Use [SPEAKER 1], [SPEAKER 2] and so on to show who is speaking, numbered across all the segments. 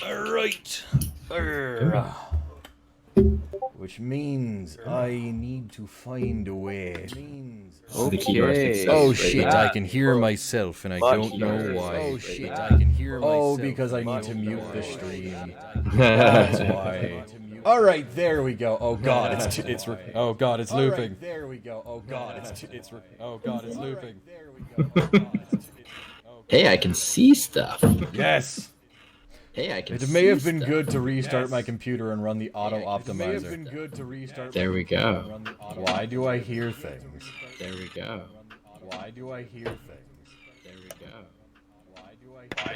[SPEAKER 1] Alright. Which means I need to find a way.
[SPEAKER 2] The keyboard success
[SPEAKER 1] Oh
[SPEAKER 2] right
[SPEAKER 1] shit,
[SPEAKER 2] there.
[SPEAKER 1] I can hear myself and I don't know why.
[SPEAKER 2] Oh shit,
[SPEAKER 1] I can hear myself. Oh, because I need to mute the stream. That's why. Alright, there we go. Oh god, oh god, it's looping. There we go. Oh god, oh god, it's looping.
[SPEAKER 2] Hey, I can see stuff.
[SPEAKER 1] Yes.
[SPEAKER 2] Hey, I can see
[SPEAKER 1] It may have been
[SPEAKER 2] stuff.
[SPEAKER 1] good to restart my computer and run the auto optimizer.
[SPEAKER 2] There we go.
[SPEAKER 1] Why do I hear things?
[SPEAKER 2] There we go.
[SPEAKER 1] Why do I hear things?
[SPEAKER 2] There we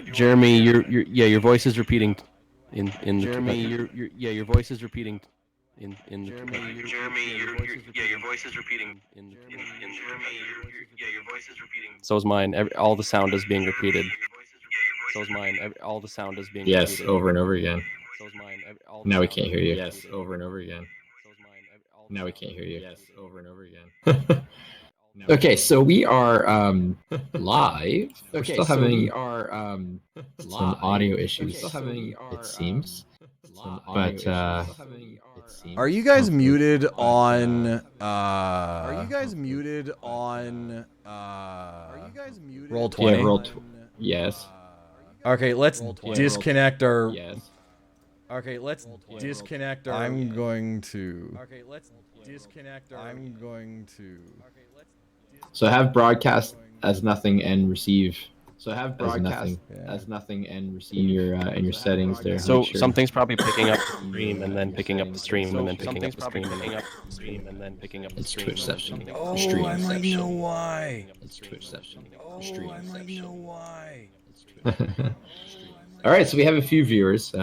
[SPEAKER 2] go.
[SPEAKER 3] Jeremy, your voice is repeating. In Jeremy, your voice is repeating. In Jeremy, your voice is repeating. In Jeremy, your voice is repeating. So is mine. All the sound is being repeated. So is mine. All the sound is being
[SPEAKER 2] Yes,
[SPEAKER 3] repeated.
[SPEAKER 2] over and over again.
[SPEAKER 3] So is mine.
[SPEAKER 2] Now we can't hear you. Yes, over and over again. Now we can't hear you. Yes, over and over again. Okay, so we are live. We're still having some audio issues. It seems. But
[SPEAKER 1] Are you guys muted on Roll 20?
[SPEAKER 2] yeah, yes.
[SPEAKER 1] Okay, let's disconnect our
[SPEAKER 2] Yes.
[SPEAKER 1] Okay, let's disconnect our I'm going to
[SPEAKER 2] So have broadcast as nothing and receive. So have
[SPEAKER 1] broadcast
[SPEAKER 2] as nothing and receive in your settings there.
[SPEAKER 3] So
[SPEAKER 2] Make sure.
[SPEAKER 3] something's probably picking up the stream and then picking up the stream and then picking up the stream and then stream and then picking up the
[SPEAKER 2] It's
[SPEAKER 3] stream.
[SPEAKER 2] Twitch session.
[SPEAKER 1] Oh,
[SPEAKER 2] Stream
[SPEAKER 1] I might
[SPEAKER 2] session.
[SPEAKER 1] know why.
[SPEAKER 2] It's Twitch session.
[SPEAKER 1] Oh, I might know why.
[SPEAKER 2] All right, so we have a few viewers.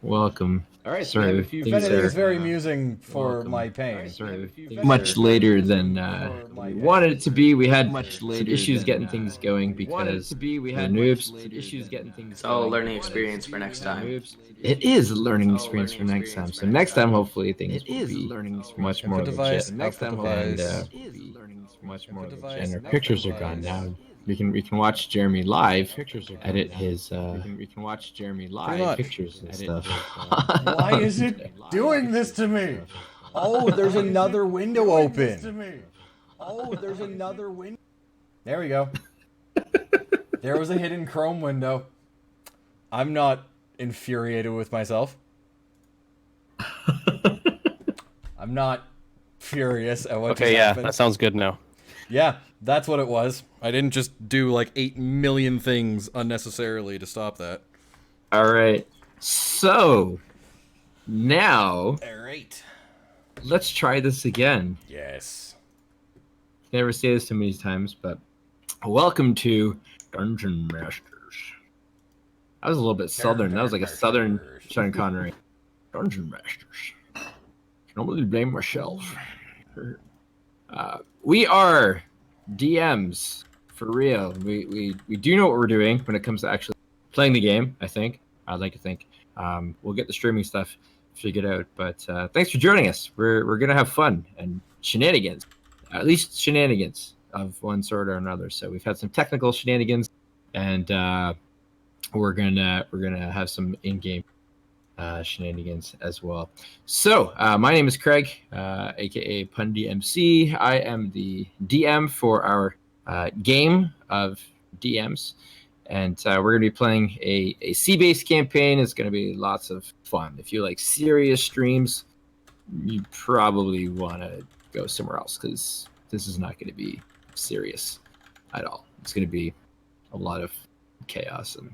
[SPEAKER 2] Welcome. All right,
[SPEAKER 1] Sorry,
[SPEAKER 2] so
[SPEAKER 1] if anything, it's very amusing for my pain.
[SPEAKER 2] Sorry, much later than we wanted it to be. We had some issues getting things going because we had noobs.
[SPEAKER 4] It's all a learning experience for next time.
[SPEAKER 2] It is a learning experience for next time. So next time, hopefully, things will be much more legit.
[SPEAKER 1] Next time,
[SPEAKER 2] And our pictures are gone now. We can watch Jeremy live. Edit his. We can watch Jeremy live. Pictures and stuff.
[SPEAKER 1] Why is it doing this to me? Oh, there's another window open. Oh, there's another window. There we go. There was a hidden Chrome window. I'm not infuriated with myself. I'm not furious at what just happened.
[SPEAKER 3] That sounds good now.
[SPEAKER 1] Yeah, that's what it was. I didn't just do like 8 million things unnecessarily to stop that.
[SPEAKER 2] All right. So now,
[SPEAKER 1] Alright.
[SPEAKER 2] let's try this again.
[SPEAKER 1] Yes.
[SPEAKER 2] Never say this too many times, but welcome to Dungeon Masters. That was a little bit southern. That was like a southern Sean Connery. Dungeon Masters. Can only blame myself. We are DMs for real. We do know what we're doing when it comes to actually playing the game. I think I'd like to think we'll get the streaming stuff figured out. But thanks for joining us. We're gonna have fun and shenanigans, at least shenanigans of one sort or another. So we've had some technical shenanigans, and we're gonna have some in-game shenanigans as well. So my name is Craig, aka Pun DMC. I am the DM for our game of DMs, and we're gonna be playing a sea-based campaign. It's gonna be lots of fun. If you like serious streams, you probably want to go somewhere else, because this is not going to be serious at all. It's going to be a lot of chaos and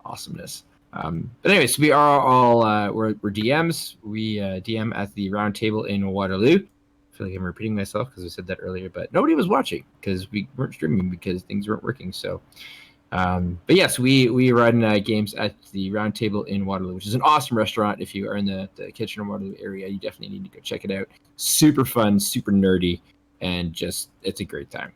[SPEAKER 2] awesomeness. But anyways, we are all we're DMs. We DM at the round table in Waterloo. I feel like I'm repeating myself because I said that earlier, but nobody was watching because we weren't streaming because things weren't working. So, but yes, we run games at the round table in Waterloo, which is an awesome restaurant. If you are in the Kitchener Waterloo area, you definitely need to go check it out. Super fun, super nerdy, and just it's a great time.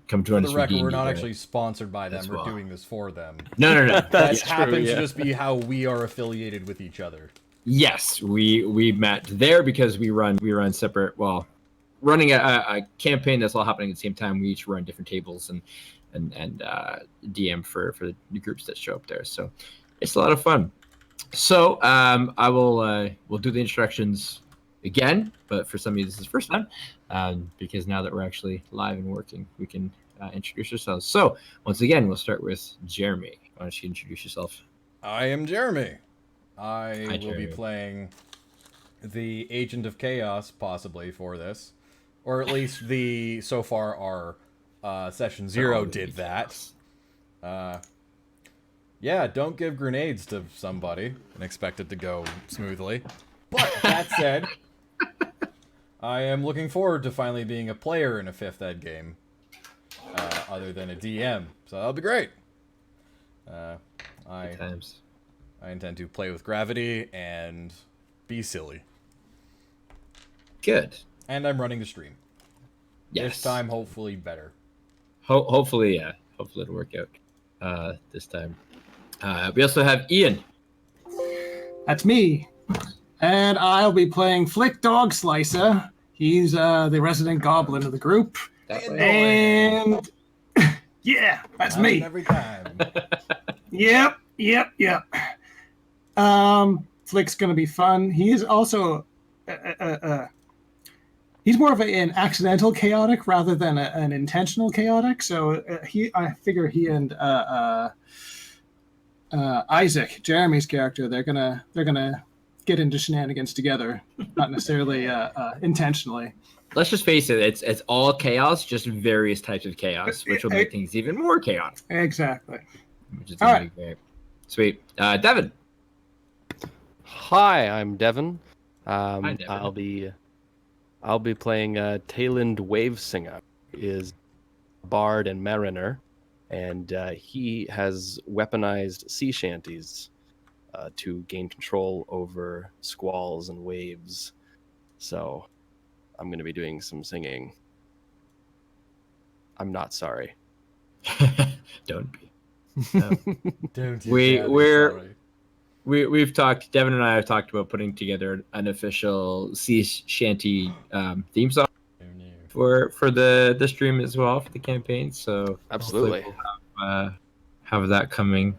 [SPEAKER 2] Come join us.
[SPEAKER 1] For the record, we're not actually sponsored by them. We're doing this for them.
[SPEAKER 2] No.
[SPEAKER 1] That happens to just be how we are affiliated with each other.
[SPEAKER 2] Yes, we met there because we run separate. Well, running a campaign that's all happening at the same time. We each run different tables and DM for the groups that show up there. So it's a lot of fun. So I will we'll do the instructions again, but for some of you this is the first time, because now that we're actually live and working, we can introduce ourselves. So once again, we'll start with Jeremy. Why don't you introduce yourself?
[SPEAKER 1] I am Jeremy. I
[SPEAKER 2] Hi,
[SPEAKER 1] will be
[SPEAKER 2] Jeremy.
[SPEAKER 1] playing the Agent of Chaos, possibly, for this. Or at least so far our Session 0 did that. Yeah, don't give grenades to somebody and expect it to go smoothly. But that said, I am looking forward to finally being a player in a 5th Ed game, other than a DM. So that'll be great. I intend to play with gravity and be silly.
[SPEAKER 2] Good.
[SPEAKER 1] And I'm running the stream.
[SPEAKER 2] Yes.
[SPEAKER 1] This time, hopefully, better.
[SPEAKER 2] Hopefully, yeah. Hopefully it'll work out this time. We also have Ian.
[SPEAKER 5] That's me. And I'll be playing Flick Dog Slicer. He's the resident goblin of the group. And yeah, that's me.
[SPEAKER 1] Every time.
[SPEAKER 5] Yep. Flick's gonna be fun. He is also he's more of an accidental chaotic rather than an intentional chaotic. So I figure he and Isaac, Jeremy's character, they're gonna get into shenanigans together, not necessarily intentionally.
[SPEAKER 2] Let's just face it, it's all chaos, just various types of chaos, which will make things even more chaotic.
[SPEAKER 5] Exactly.
[SPEAKER 2] Which is
[SPEAKER 5] all right.
[SPEAKER 2] Great. Sweet. Devin.
[SPEAKER 3] Hi, I'm Devin.
[SPEAKER 2] Hi, Devin.
[SPEAKER 3] I'll be playing Tayland Wavesinger. He is bard and mariner, and he has weaponized sea shanties to gain control over squalls and waves. So I'm going to be doing some singing. I'm not sorry.
[SPEAKER 2] Don't be.
[SPEAKER 1] Don't
[SPEAKER 2] We've talked. Devin and I have talked about putting together an official sea shanty theme song for the stream as well, for the campaign. So
[SPEAKER 3] absolutely,
[SPEAKER 2] we'll have that coming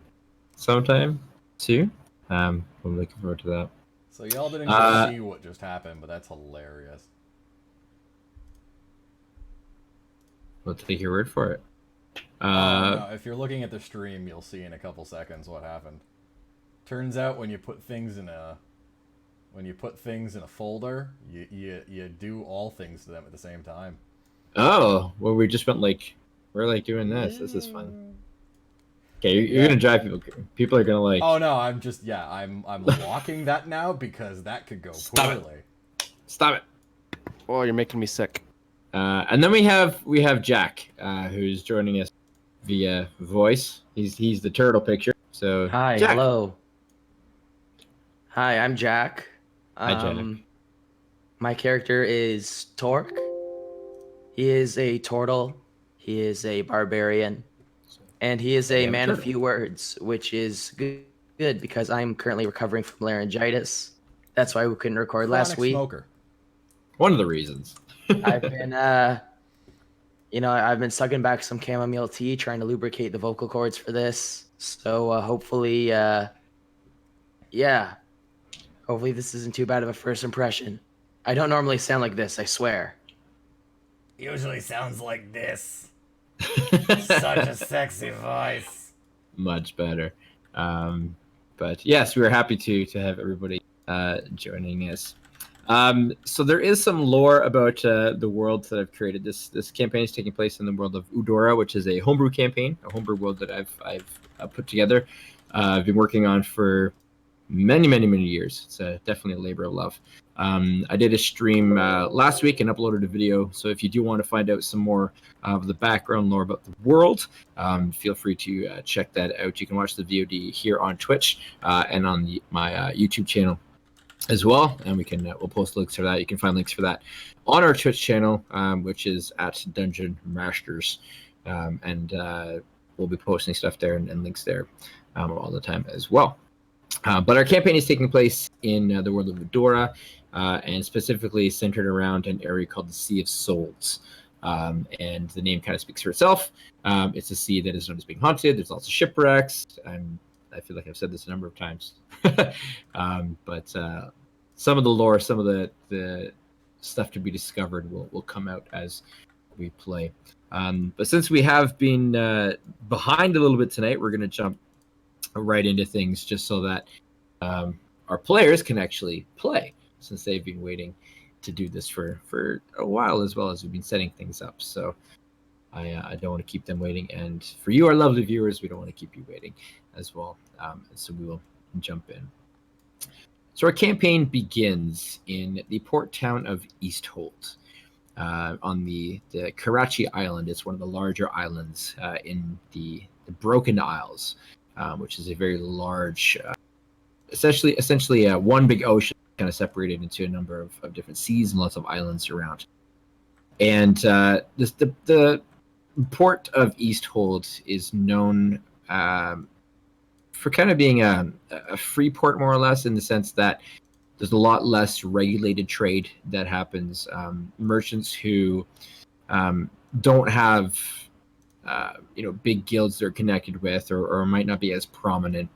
[SPEAKER 2] sometime soon. I'm looking forward to that.
[SPEAKER 1] So y'all didn't just see what just happened, but that's hilarious.
[SPEAKER 2] We'll take your word for it.
[SPEAKER 1] No, if you're looking at the stream, you'll see in a couple seconds what happened. Turns out when you put things in a folder, you do all things to them at the same time.
[SPEAKER 2] Oh, well, we just went we're doing this. This is fun. Okay, you're gonna drive people. People are gonna
[SPEAKER 1] Oh no, I'm locking that now because that could go poorly.
[SPEAKER 2] Stop it.
[SPEAKER 3] Oh, you're making me sick.
[SPEAKER 2] And then we have Jack, who's joining us via voice. He's the turtle picture. So
[SPEAKER 4] hi,
[SPEAKER 2] Jack.
[SPEAKER 4] hello. Hi, I'm Jack.
[SPEAKER 2] Hi, Jack.
[SPEAKER 4] My character is Torque. He is a turtle. He is a barbarian, and he is a man of few words, which is good because I'm currently recovering from laryngitis. That's why we couldn't record last week.
[SPEAKER 1] Smoker.
[SPEAKER 2] One of the reasons.
[SPEAKER 4] I've been, I've been sucking back some chamomile tea, trying to lubricate the vocal cords for this. So hopefully, hopefully this isn't too bad of a first impression. I don't normally sound like this, I swear.
[SPEAKER 1] Usually sounds like this. Such a sexy voice.
[SPEAKER 2] Much better. But yes, we were happy to have everybody joining us. So there is some lore about the world that I've created. This campaign is taking place in the world of Udora, which is a homebrew campaign, a homebrew world that I've put together. I've been working on for many years. It's definitely a labor of love. I did a stream last week and uploaded a video. So if you do want to find out some more of the background lore about the world, feel free to check that out. You can watch the VOD here on Twitch and on my YouTube channel as well, and we'll post links for that. You can find links for that on our Twitch channel, which is at Dungeon Mashters, and we'll be posting stuff there and links there all the time as well. But our campaign is taking place in the world of Udora, and specifically centered around an area called the Sea of Souls. And the name kind of speaks for itself. It's a sea that is known as being haunted. There's lots of shipwrecks and I feel like I've said this a number of times. But some of the lore, some of the stuff to be discovered will come out as we play. But since we have been behind a little bit tonight, we're going to jump right into things just so that our players can actually play, since they've been waiting to do this for a while, as well as we've been setting things up. So I don't want to keep them waiting, and for you, our lovely viewers, we don't want to keep you waiting as well. So we will jump in. So our campaign begins in the port town of Eastholt, on the Karachi Island. It's one of the larger islands in the Broken Isles, which is a very large, essentially one big ocean, kind of separated into a number of different seas and lots of islands around. And the port of Eastholt is known for kind of being a free port, more or less, in the sense that there's a lot less regulated trade that happens. Merchants who don't have big guilds they're connected with, or might not be as prominent,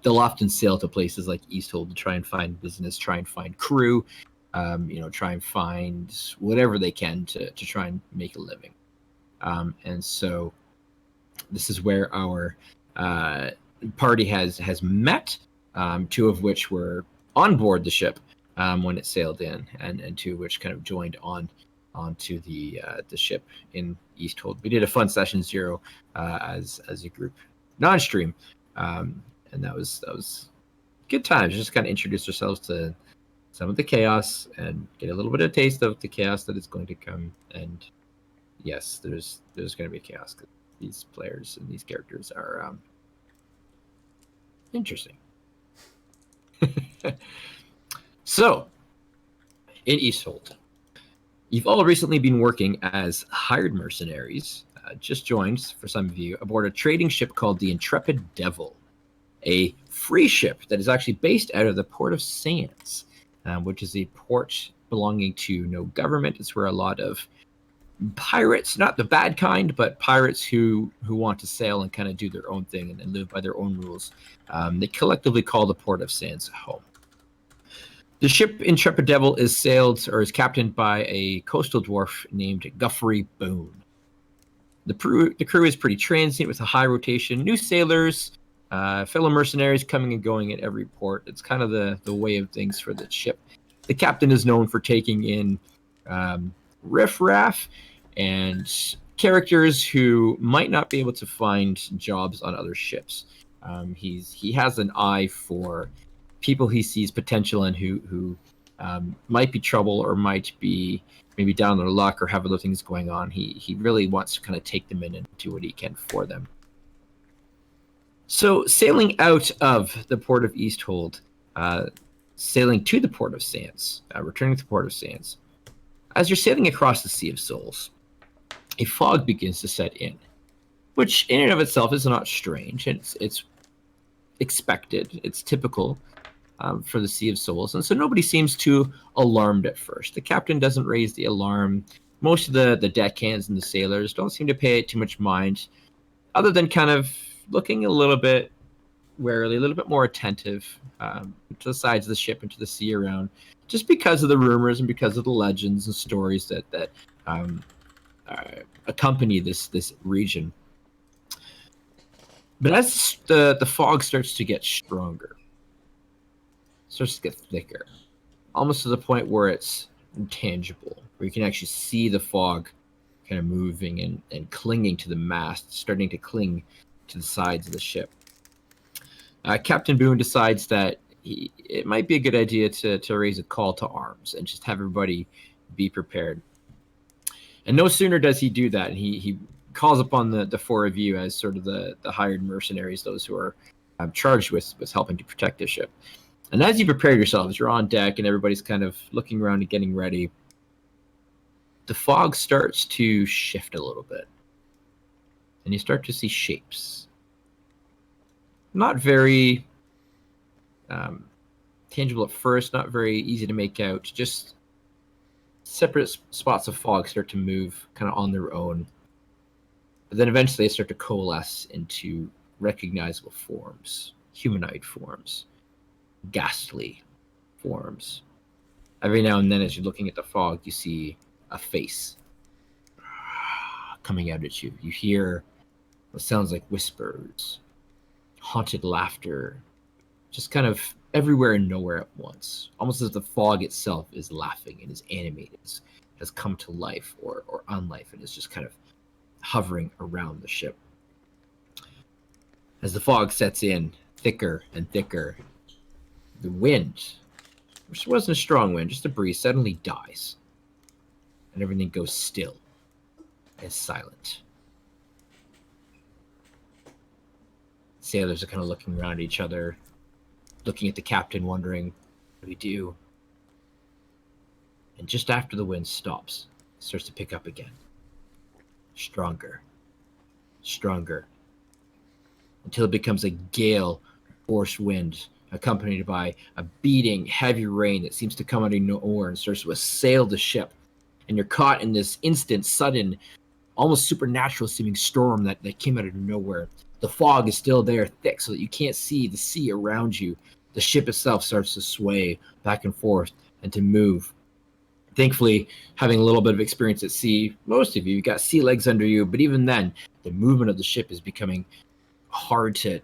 [SPEAKER 2] they'll often sail to places like Eastholt to try and find business, try and find crew, try and find whatever they can to try and make a living. And so this is where our party has met, two of which were on board the ship when it sailed in, and two of which kind of joined onto the ship in Eastholt. We did a fun session 0 as a group non-stream, and that was good times. Just kind of introduce ourselves to some of the chaos and get a little bit of taste of the chaos that is going to come. And yes, there's going to be chaos, because these players and these characters are interesting. So, in Eastholt, you've all recently been working as hired mercenaries, just joined, for some of you, aboard a trading ship called the Intrepid Devil, a free ship that is actually based out of the port of Sands, which is a port belonging to no government. It's where a lot of pirates, not the bad kind, but pirates who want to sail and kind of do their own thing and live by their own rules, they collectively call the port of Sands home. The ship Intrepid Devil is captained by a coastal dwarf named Guffrey Boone. The crew is pretty transient, with a high rotation, new sailors, fellow mercenaries coming and going at every port. It's kind of the way of things for the ship. The captain is known for taking in riffraff and characters who might not be able to find jobs on other ships. He has an eye for people he sees potential in, who might be trouble, or might be maybe down their luck, or have other things going on. He really wants to kind of take them in and do what he can for them. So, sailing out of the port of Eastholt, sailing to the port of Sands, returning to the port of Sands, as you're sailing across the Sea of Souls, a fog begins to set in, which in and of itself is not strange. It's expected. It's typical for the Sea of Souls, and so nobody seems too alarmed at first. The captain doesn't raise the alarm. Most of the deckhands and the sailors don't seem to pay it too much mind, other than kind of looking a little bit warily, a little bit more attentive to the sides of the ship and to the sea around, just because of the rumors and because of the legends and stories that accompany this region. But as the fog starts to get stronger, starts to get thicker, almost to the point where it's intangible, where you can actually see the fog kind of moving and clinging to the mast, starting to cling to the sides of the ship. Captain Boone decides that it might be a good idea to raise a call to arms and just have everybody be prepared. And no sooner does he do that, and he calls upon the four of you as sort of the hired mercenaries, those who are charged with helping to protect the ship. And as you prepare yourselves, you're on deck and everybody's kind of looking around and getting ready. The fog starts to shift a little bit, and you start to see shapes. Not very tangible at first, not very easy to make out. Just separate spots of fog start to move kind of on their own. But then eventually they start to coalesce into unrecognizable forms, humanoid forms, ghastly forms. Every now and then, as you're looking at the fog, you see a face coming out at you. You hear what sounds like whispers, haunted laughter, just kind of everywhere and nowhere at once. Almost as the fog itself is laughing and is animated, has come to life or unlife, and is just kind of hovering around the ship. As the fog sets in thicker and thicker, the wind, which wasn't a strong wind, just a breeze, suddenly dies. And everything goes still and silent. Sailors are kind of looking around at each other, looking at the captain, wondering, what do we do? And just after the wind stops, it starts to pick up again. Stronger. Stronger. Until it becomes a gale force wind, accompanied by a beating, heavy rain that seems to come out of nowhere and starts to assail the ship. And you're caught in this instant, sudden, almost supernatural seeming storm that came out of nowhere. The fog is still there, thick, so that you can't see the sea around you. The ship itself starts to sway back and forth and to move. Thankfully, having a little bit of experience at sea, most of you've got sea legs under you, but even then, the movement of the ship is becoming hard to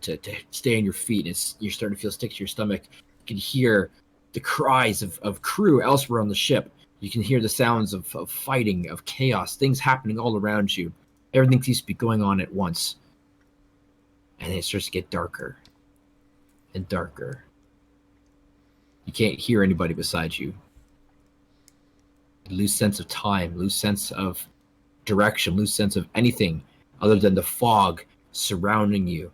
[SPEAKER 2] stay on your feet. You're starting to feel stick to your stomach. You can hear the cries of crew elsewhere on the ship. You can hear the sounds of fighting, of chaos, things happening all around you. Everything seems to be going on at once. And it starts to get darker and darker. You can't hear anybody beside you. You lose sense of time, lose sense of direction, lose sense of anything other than the fog surrounding you.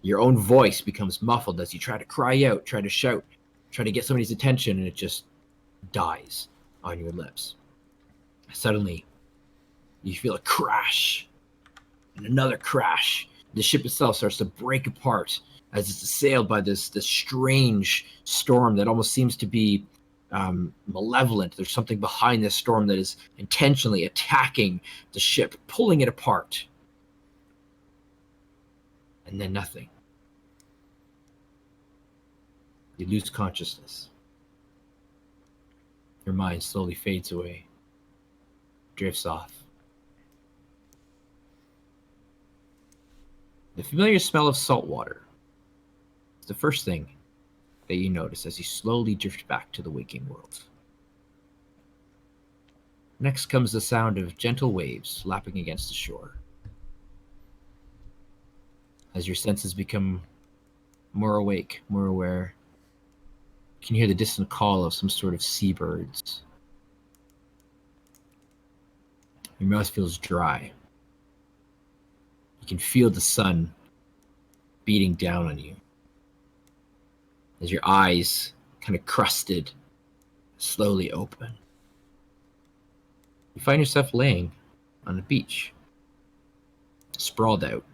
[SPEAKER 2] Your own voice becomes muffled as you try to cry out, try to shout, try to get somebody's attention, and it just dies on your lips. Suddenly, you feel a crash and another crash. The ship itself starts to break apart as it's assailed by this strange storm that almost seems to be malevolent. There's something behind this storm that is intentionally attacking the ship, pulling it apart. And then nothing. You lose consciousness. Your mind slowly fades away, drifts off. The familiar smell of salt water is the first thing that you notice as you slowly drift back to the waking world. Next comes the sound of gentle waves lapping against the shore. As your senses become more awake, more aware, you can hear the distant call of some sort of seabirds. Your mouth feels dry. You can feel the sun beating down on you as your eyes, kind of crusted, slowly open. You find yourself laying on a beach, sprawled out,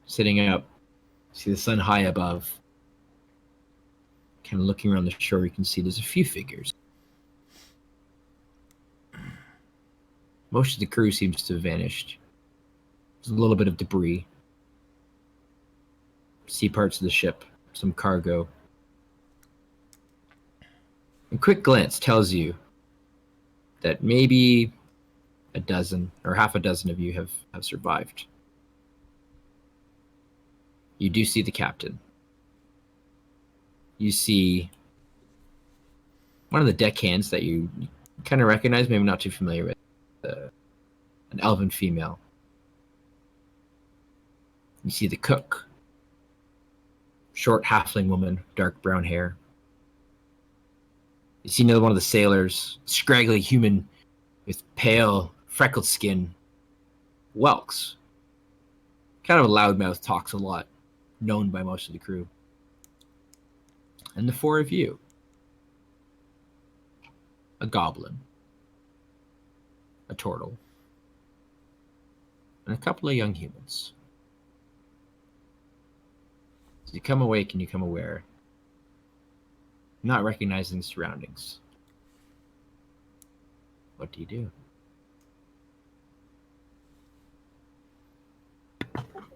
[SPEAKER 2] sitting up, see the sun high above. Kind of looking around the shore, you can see there's a few figures. Most of the crew seems to have vanished. There's a little bit of debris. See parts of the ship, some cargo. A quick glance tells you that maybe a dozen or half a dozen of you have survived. You do see the captain. You see one of the deckhands that you kind of recognize, maybe not too familiar with, an elven female. You see the cook, short halfling woman, dark brown hair. You see another one of the sailors, scraggly human with pale, freckled skin, Welks. Kind of a loudmouth, talks a lot, known by most of the crew. And the four of you. A goblin, a turtle, and a couple of young humans. So you come awake and you come aware, not recognizing the surroundings. What do you do?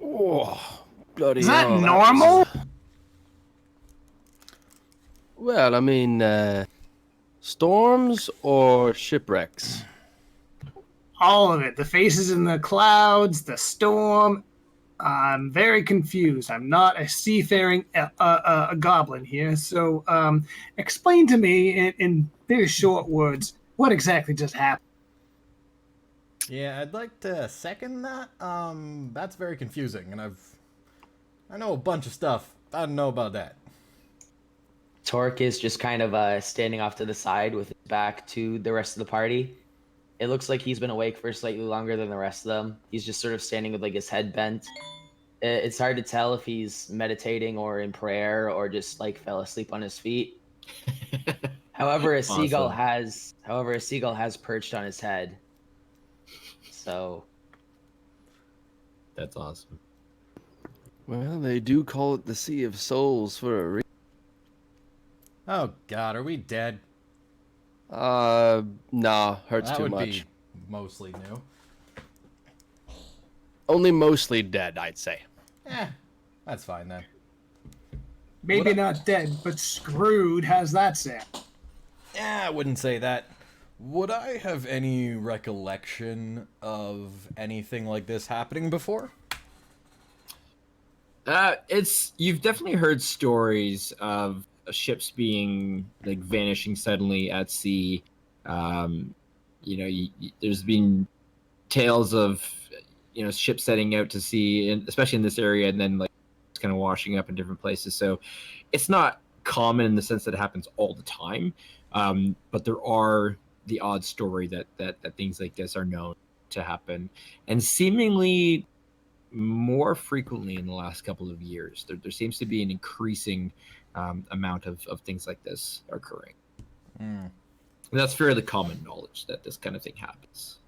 [SPEAKER 3] Oh, bloody
[SPEAKER 5] Is that
[SPEAKER 3] hell,
[SPEAKER 5] normal?
[SPEAKER 3] Well, I mean, storms or shipwrecks?
[SPEAKER 5] All of it. The faces in the clouds, the storm. I'm very confused. I'm not a seafaring goblin here. So explain to me in very short words what exactly just happened.
[SPEAKER 1] Yeah, I'd like to second that. That's very confusing, and I know a bunch of stuff. I don't know about that.
[SPEAKER 4] Torque is just kind of standing off to the side with his back to the rest of the party. It looks like he's been awake for slightly longer than the rest of them. He's just sort of standing with like his head bent. It's hard to tell if he's meditating or in prayer or just like fell asleep on his feet. However, a seagull has perched on his head. So
[SPEAKER 2] That's awesome.
[SPEAKER 3] Well, they do call it the Sea of Souls for a reason.
[SPEAKER 1] Oh God, are we dead?
[SPEAKER 3] Nah, hurts
[SPEAKER 1] That
[SPEAKER 3] too
[SPEAKER 1] would
[SPEAKER 3] much.
[SPEAKER 1] be mostly new.
[SPEAKER 3] Only mostly dead, I'd say.
[SPEAKER 1] That's fine then.
[SPEAKER 5] Maybe
[SPEAKER 1] What
[SPEAKER 5] not dead, but screwed. How's that sound?
[SPEAKER 1] I wouldn't say that. Would I have any recollection of anything like this happening before?
[SPEAKER 2] You've definitely heard stories of ships being like vanishing suddenly at sea. There's been tales of ships setting out to sea, and especially in this area, and then like it's kind of washing up in different places. So it's not common in the sense that it happens all the time, but there are the odd story that things like this are known to happen, and seemingly more frequently in the last couple of years. There seems to be an increasing amount of things like this occurring.
[SPEAKER 1] Mm.
[SPEAKER 2] And that's fairly common knowledge that this kind of thing happens.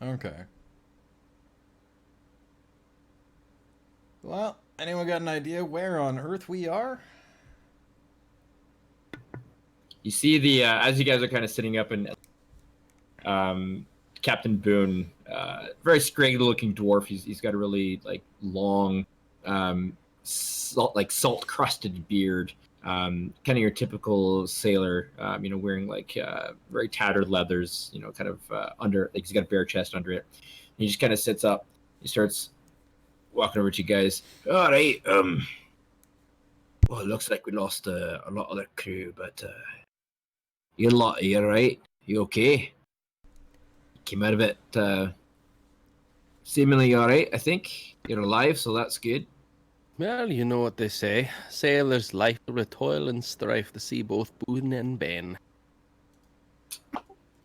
[SPEAKER 1] Okay. Well, anyone got an idea where on Earth we are?
[SPEAKER 2] You see the as you guys are kind of sitting up, and Captain Boone, very scraggly-looking dwarf. He's got a really like long, salt-crusted beard. Kind of your typical sailor. Wearing like very tattered leathers. Kind of under like he's got a bare chest under it. And he just kind of sits up. He starts walking over to you guys. All right. Well, it looks like we lost a lot of the crew, but you all right? You okay? Came out of it seemingly all right, I think. You're alive, so that's good.
[SPEAKER 3] Well, you know what they say. Sailors' life with toil and strife, the sea both boon and bane.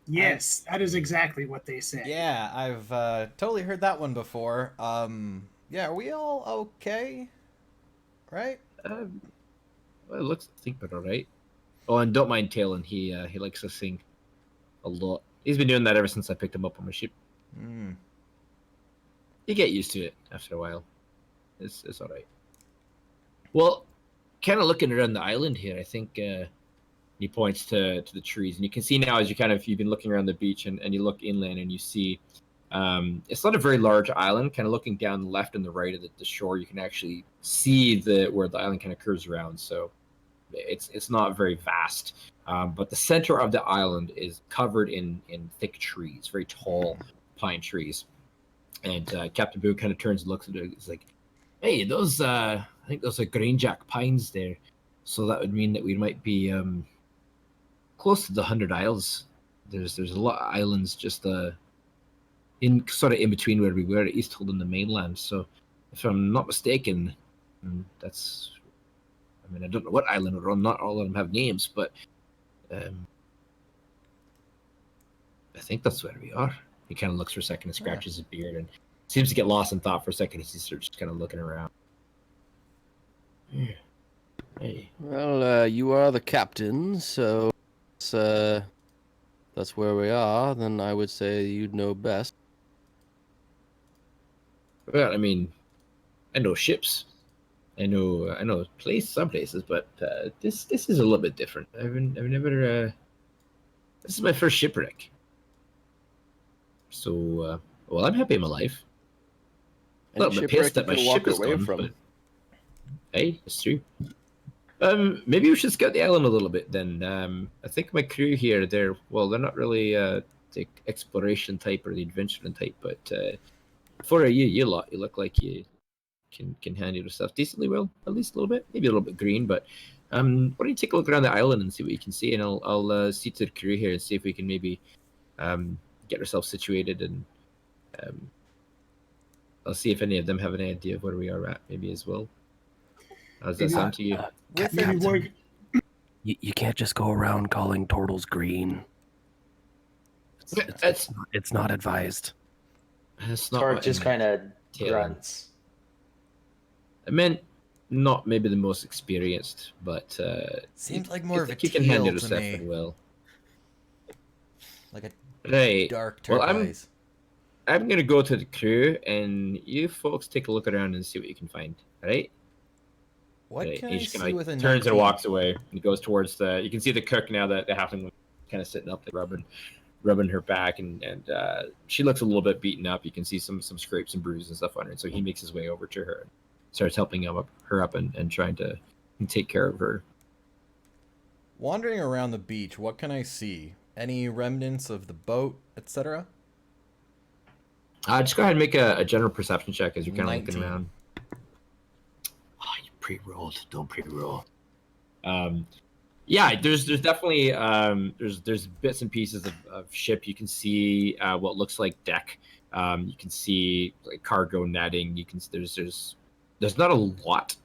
[SPEAKER 5] Yes, that is exactly what they say.
[SPEAKER 1] Yeah, I've totally heard that one before. Yeah, are we all okay? Right?
[SPEAKER 2] Well, it looks, I think, we're all right. Oh, and don't mind Talon. He likes to sing a lot. He's been doing that ever since I picked him up on my ship.
[SPEAKER 1] Mm.
[SPEAKER 2] You get used to it after a while. It's all right. Well, kind of looking around the island here, I think he points to the trees, and you can see now as you've been looking around the beach and you look inland and you see it's not a very large island. Kind of looking down the left and the right of the shore, you can actually see where the island kind of curves around. So it's not very vast, but the center of the island is covered in thick trees, very tall pine trees. And Captain Boo kind of turns and looks at it. He's like, "Hey, I think those are Greenjack pines there. So that would mean that we might be close to the 100 Isles. There's a lot of islands just in between where we were at Easthold and the mainland. So if I'm not mistaken, I don't know what island we're on. Not all of them have names, but I think that's where we are." He kind of looks for a second and scratches his beard and seems to get lost in thought for a second as he starts kind of looking around. Hey.
[SPEAKER 3] Well, you are the captain, so that's where we are. Then I would say you'd know best.
[SPEAKER 2] Well, I mean, I know ships. I know some places, but this is a little bit different. I've never. This is my first shipwreck. So, well, I'm happy in my life. A little bit pissed that my ship is gone, but hey, it's true. Maybe we should scout the island a little bit then. I think my crew here, they're not really the exploration type or the adventuring type, but for you look like you can handle yourself decently well, at least a little bit, maybe a little bit green, but why don't you take a look around the island and see what you can see, and I'll see to the crew here and see if we can maybe get ourselves situated, and I'll see if any of them have any idea of where we are at, maybe as well. How does that sound to you?
[SPEAKER 3] You can't just go around calling turtles green. It's not advised.
[SPEAKER 4] Torque just kind of grunts.
[SPEAKER 2] I meant not maybe the most experienced, but
[SPEAKER 1] seems like more of a
[SPEAKER 2] you can handle
[SPEAKER 1] teal
[SPEAKER 2] yourself
[SPEAKER 1] to me.
[SPEAKER 2] well.
[SPEAKER 1] Like a dark turquoise.
[SPEAKER 2] I'm gonna go to the crew, and you folks take a look around and see what you can find. All right?
[SPEAKER 1] What can
[SPEAKER 2] he
[SPEAKER 1] I
[SPEAKER 2] just
[SPEAKER 1] see with a
[SPEAKER 2] turns
[SPEAKER 1] 19?
[SPEAKER 2] and walks away, and he goes towards the. You can see the cook now that the halfling kind of sitting up there, rubbing her back, and she looks a little bit beaten up. You can see some scrapes and bruises and stuff on her. And so he makes his way over to her, and starts helping her up and trying to take care of her.
[SPEAKER 1] Wandering around the beach, what can I see? Any remnants of the boat, etc.?
[SPEAKER 2] Just go ahead and make a general perception check as you're kind of looking
[SPEAKER 1] 19.
[SPEAKER 2] around. Oh, you pre-rolled. Don't pre-roll. Yeah, there's definitely there's bits and pieces of ship. You can see what looks like deck. You can see like cargo netting. You can there's not a lot.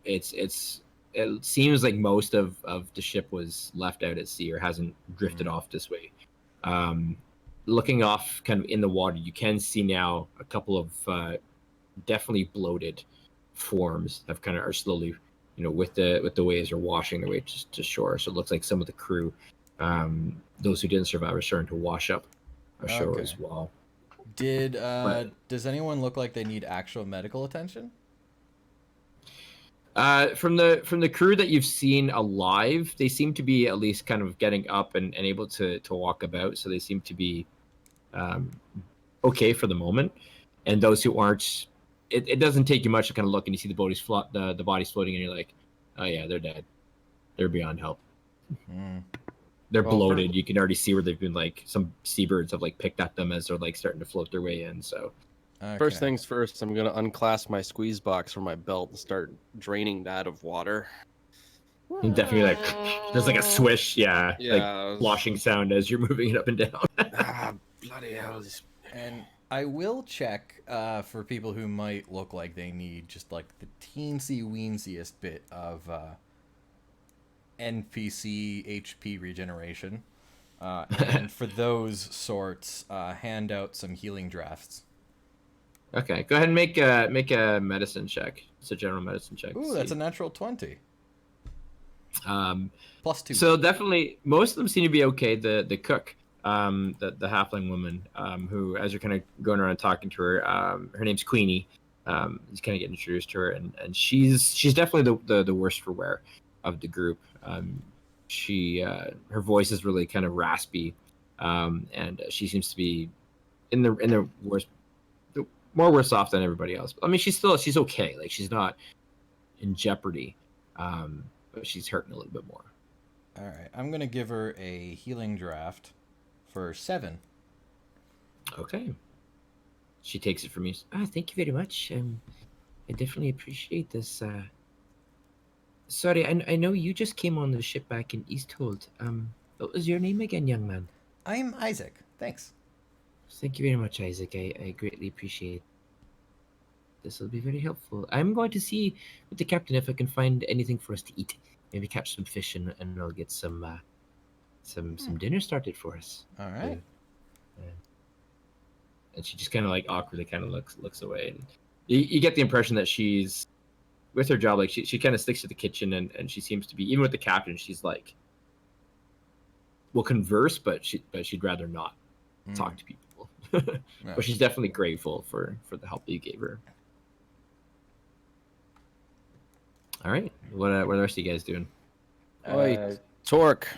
[SPEAKER 2] It seems like most of the ship was left out at sea or hasn't drifted off this way. Looking off kind of in the water, you can see now a couple of definitely bloated forms that kind of are slowly, with the waves are washing their way to shore. So it looks like some of the crew, those who didn't survive, are starting to wash up ashore as well.
[SPEAKER 1] Does anyone look like they need actual medical attention?
[SPEAKER 2] From the crew that you've seen alive, they seem to be at least kind of getting up and able to walk about. So they seem to be okay for the moment. And those who aren't, it doesn't take you much to kind of look and you see the bodies the bodies floating, and you're like, oh yeah, they're dead. They're beyond help. They're bloated. You can already see where they've been, like, some seabirds have like picked at them as they're like starting to float their way in. So
[SPEAKER 3] first things first, I'm gonna unclasp my squeeze box from my belt and start draining that of water.
[SPEAKER 2] And definitely, like, there's like a swish, like sloshing sound as you're moving it up and down.
[SPEAKER 3] Bloody hell!
[SPEAKER 1] And I will check for people who might look like they need just like the teensy-weensiest bit of NPC HP regeneration. And for those sorts, hand out some healing drafts.
[SPEAKER 2] Okay, go ahead and make a medicine check. It's a general medicine check.
[SPEAKER 1] Ooh, that's a natural 20. +2.
[SPEAKER 2] So definitely, most of them seem to be okay. The cook, the halfling woman, who, as you're kind of going around talking to her, her name's Queenie. You kind of get introduced to her, and she's definitely the worst for wear of the group. Her voice is really kind of raspy, and she seems to be in the worst. More worse off than everybody else. I mean, she's okay. Like, she's not in jeopardy, but she's hurting a little bit more.
[SPEAKER 1] All right, I'm gonna give her a healing draft for 7.
[SPEAKER 2] Okay. She takes it from you. Thank you very much. I definitely appreciate this. Sorry, I know you just came on the ship back in Easthold. What was your name again, young man?
[SPEAKER 1] I'm Isaac. Thanks.
[SPEAKER 2] Thank you very much, Isaac. I greatly appreciate it. This will be very helpful. I'm going to see with the captain if I can find anything for us to eat. Maybe catch some fish and I'll get some dinner started for us.
[SPEAKER 1] All right.
[SPEAKER 2] And she just kind of like awkwardly kind of looks away. And you get the impression that she's, with her job, like she kind of sticks to the kitchen, and she seems to be, even with the captain, she's like, will converse, but she'd rather not talk to people. But she's definitely grateful for the help that you gave her. All right, what are the rest of you guys doing?
[SPEAKER 3] Torque.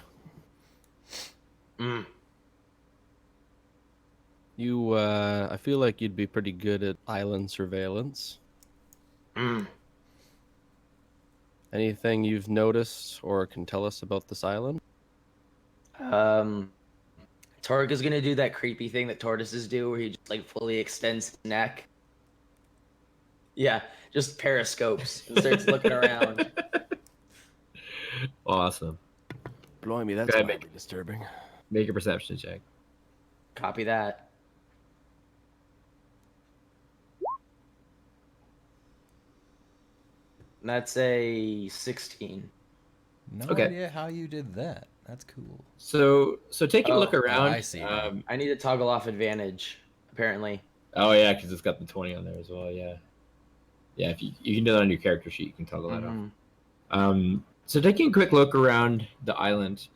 [SPEAKER 3] I feel like you'd be pretty good at island surveillance. Anything you've noticed or can tell us about this island?
[SPEAKER 4] Torque is gonna do that creepy thing that tortoises do, where he just like fully extends his neck. Yeah, just periscopes and starts looking around.
[SPEAKER 2] Awesome.
[SPEAKER 3] Blimey, that's
[SPEAKER 2] Go ahead,
[SPEAKER 3] mildly disturbing.
[SPEAKER 2] Make a perception check.
[SPEAKER 4] Copy that. That's a 16.
[SPEAKER 1] No
[SPEAKER 2] Okay.
[SPEAKER 1] idea how you did that. That's cool.
[SPEAKER 2] So taking a look
[SPEAKER 4] Oh,
[SPEAKER 2] around.
[SPEAKER 1] I see now.
[SPEAKER 4] I need to toggle off advantage, apparently.
[SPEAKER 2] Oh yeah, because it's got the 20 on there as well. Yeah. Yeah, if you can do that on your character sheet, you can toggle that off. So taking a quick look around the island,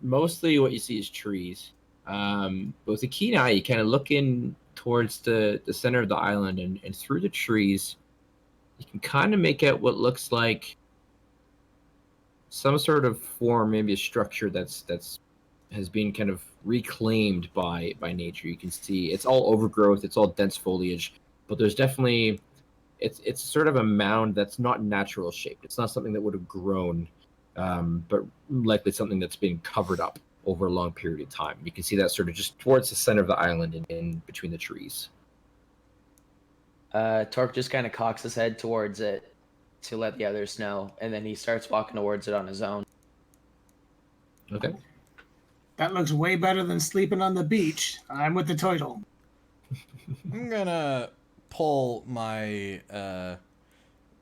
[SPEAKER 2] mostly what you see is trees. But with a keen eye, you kind of look in towards the center of the island, and through the trees, you can kind of make out what looks like some sort of form, maybe a structure that's has been kind of reclaimed by nature. You can see it's all overgrowth, it's all dense foliage, but there's definitely it's sort of a mound that's not natural shaped. It's not something that would have grown, but likely something that's been covered up over a long period of time. You can see that sort of just towards the center of the island and in between the trees.
[SPEAKER 4] Torque just kind of cocks his head towards it to let the others know, and then he starts walking towards it on his own.
[SPEAKER 2] Okay.
[SPEAKER 5] That looks way better than sleeping on the beach. I'm with the turtle.
[SPEAKER 1] I'm gonna pull my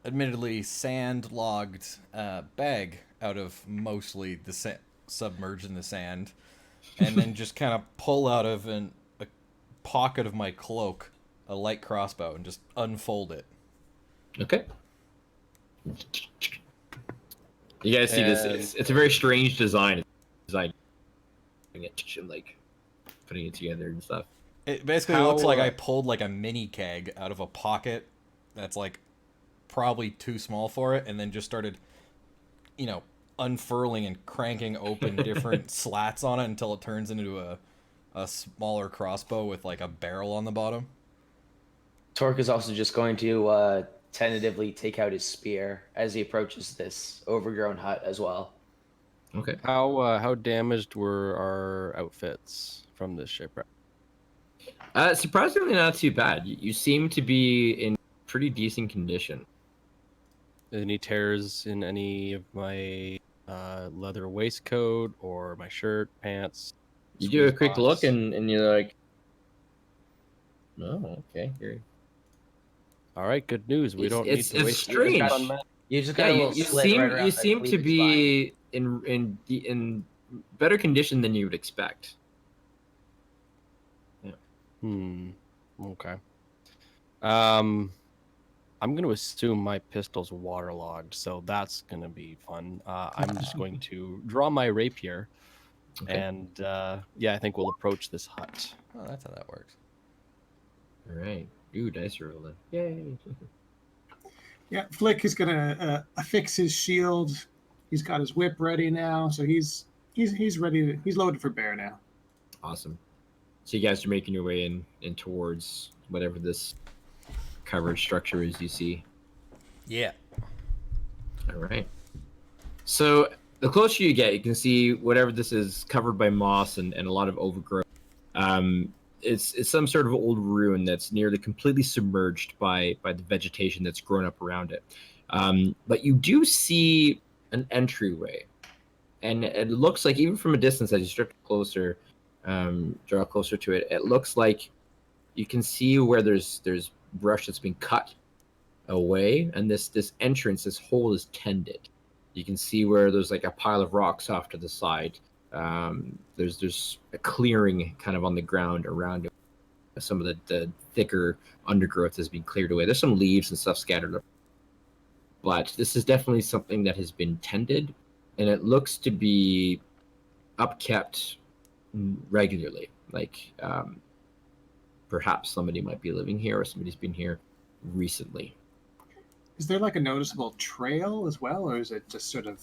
[SPEAKER 1] admittedly sand-logged bag out of mostly the submerged in the sand, and then just kind of pull out of a pocket of my cloak a light crossbow and just unfold it.
[SPEAKER 2] Okay. You guys see this? It's a very strange design. And like putting it together and stuff.
[SPEAKER 1] It basically looks like I pulled like a mini keg out of a pocket that's like probably too small for it, and then just started, unfurling and cranking open different slats on it until it turns into a smaller crossbow with like a barrel on the bottom.
[SPEAKER 4] Torque is also just going to tentatively take out his spear as he approaches this overgrown hut as well.
[SPEAKER 2] Okay.
[SPEAKER 3] How damaged were our outfits from this shipwreck?
[SPEAKER 2] Surprisingly, not too bad. You seem to be in pretty decent condition.
[SPEAKER 3] Any tears in any of my leather waistcoat or my shirt, pants?
[SPEAKER 2] You do a quick look and you're like, oh, okay. Here.
[SPEAKER 3] All right, good news. We don't need to
[SPEAKER 2] it's
[SPEAKER 3] waste
[SPEAKER 2] strange.
[SPEAKER 4] You just got a little slit right around
[SPEAKER 2] you
[SPEAKER 4] that
[SPEAKER 2] seem to
[SPEAKER 4] cleavage
[SPEAKER 2] be in better condition than you would expect. Yeah.
[SPEAKER 3] Okay. I'm going to assume my pistol's waterlogged, so that's going to be fun. I'm just going to draw my rapier, and I think we'll approach this hut.
[SPEAKER 1] Oh, that's how that works.
[SPEAKER 2] All right. Ooh, dice rolling. Yay.
[SPEAKER 5] Yeah, Flick is gonna affix his shield. He's got his whip ready now, so he's ready. He's loaded for bear now.
[SPEAKER 2] Awesome. So you guys are making your way in towards whatever this covered structure is you see.
[SPEAKER 1] Yeah.
[SPEAKER 2] All right. So the closer you get, you can see whatever this is covered by moss and a lot of overgrowth. It's some sort of old ruin that's nearly completely submerged by the vegetation that's grown up around it. But you do see an entryway, and it looks like, even from a distance, as you draw closer to it, it looks like you can see where there's brush that's been cut away, and this entrance, this hole, is tended. You can see where there's like a pile of rocks off to the side. There's a clearing kind of on the ground around it. Some of the thicker undergrowth has been cleared away. There's some leaves and stuff scattered up. But this is definitely something that has been tended, and it looks to be upkept regularly. Like perhaps somebody might be living here, or somebody's been here recently.
[SPEAKER 5] Is there like a noticeable trail as well, or is it just sort of...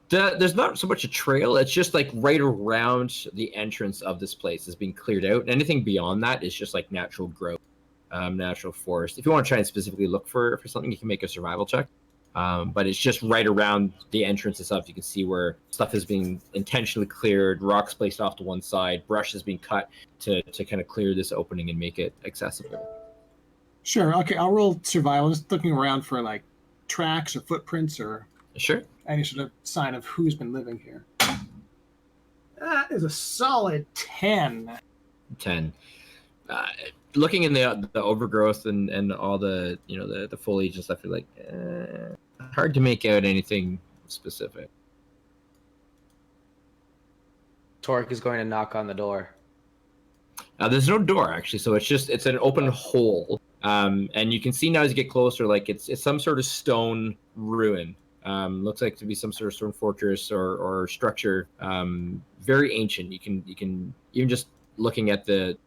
[SPEAKER 2] There's not so much a trail. It's just like right around the entrance of this place is being cleared out. And anything beyond that is just like natural growth, natural forest. If you want to try and specifically look for something, you can make a survival check. But it's just right around the entrance itself. You can see where stuff is being intentionally cleared, rocks placed off to one side, brush is being cut to kind of clear this opening and make it accessible.
[SPEAKER 5] Sure. Okay, I'll roll survival. Just looking around for like tracks or footprints or
[SPEAKER 2] Sure.
[SPEAKER 5] any sort of sign of who's been living here. That is a solid 10.
[SPEAKER 2] 10. Looking in the overgrowth and all the the foliage and stuff, you're like hard to make out anything specific.
[SPEAKER 4] Torque is going to knock on the door.
[SPEAKER 2] There's no door actually, so it's an open hole. And you can see now as you get closer, like it's some sort of stone ruin. Looks like to be some sort of stone fortress or structure. Very ancient. You can even just looking at the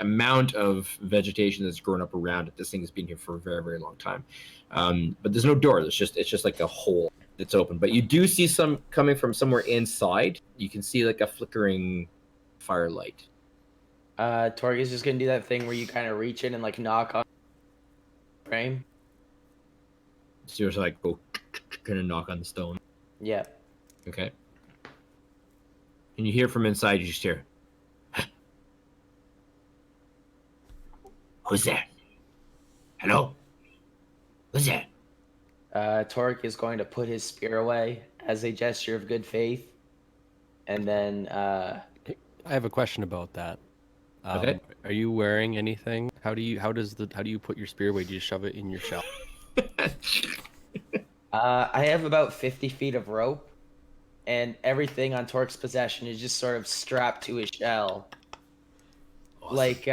[SPEAKER 2] amount of vegetation that's grown up around it. This thing has been here for a very, very long time. But there's no door. It's just like a hole that's open. But you do see some coming from somewhere inside. You can see like a flickering firelight.
[SPEAKER 4] Torque is just going to do that thing where you kind of reach in and like knock on the frame.
[SPEAKER 2] So you're like go kind of knock on the stone.
[SPEAKER 4] Yeah.
[SPEAKER 2] Okay. And you hear from inside, you just hear, who's there? Hello? Who's there?
[SPEAKER 4] Torque is going to put his spear away as a gesture of good faith. And then
[SPEAKER 3] I have a question about that.
[SPEAKER 2] Okay.
[SPEAKER 3] Are you wearing anything? How do you put your spear away? Do you shove it in your shell?
[SPEAKER 4] I have about 50 feet of rope, and everything on Torque's possession is just sort of strapped to his shell.
[SPEAKER 2] Awesome.
[SPEAKER 4] Like,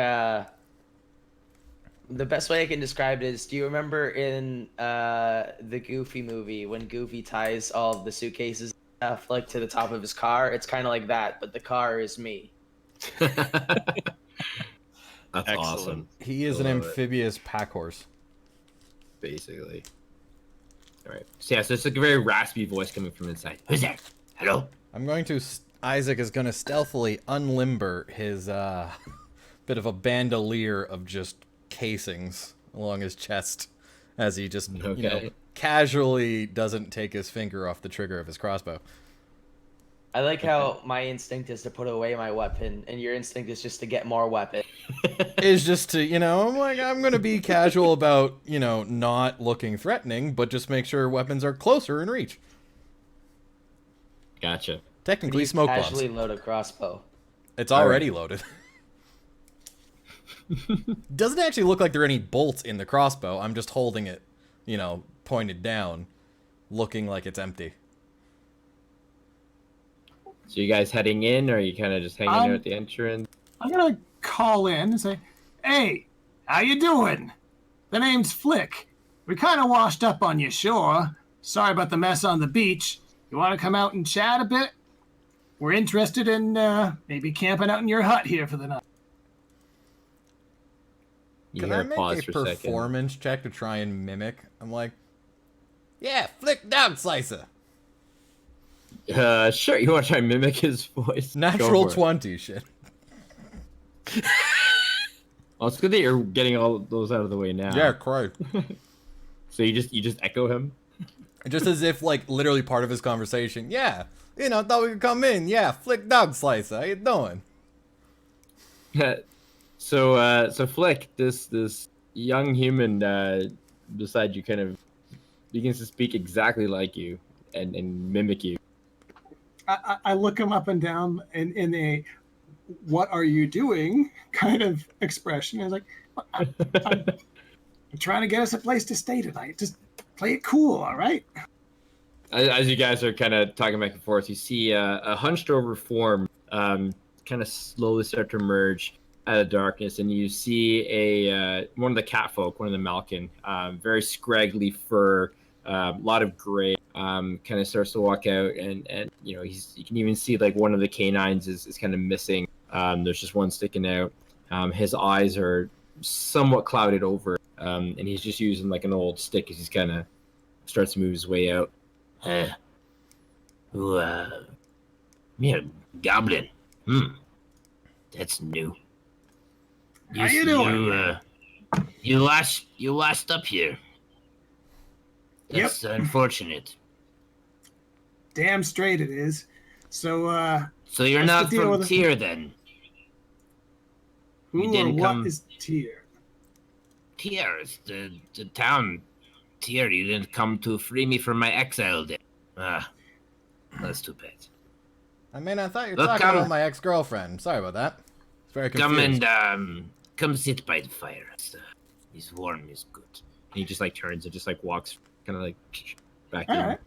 [SPEAKER 4] the best way I can describe it is, do you remember in the Goofy movie when Goofy ties all of the suitcases and stuff like to the top of his car? It's kind of like that, but the car is me.
[SPEAKER 2] That's
[SPEAKER 3] Excellent.
[SPEAKER 2] awesome.
[SPEAKER 1] He is an amphibious pack horse.
[SPEAKER 2] Basically. All right. So yeah, so it's like a very raspy voice coming from inside. Who's there? Hello?
[SPEAKER 1] I'm going to... Isaac is going to stealthily unlimber his bit of a bandolier of just casings along his chest as he just casually doesn't take his finger off the trigger of his crossbow.
[SPEAKER 4] I like how my instinct is to put away my weapon, and your instinct is just to get more weapon.
[SPEAKER 1] Is just to, I'm like, I'm going to be casual about, not looking threatening, but just make sure weapons are closer in reach.
[SPEAKER 2] Gotcha.
[SPEAKER 1] Technically,
[SPEAKER 4] Please
[SPEAKER 1] smoke
[SPEAKER 4] casually
[SPEAKER 1] bombs.
[SPEAKER 4] load a crossbow.
[SPEAKER 1] It's already loaded. Doesn't actually look like there are any bolts in the crossbow. I'm just holding it, pointed down, looking like it's empty.
[SPEAKER 2] So you guys heading in, or are you kind of just hanging out at the entrance?
[SPEAKER 5] I'm going to call in and say, hey, how you doing? The name's Flick. We kind of washed up on your shore. Sorry about the mess on the beach. You want to come out and chat a bit? We're interested in maybe camping out in your hut here for the night.
[SPEAKER 2] You
[SPEAKER 1] Can
[SPEAKER 2] hear
[SPEAKER 1] I
[SPEAKER 2] a
[SPEAKER 1] make
[SPEAKER 2] pause
[SPEAKER 1] a
[SPEAKER 2] for a second.
[SPEAKER 1] performance check to try and mimic? I'm like, yeah, Flick dog slicer.
[SPEAKER 2] Sure. You want to try and mimic his voice?
[SPEAKER 1] Natural
[SPEAKER 2] Go for it.
[SPEAKER 1] 20, shit.
[SPEAKER 2] Well, it's good that you're getting all those out of the way now.
[SPEAKER 1] Yeah, quite.
[SPEAKER 2] So you just echo him.
[SPEAKER 1] Just as if, literally part of his conversation. Yeah, thought we could come in. Yeah, Flick dog slicer. How you doing?
[SPEAKER 2] So Flick, this young human beside you kind of begins to speak exactly like you and mimic you.
[SPEAKER 5] I look him up and down in a "what are you doing" kind of expression. I was like, I'm trying to get us a place to stay tonight. Just play it cool, all right?
[SPEAKER 2] As you guys are kind of talking back and forth, you see a hunched over form kind of slowly start to emerge out of darkness, and you see one of the catfolk, one of the Malkin, very scraggly fur, a lot of gray, kind of starts to walk out, and you can even see one of the canines is kind of missing. There's just one sticking out. His eyes are somewhat clouded over, and he's just using an old stick as he's kind of starts to move his way out.
[SPEAKER 6] Who, yeah, goblin. That's new.
[SPEAKER 5] How you doing?
[SPEAKER 6] You lost up here. That's unfortunate.
[SPEAKER 5] Damn straight it is. So,
[SPEAKER 6] So you're
[SPEAKER 5] what's
[SPEAKER 6] not
[SPEAKER 5] the deal
[SPEAKER 6] from
[SPEAKER 5] with
[SPEAKER 6] Tyr then?
[SPEAKER 5] who or
[SPEAKER 6] didn't
[SPEAKER 5] what
[SPEAKER 6] come-
[SPEAKER 5] is Tyr?
[SPEAKER 6] Tyr is the town. Tyr, you didn't come to free me from my exile there. That's too bad.
[SPEAKER 1] I mean, I thought you were
[SPEAKER 6] Look,
[SPEAKER 1] talking
[SPEAKER 6] come-
[SPEAKER 1] about my ex-girlfriend. Sorry about that. It's very
[SPEAKER 6] Come
[SPEAKER 1] confused.
[SPEAKER 6] and come sit by the fire. It's warm, it's good.
[SPEAKER 2] And he just like turns and just like walks kind of like back
[SPEAKER 5] All
[SPEAKER 2] in
[SPEAKER 5] right.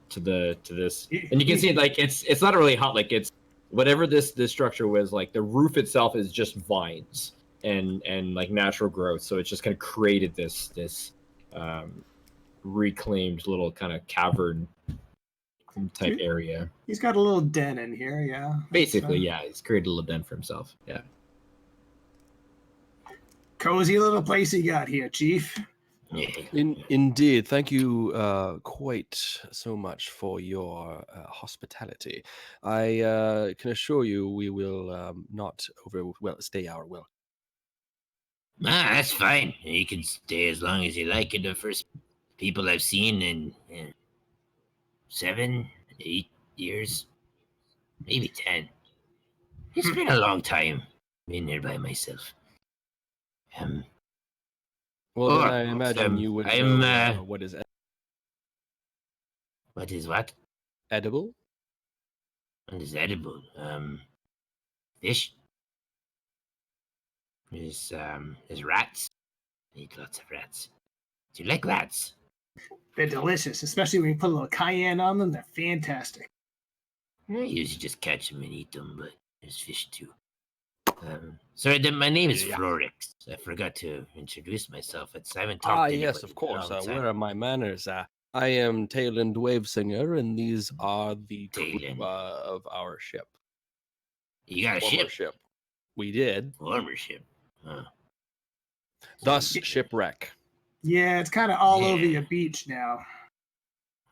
[SPEAKER 2] to this. And you can see like it's not really hot. Like it's whatever this structure was. Like the roof itself is just vines and like natural growth. So it's just kind of created this reclaimed little kind of cavern type area.
[SPEAKER 5] He's got a little den in here, yeah.
[SPEAKER 2] Basically,
[SPEAKER 5] So,
[SPEAKER 2] yeah, he's created a little den for himself. Yeah.
[SPEAKER 5] cozy little place you got here, Chief.
[SPEAKER 6] Yeah.
[SPEAKER 3] Indeed. Thank you quite so much for your hospitality. I can assure you we will not stay our will.
[SPEAKER 6] That's fine. You can stay as long as you like. You're the first people I've seen in 7, 8 years, maybe 10. It's been a long time being here by myself.
[SPEAKER 3] Well,
[SPEAKER 6] Oh,
[SPEAKER 3] then I imagine you would
[SPEAKER 6] I'm,
[SPEAKER 3] know what is
[SPEAKER 6] What is what?
[SPEAKER 3] edible.
[SPEAKER 6] What is edible? Fish. There's rats. I eat lots of rats. Do you like rats?
[SPEAKER 5] They're delicious, especially when you put a little cayenne on them. They're fantastic.
[SPEAKER 6] I usually just catch them and eat them, but there's fish too. Sorry, my name is Florix. I forgot to introduce myself. I haven't talked to
[SPEAKER 3] Yes,
[SPEAKER 6] anybody
[SPEAKER 3] of course.
[SPEAKER 6] in a long time.
[SPEAKER 3] Where are my manners? I am Tailend Wave Singer, and these are the crew
[SPEAKER 6] Tailend.
[SPEAKER 3] of our ship.
[SPEAKER 6] You got a
[SPEAKER 3] Former
[SPEAKER 6] ship?
[SPEAKER 3] We did.
[SPEAKER 6] Former ship. Huh.
[SPEAKER 3] Thus, shipwreck.
[SPEAKER 5] Yeah, it's kind of all over
[SPEAKER 6] Yeah.
[SPEAKER 5] your beach now.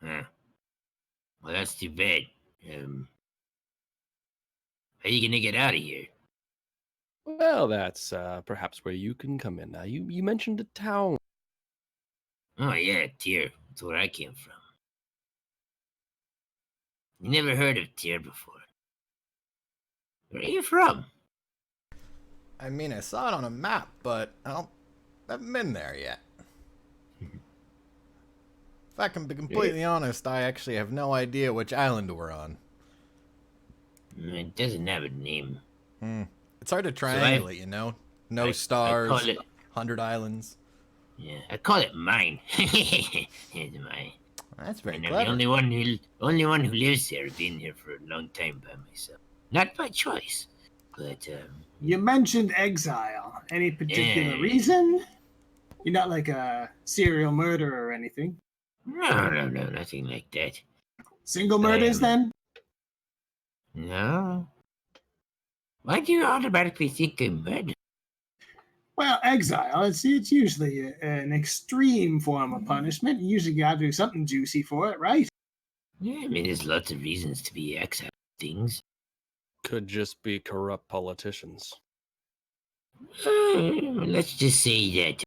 [SPEAKER 6] Huh. Well, that's too bad. How you gonna get out of here?
[SPEAKER 3] Well, that's perhaps where you can come in. You mentioned a town.
[SPEAKER 6] Oh yeah, Tyr. That's where I came from. You never heard of Tyr before. Where are you from?
[SPEAKER 1] I mean, I saw it on a map, but I haven't been there yet. If I can be completely honest, I actually have no idea which island we're on.
[SPEAKER 6] It doesn't have a name.
[SPEAKER 1] It's hard to triangulate, you know? No stars,
[SPEAKER 6] I call it,
[SPEAKER 1] 100 islands.
[SPEAKER 6] yeah, I call it mine. It's mine.
[SPEAKER 1] That's very
[SPEAKER 6] And I'm
[SPEAKER 1] clever.
[SPEAKER 6] the only one who lives here. Been here for a long time by myself. Not by choice, but
[SPEAKER 5] You mentioned exile. Any particular
[SPEAKER 6] Yeah.
[SPEAKER 5] reason? You're not like a serial murderer or anything.
[SPEAKER 6] no, nothing like that.
[SPEAKER 5] Single murders, then?
[SPEAKER 6] No. Why do you automatically think I'm mad?
[SPEAKER 5] Well, exile, it's usually an extreme form of punishment. You usually got to do something juicy for it, right?
[SPEAKER 6] Yeah, I mean, there's lots of reasons to be exiled things.
[SPEAKER 3] Could just be corrupt politicians.
[SPEAKER 6] Let's just say that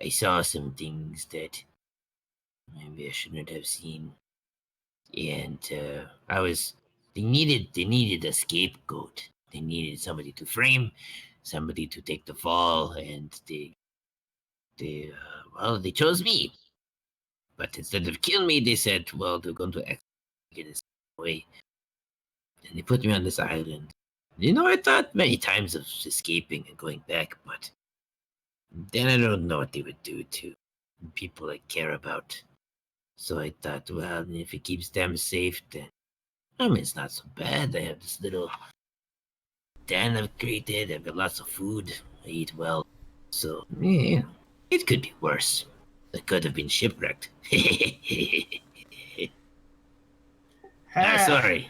[SPEAKER 6] I saw some things that maybe I shouldn't have seen, and they needed a scapegoat. They needed somebody to frame, somebody to take the fall, and they chose me. But instead of kill me, they said, well, they're going to get us away. And they put me on this island. You know, I thought many times of escaping and going back, but then I don't know what they would do to people I care about. So I thought, well, if it keeps them safe, then I mean, it's not so bad. I have this little den I've created. I've got lots of food. I eat well. So, yeah, it could be worse. I could have been shipwrecked. Sorry.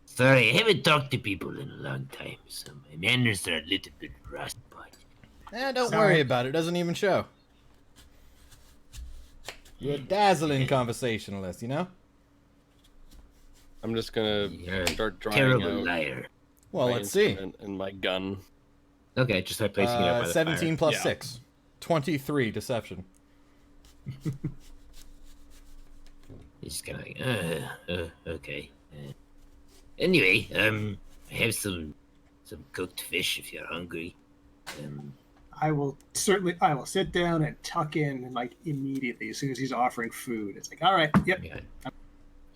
[SPEAKER 6] Sorry, I haven't talked to people in a long time, so my manners are a little bit rusty.
[SPEAKER 1] Don't
[SPEAKER 5] Sorry.
[SPEAKER 1] worry about it. It doesn't even show. You're a dazzling conversationalist, you know?
[SPEAKER 3] I'm just gonna
[SPEAKER 6] You're
[SPEAKER 3] start
[SPEAKER 6] a
[SPEAKER 3] drying
[SPEAKER 6] terrible
[SPEAKER 3] out
[SPEAKER 6] liar.
[SPEAKER 1] Well,
[SPEAKER 3] my
[SPEAKER 1] let's see.
[SPEAKER 3] instrument and my gun.
[SPEAKER 6] Okay, just start placing it out by the
[SPEAKER 1] 17
[SPEAKER 6] fire.
[SPEAKER 1] plus
[SPEAKER 3] Yeah.
[SPEAKER 1] 6. 23 deception.
[SPEAKER 6] He's just kind of like, okay. Anyway, I have some cooked fish if you're hungry.
[SPEAKER 5] I will sit down and tuck in like immediately as soon as he's offering food. It's like, all right, yep.
[SPEAKER 6] Yeah.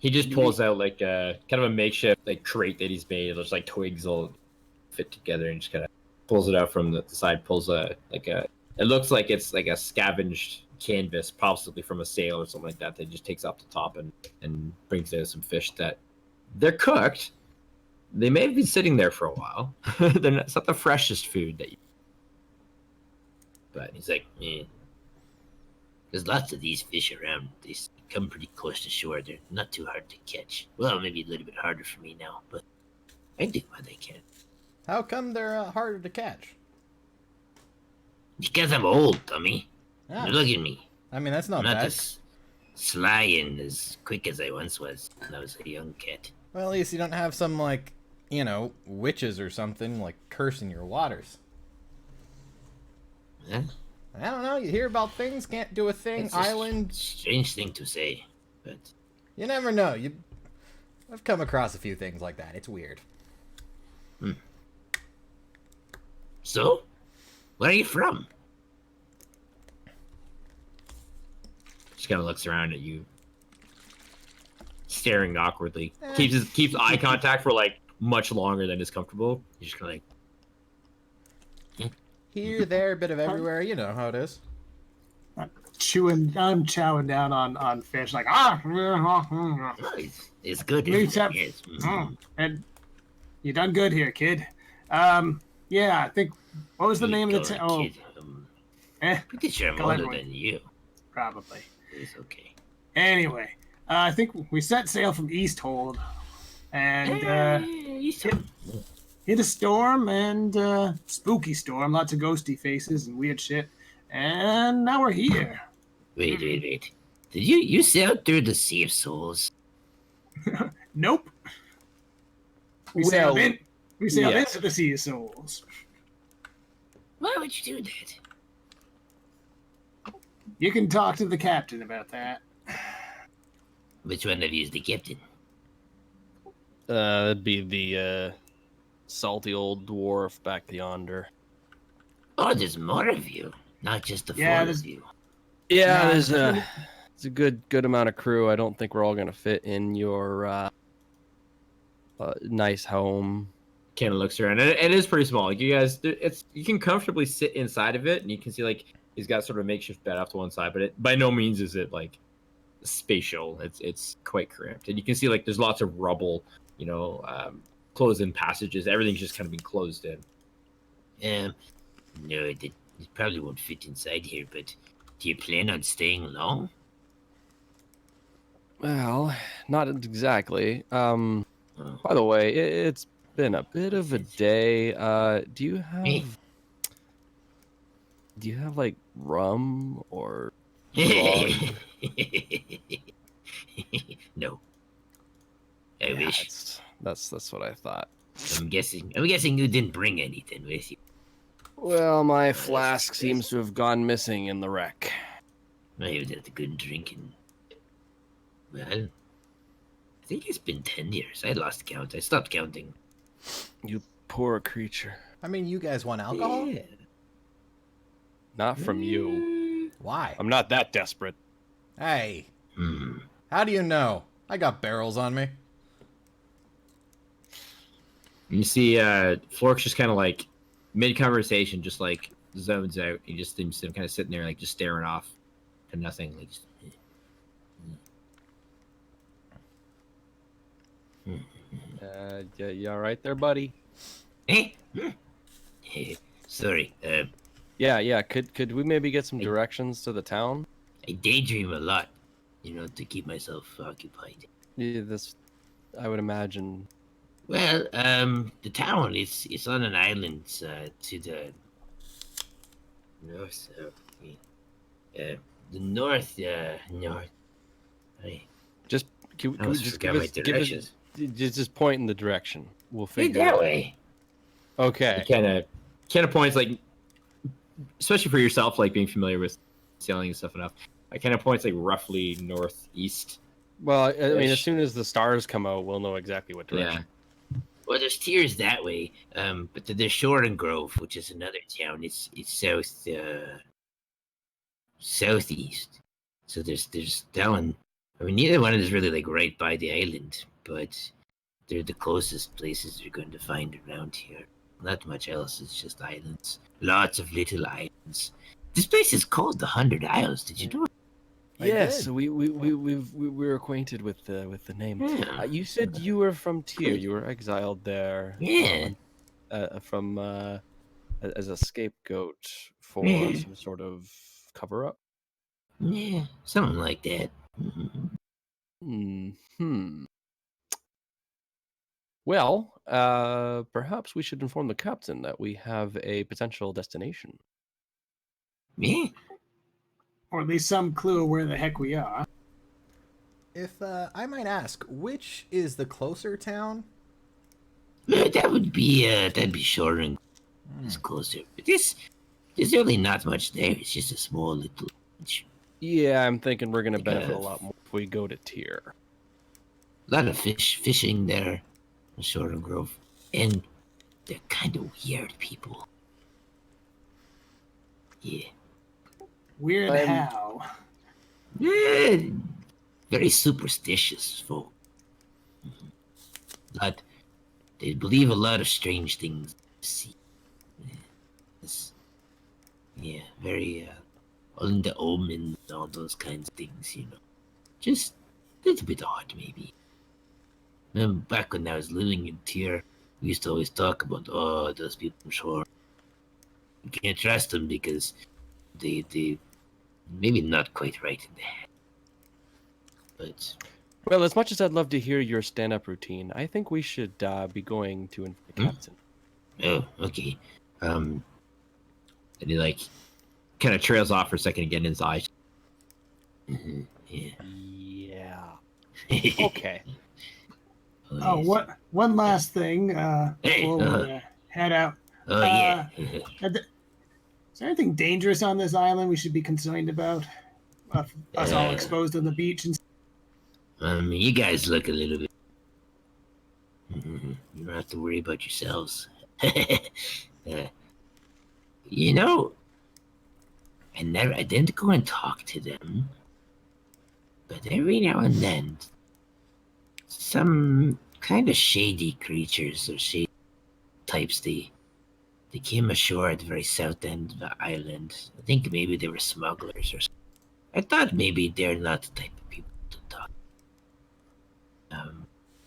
[SPEAKER 2] He just pulls out like a kind of a makeshift like crate that he's made. There's like twigs all fit together, and just kind of pulls it out from the side. Pulls a like a. It looks like it's like a scavenged canvas, possibly from a sail or something like that. That he just takes off the top and brings out some fish that they're cooked. They may have been sitting there for a while. It's not the freshest food that you.
[SPEAKER 6] But he's like, there's lots of these fish around. They come pretty close to shore. They're not too hard to catch. Well, maybe a little bit harder for me now, but I do what I can.
[SPEAKER 1] How come they're harder to catch?
[SPEAKER 6] Because I'm old, dummy.
[SPEAKER 1] Ah,
[SPEAKER 6] Look at me.
[SPEAKER 1] I mean, that's not
[SPEAKER 6] I'm not
[SPEAKER 1] bad.
[SPEAKER 6] as sly and as quick as I once was when I was a young cat.
[SPEAKER 1] Well, at least you don't have some, like, you know, witches or something, like, cursing your waters.
[SPEAKER 6] Huh?
[SPEAKER 1] I don't know, you hear about things, can't do a thing,
[SPEAKER 6] It's a
[SPEAKER 1] island.
[SPEAKER 6] strange thing to say, but
[SPEAKER 1] You never know. I've come across a few things like that. It's weird.
[SPEAKER 6] so, where are you from?
[SPEAKER 2] Just kind of looks around at you, staring awkwardly. Keeps eye contact for like much longer than is comfortable. He's just kind of like,
[SPEAKER 1] Here, there, a bit of everywhere. You know how it is.
[SPEAKER 5] I'm chowing down on fish like
[SPEAKER 6] Oh, it's good.
[SPEAKER 5] Me
[SPEAKER 6] Isn't it?
[SPEAKER 5] too.
[SPEAKER 6] Yes.
[SPEAKER 5] and you done good here, kid. Yeah, I think what was the name of the town? Oh,
[SPEAKER 6] Kid, pretty sure I'm
[SPEAKER 5] Go
[SPEAKER 6] older
[SPEAKER 5] ahead,
[SPEAKER 6] than you.
[SPEAKER 5] probably.
[SPEAKER 6] It's okay.
[SPEAKER 5] Anyway, I think we set sail from Easthold and hit a storm and spooky storm, lots of ghosty faces and weird shit. And now we're here.
[SPEAKER 6] Wait. Did you sail through the Sea of Souls?
[SPEAKER 5] Nope. We
[SPEAKER 3] Well,
[SPEAKER 5] sailed
[SPEAKER 3] yeah.
[SPEAKER 5] into the Sea of Souls.
[SPEAKER 6] Why would you do that?
[SPEAKER 5] You can talk to the captain about that.
[SPEAKER 6] Which one of you is the captain?
[SPEAKER 3] That'd be the salty old dwarf back yonder.
[SPEAKER 6] Oh, there's more of you, not just the
[SPEAKER 5] Yeah,
[SPEAKER 6] four
[SPEAKER 5] there's-
[SPEAKER 6] of you.
[SPEAKER 3] Yeah,
[SPEAKER 5] Nah,
[SPEAKER 3] there's a good amount of crew. I don't think we're all gonna fit in your nice home.
[SPEAKER 2] kind of looks around. And it is pretty small. Like you guys, you can comfortably sit inside of it, and you can see like he's got sort of a makeshift bed off to one side, but it by no means is it like spatial. It's quite cramped, and you can see like there's lots of rubble, you know, closed-in passages. Everything's just kind of been closed in.
[SPEAKER 6] No, it probably won't fit inside here, but do you plan on staying long?
[SPEAKER 3] Well, not exactly.
[SPEAKER 6] Oh.
[SPEAKER 3] By the way, it's been a bit of a day. Do you have like rum or grog?
[SPEAKER 6] No. I wish.
[SPEAKER 3] That's what I thought.
[SPEAKER 6] I'm guessing you didn't bring anything with you.
[SPEAKER 3] Well, my flask seems to have gone missing in the wreck.
[SPEAKER 6] I was at the good drinking. Well, I think it's been 10 years. I lost count. I stopped counting.
[SPEAKER 3] You poor creature.
[SPEAKER 1] I mean, you guys want alcohol?
[SPEAKER 6] Yeah.
[SPEAKER 3] Not from you.
[SPEAKER 1] Why?
[SPEAKER 3] I'm not that desperate.
[SPEAKER 1] Hey,
[SPEAKER 6] Hmm.
[SPEAKER 1] how do you know? I got barrels on me.
[SPEAKER 2] And you see, Flork's just kind of like mid-conversation, just like zones out. He just seems to kind of sitting there, like just staring off to nothing. Like, just,
[SPEAKER 3] You all right there, buddy?
[SPEAKER 6] Eh? Sorry.
[SPEAKER 3] Yeah. Could we maybe get some directions to the town?
[SPEAKER 6] I daydream a lot, to keep myself occupied.
[SPEAKER 3] Yeah, I would imagine.
[SPEAKER 6] Well, the town is on an island to the north. The north. North.
[SPEAKER 3] Just can we
[SPEAKER 6] I almost
[SPEAKER 3] just
[SPEAKER 6] forgot my directions.
[SPEAKER 3] Just point in the direction. We'll
[SPEAKER 6] Head
[SPEAKER 3] figure it
[SPEAKER 6] that
[SPEAKER 3] out.
[SPEAKER 6] way.
[SPEAKER 3] Okay.
[SPEAKER 2] Kind of points like, especially for yourself, like being familiar with sailing and stuff enough. I kind of points like roughly northeast.
[SPEAKER 3] Well, I mean, as
[SPEAKER 2] Ish.
[SPEAKER 3] soon as the stars come out, we'll know exactly what direction.
[SPEAKER 6] Well, there's tiers that way, but there's Shore and Grove, which is another town. It's southeast. So there's that one. I mean, neither one is really like right by the island, but they're the closest places you're going to find around here. Not much else. It's just islands. Lots of little islands. This place is called the 100 Isles. Did you know?
[SPEAKER 3] Yes, we're acquainted with the name.
[SPEAKER 6] Yeah.
[SPEAKER 3] You said you were from Tyr. You were exiled there.
[SPEAKER 6] Yeah.
[SPEAKER 3] From as a scapegoat for
[SPEAKER 6] Yeah.
[SPEAKER 3] some sort of cover up.
[SPEAKER 6] Yeah, something like that.
[SPEAKER 3] Hmm. Well, perhaps we should inform the captain that we have a potential destination.
[SPEAKER 6] Yeah.
[SPEAKER 5] Or at least some clue where the heck we are.
[SPEAKER 1] If I might ask, which is the closer town?
[SPEAKER 6] That would be that'd be Shore and it's closer. But there's really not much there. It's just a small little village.
[SPEAKER 3] Yeah, I'm thinking we're gonna
[SPEAKER 6] Like
[SPEAKER 3] benefit a lot more if we go to Tyr.
[SPEAKER 6] A lot of fishing there in Shore and Grove. And they're kind of weird people. Yeah.
[SPEAKER 5] Weird how.
[SPEAKER 6] Yeah, very superstitious folk. But they believe a lot of strange things. See, yeah, very on the omens, all those kinds of things. Just a little bit odd, maybe. Back when I was living in Tyr, we used to always talk about, those people from Shore. You can't trust them because they maybe not quite right in the head. But
[SPEAKER 3] Well, as much as I'd love to hear your stand-up routine, I think we should be going to the captain.
[SPEAKER 6] oh, okay.
[SPEAKER 2] And he like kind of trails off for a second again in his eyes.
[SPEAKER 6] Yeah.
[SPEAKER 3] Yeah. Okay.
[SPEAKER 5] Oh,
[SPEAKER 6] yes.
[SPEAKER 5] one last thing
[SPEAKER 6] Hey,
[SPEAKER 5] before we head out.
[SPEAKER 6] Oh yeah.
[SPEAKER 5] Is there anything dangerous on this island we should be concerned about? Us all exposed on the beach and
[SPEAKER 6] You guys look a little bit. You don't have to worry about yourselves. I didn't go and talk to them, but every now and then, some kind of shady creatures or shady types, they came ashore at the very south end of the island. I think maybe they were smugglers or something. I thought maybe they're not the type of people to talk.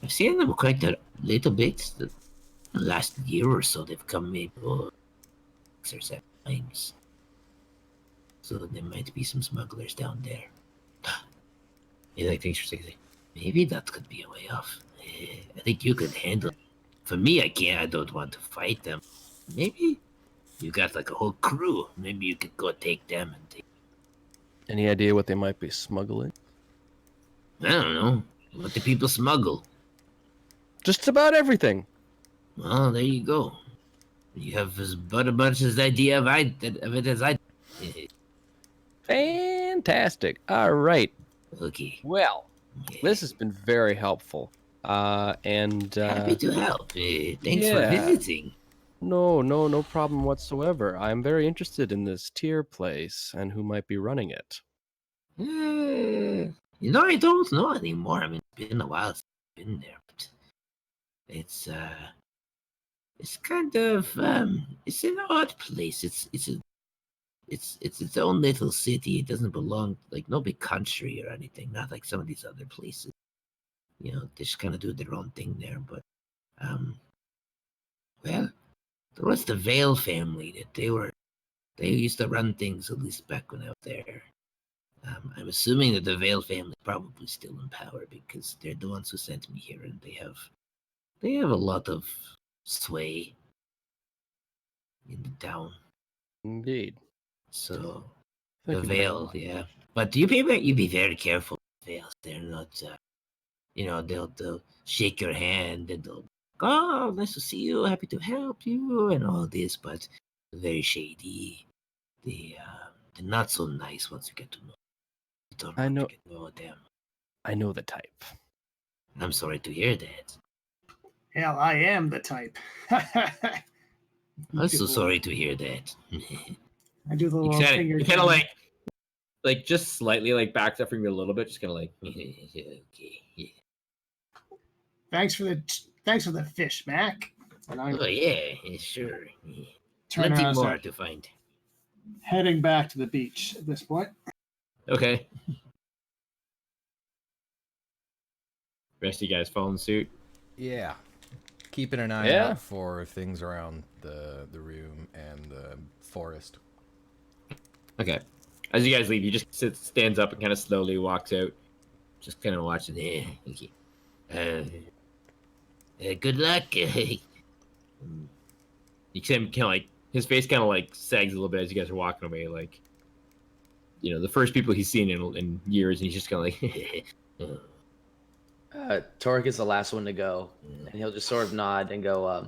[SPEAKER 6] I've seen them quite a little bit. The last year or so, they've come maybe 6 or 7 times. So there might be some smugglers down there.
[SPEAKER 2] He like thinks for a second.
[SPEAKER 6] Maybe that could be a way off. I think you could handle it. For me, I can't. I don't want to fight them. Maybe you got like a whole crew. Maybe you could go take them and take.
[SPEAKER 3] Any idea what they might be smuggling?
[SPEAKER 6] I don't know. What do people smuggle?
[SPEAKER 3] Just about everything.
[SPEAKER 6] Well, there you go. You have as much as idea of it as I.
[SPEAKER 3] Fantastic. All right.
[SPEAKER 6] Okay.
[SPEAKER 3] Well,
[SPEAKER 6] Yeah.
[SPEAKER 3] this has been very helpful. And
[SPEAKER 6] Happy to help. Thanks for
[SPEAKER 3] yeah.
[SPEAKER 6] visiting.
[SPEAKER 3] No problem whatsoever. I'm very interested in this tier place and who might be running it.
[SPEAKER 6] I don't know anymore. I mean, it's been a while since I've been there, but it's kind of it's an odd place. It's its own little city. It doesn't belong like no big country or anything. Not like some of these other places. They just kind of do their own thing there. But well, there was the Vale family that they used to run things at least back when I was there. I'm assuming that the Vale family is probably still in power because they're the ones who sent me here, and they have a lot of sway in the town.
[SPEAKER 3] Indeed.
[SPEAKER 6] So
[SPEAKER 3] Thank
[SPEAKER 6] the
[SPEAKER 3] you very
[SPEAKER 6] Vale,
[SPEAKER 3] much.
[SPEAKER 6] yeah. But you be very careful with Vales. They're not they'll shake your hand and they'll, oh, nice to see you, happy to help you, and all this, but very shady. They're not so nice once you get to know. You don't
[SPEAKER 3] I
[SPEAKER 6] want
[SPEAKER 3] know-
[SPEAKER 6] to get to know them.
[SPEAKER 3] I know the type.
[SPEAKER 6] I'm sorry to hear that.
[SPEAKER 5] Hell, I am the type.
[SPEAKER 6] I'm so sorry to hear that.
[SPEAKER 5] I do the
[SPEAKER 2] You
[SPEAKER 5] little
[SPEAKER 2] kind
[SPEAKER 5] finger.
[SPEAKER 2] of like just slightly like backs up from you a little bit, just kind of like.
[SPEAKER 6] Okay. Yeah.
[SPEAKER 5] Thanks for the fish, Mac. And I'm
[SPEAKER 6] Oh yeah, sure. Yeah.
[SPEAKER 5] turning
[SPEAKER 6] Plenty
[SPEAKER 5] around,
[SPEAKER 6] more
[SPEAKER 5] start
[SPEAKER 6] to find.
[SPEAKER 5] heading back to the beach at this point.
[SPEAKER 2] Okay. Rest of you guys following suit.
[SPEAKER 1] Yeah. Keeping an eye
[SPEAKER 3] Yeah.
[SPEAKER 1] out for things around the room and the forest.
[SPEAKER 2] Okay. As you guys leave, he just stands up and kind of slowly walks out, just kind of watching.
[SPEAKER 6] Yeah. Okay. Good luck.
[SPEAKER 2] You see him kind of like his face kind of like sags a little bit as you guys are walking away, like the first people he's seen in years, and he's just kind of like.
[SPEAKER 4] Torque is the last one to go, and he'll just sort of nod and go,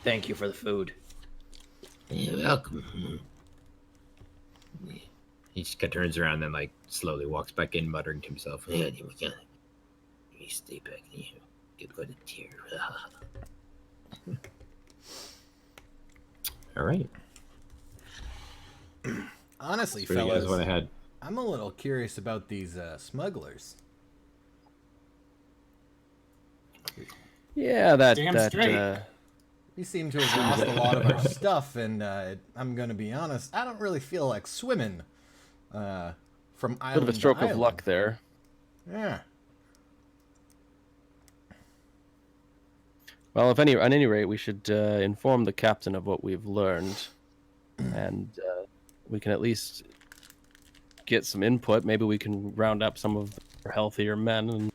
[SPEAKER 4] "Thank you for the food."
[SPEAKER 6] You're welcome.
[SPEAKER 2] He just kind of turns around and then like slowly walks back in, muttering to himself.
[SPEAKER 6] Yeah, we can. You stay back here. Get good at here.
[SPEAKER 2] All right.
[SPEAKER 1] Honestly,
[SPEAKER 2] So you guys
[SPEAKER 1] fellas,
[SPEAKER 2] went ahead.
[SPEAKER 1] I'm a little curious about these smugglers.
[SPEAKER 3] Yeah, that
[SPEAKER 5] Damn
[SPEAKER 3] that
[SPEAKER 5] straight.
[SPEAKER 1] We seem to have lost a lot of our stuff, and I'm gonna be honest, I don't really feel like swimming from island
[SPEAKER 3] bit of a stroke
[SPEAKER 1] to
[SPEAKER 3] of
[SPEAKER 1] island.
[SPEAKER 3] luck there.
[SPEAKER 1] Yeah.
[SPEAKER 3] Well, at any rate, we should inform the captain of what we've learned, and we can at least get some input. Maybe we can round up some of our healthier men and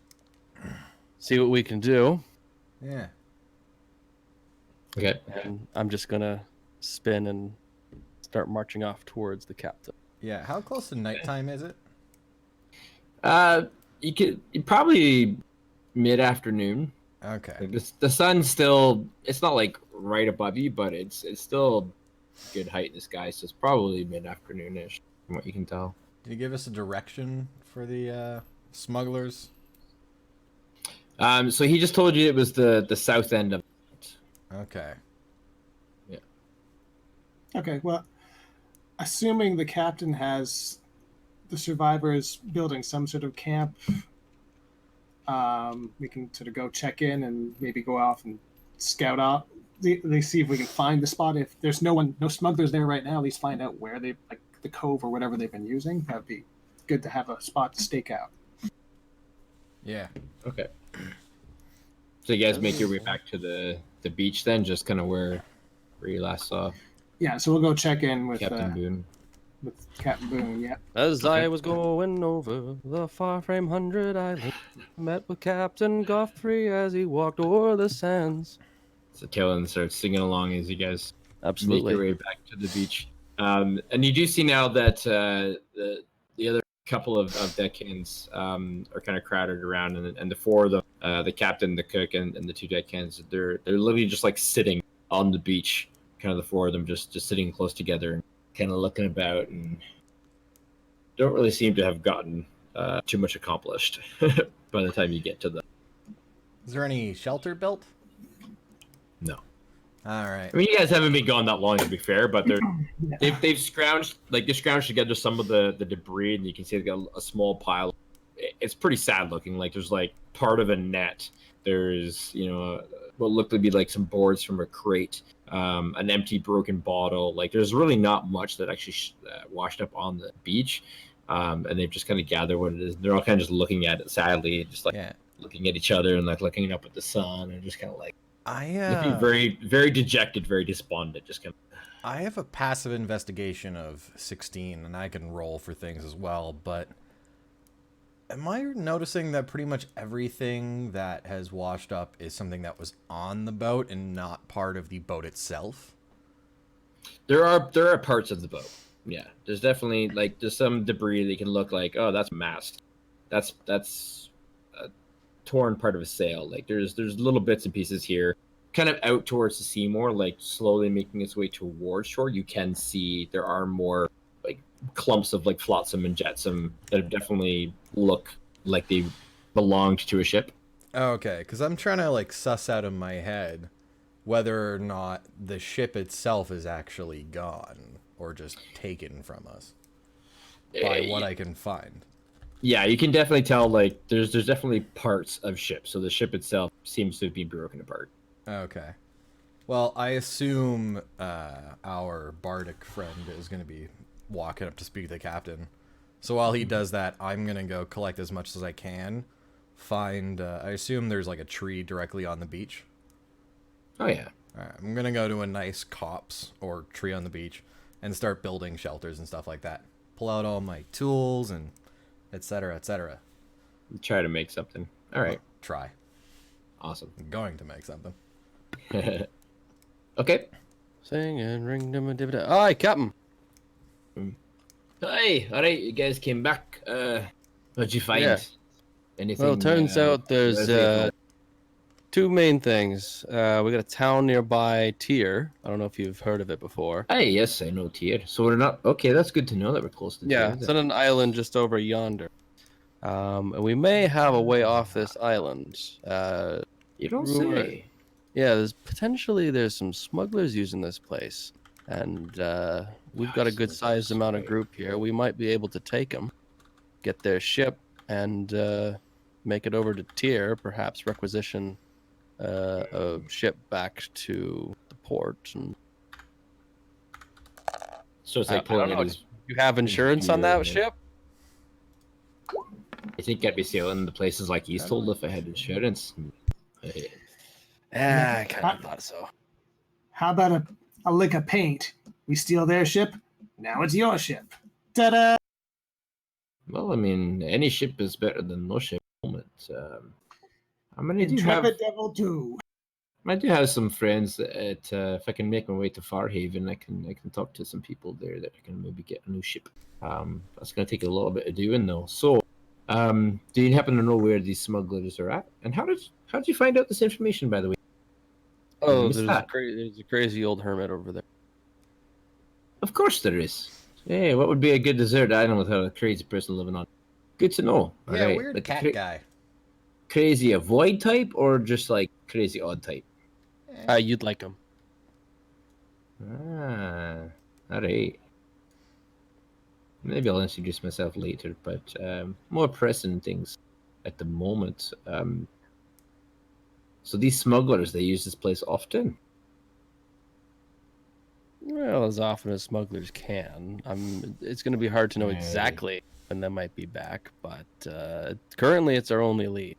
[SPEAKER 3] see what we can do.
[SPEAKER 1] Yeah.
[SPEAKER 2] Okay.
[SPEAKER 3] And I'm just gonna spin and start marching off towards the captain.
[SPEAKER 1] Yeah. How close to nighttime is it?
[SPEAKER 2] You probably mid-afternoon.
[SPEAKER 1] Okay.
[SPEAKER 2] Like the sun's still. It's not like right above you, but it's still good height in the sky, so it's probably mid-afternoon-ish from what you can tell.
[SPEAKER 1] Did he give us a direction for the smugglers?
[SPEAKER 2] So he just told you it was the south end of.
[SPEAKER 1] Okay.
[SPEAKER 5] Okay, well, assuming the captain has the survivors building some sort of camp, we can sort of go check in and maybe go off and scout out. They see if we can find the spot. If there's no smugglers there right now, at least find out where they, like the cove or whatever they've been using. That'd be good to have a spot to stake out.
[SPEAKER 1] Yeah.
[SPEAKER 2] Okay. So you guys make your way back to the beach then, just kind of where you last saw
[SPEAKER 5] Yeah, so we'll go check in with
[SPEAKER 2] Captain Boone.
[SPEAKER 5] with Captain Boone. Yeah.
[SPEAKER 3] As I was going over the far frame 100 Island, met with Captain Godfrey as he walked o'er the sands.
[SPEAKER 2] So Kellen starts singing along as you guys make
[SPEAKER 3] Absolutely.
[SPEAKER 2] your way back to the beach. And you do see now that the other couple of deckhands are kind of crowded around, and the four of them, the captain, the cook, and the two deckhands, they're literally just like sitting on the beach, kind of the four of them just sitting close together and kind of looking about, and don't really seem to have gotten too much accomplished by the time you get to them.
[SPEAKER 1] Is there any shelter built?
[SPEAKER 2] No.
[SPEAKER 1] All right.
[SPEAKER 2] I mean, you guys haven't been gone that long, to be fair, but they've scrounged together some of the debris, and you can see they've got a small pile. It's pretty sad looking. Like there's like part of a net. There's what looked to be like some boards from a crate, an empty broken bottle. Like there's really not much that actually washed up on the beach, and they've just kind of gathered what it is. They're all kind of just looking at it sadly, just like looking at each other and like looking up at the sun and just kind of like. Looking very, very dejected, very despondent. Just kind of.
[SPEAKER 1] I have a passive investigation of 16, and I can roll for things as well. But am I noticing that pretty much everything that has washed up is something that was on the boat and not part of the boat itself?
[SPEAKER 2] There are parts of the boat. Yeah, there's definitely there's some debris that can look like, oh, that's mast. That's torn part of a sail. Like there's little bits and pieces here, kind of out towards the sea more, like slowly making its way towards shore. You can see there are more like clumps of like flotsam and jetsam that definitely look like they belonged to a ship.
[SPEAKER 1] Okay, because I'm trying to like suss out in my head whether or not the ship itself is actually gone or just taken from us by what I can find.
[SPEAKER 2] Yeah, you can definitely tell like there's definitely parts of ships. So the ship itself seems to be broken apart.
[SPEAKER 1] Okay. Well, I assume our bardic friend is going to be walking up to speak to the captain. So while he does that, I'm going to go collect as much as I can. Find, I assume there's like a tree directly on the beach.
[SPEAKER 2] Oh, yeah.
[SPEAKER 1] All right, I'm going to go to a nice copse or tree on the beach and start building shelters and stuff like that. Pull out all my tools and etc., etc.
[SPEAKER 2] Try to make something. All right.
[SPEAKER 1] Try.
[SPEAKER 2] Awesome.
[SPEAKER 1] I'm going to make something.
[SPEAKER 2] Okay.
[SPEAKER 3] Sing and ring them a dividend. Aye, Captain.
[SPEAKER 2] Hey, all right, you guys came back. What'd you find?
[SPEAKER 3] Yeah.
[SPEAKER 2] Anything?
[SPEAKER 3] Well, turns out there's two main things. We got a town nearby, Tyr. I don't know if you've heard of it before.
[SPEAKER 2] Hey, yes, I know Tyr. So we're not okay. That's good to know that we're close to
[SPEAKER 3] Yeah,
[SPEAKER 2] Tyr.
[SPEAKER 3] it's on an island just over yonder. And we may have a way off this island.
[SPEAKER 2] You don't
[SPEAKER 3] rumor-
[SPEAKER 2] say.
[SPEAKER 3] Yeah, there's some smugglers using this place, and we've got a good sized amount of group here. We might be able to take them, get their ship, and make it over to Tyr. Perhaps requisition a ship back to the port. And
[SPEAKER 2] So it's like
[SPEAKER 3] I don't
[SPEAKER 2] pulling
[SPEAKER 3] know.
[SPEAKER 2] it as.
[SPEAKER 3] You have insurance on that ship?
[SPEAKER 2] I think I'd be sailing to places like Easthold if I had insurance.
[SPEAKER 3] I kind of thought so.
[SPEAKER 5] How about a lick of paint? We steal their ship, now it's your ship. Ta-da!
[SPEAKER 2] Well, I mean, any ship is better than no ship at the moment. I mean,
[SPEAKER 5] Intrepid Devil 2.
[SPEAKER 2] I do have some friends that if I can make my way to Farhaven, I can talk to some people there that I can maybe get a new ship. That's going to take a little bit of doing though. So, do you happen to know where these smugglers are at? And how did you find out this information, by the way?
[SPEAKER 3] Oh,
[SPEAKER 2] missed
[SPEAKER 3] there's
[SPEAKER 2] that.
[SPEAKER 3] a crazy old hermit over there.
[SPEAKER 2] Of course there is. Hey, what would be a good desert island without a crazy person living on? Good to know.
[SPEAKER 1] Yeah,
[SPEAKER 2] Alright,
[SPEAKER 1] weird
[SPEAKER 2] like
[SPEAKER 1] cat guy.
[SPEAKER 2] Crazy avoid type or just like crazy odd type?
[SPEAKER 3] You'd like him.
[SPEAKER 2] Alright. Maybe I'll introduce myself later, but more pressing things at the moment. So these smugglers, they use this place often?
[SPEAKER 3] Well, as often as smugglers can. It's going to be hard to know
[SPEAKER 2] Right.
[SPEAKER 3] exactly when they might be back, but currentcurrently it's our only lead.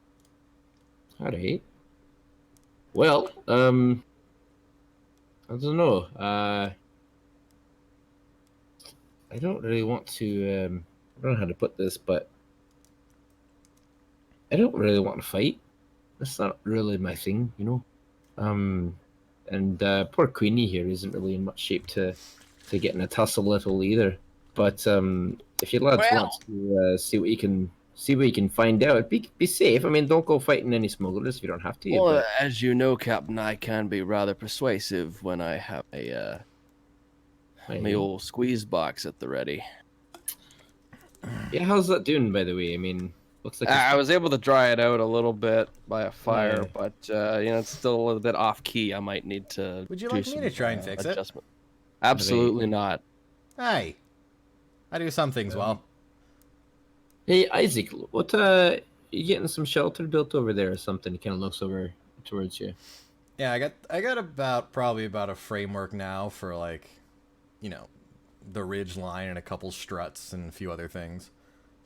[SPEAKER 2] Alright. Well, I don't know. I don't really want to. I don't know how to put this, but I don't really want to fight. That's not really my thing, you know. And poor Queenie here isn't really in much shape to get in a tussle at all either. But if you lads want to see what you can find out, be safe. I mean, don't go fighting any smugglers if you don't have to.
[SPEAKER 3] Well,
[SPEAKER 2] but...
[SPEAKER 3] as you know, Captain, I can be rather persuasive when I have my old squeeze box at the ready.
[SPEAKER 2] Yeah, how's that doing, by the way? I mean, looks like
[SPEAKER 3] I was able to dry it out a little bit by a fire,
[SPEAKER 2] Yeah.
[SPEAKER 3] but it's still a little bit off key. I might need to.
[SPEAKER 1] Would you
[SPEAKER 3] do
[SPEAKER 1] like me
[SPEAKER 3] some,
[SPEAKER 1] to try and fix it?
[SPEAKER 3] adjustment. Absolutely not.
[SPEAKER 1] Hey, I do some things well.
[SPEAKER 2] Hey, Isaac, what you getting some shelter built over there or something? He kind of looks over towards you.
[SPEAKER 1] Yeah, I got probably about a framework now for like, the ridge line and a couple struts and a few other things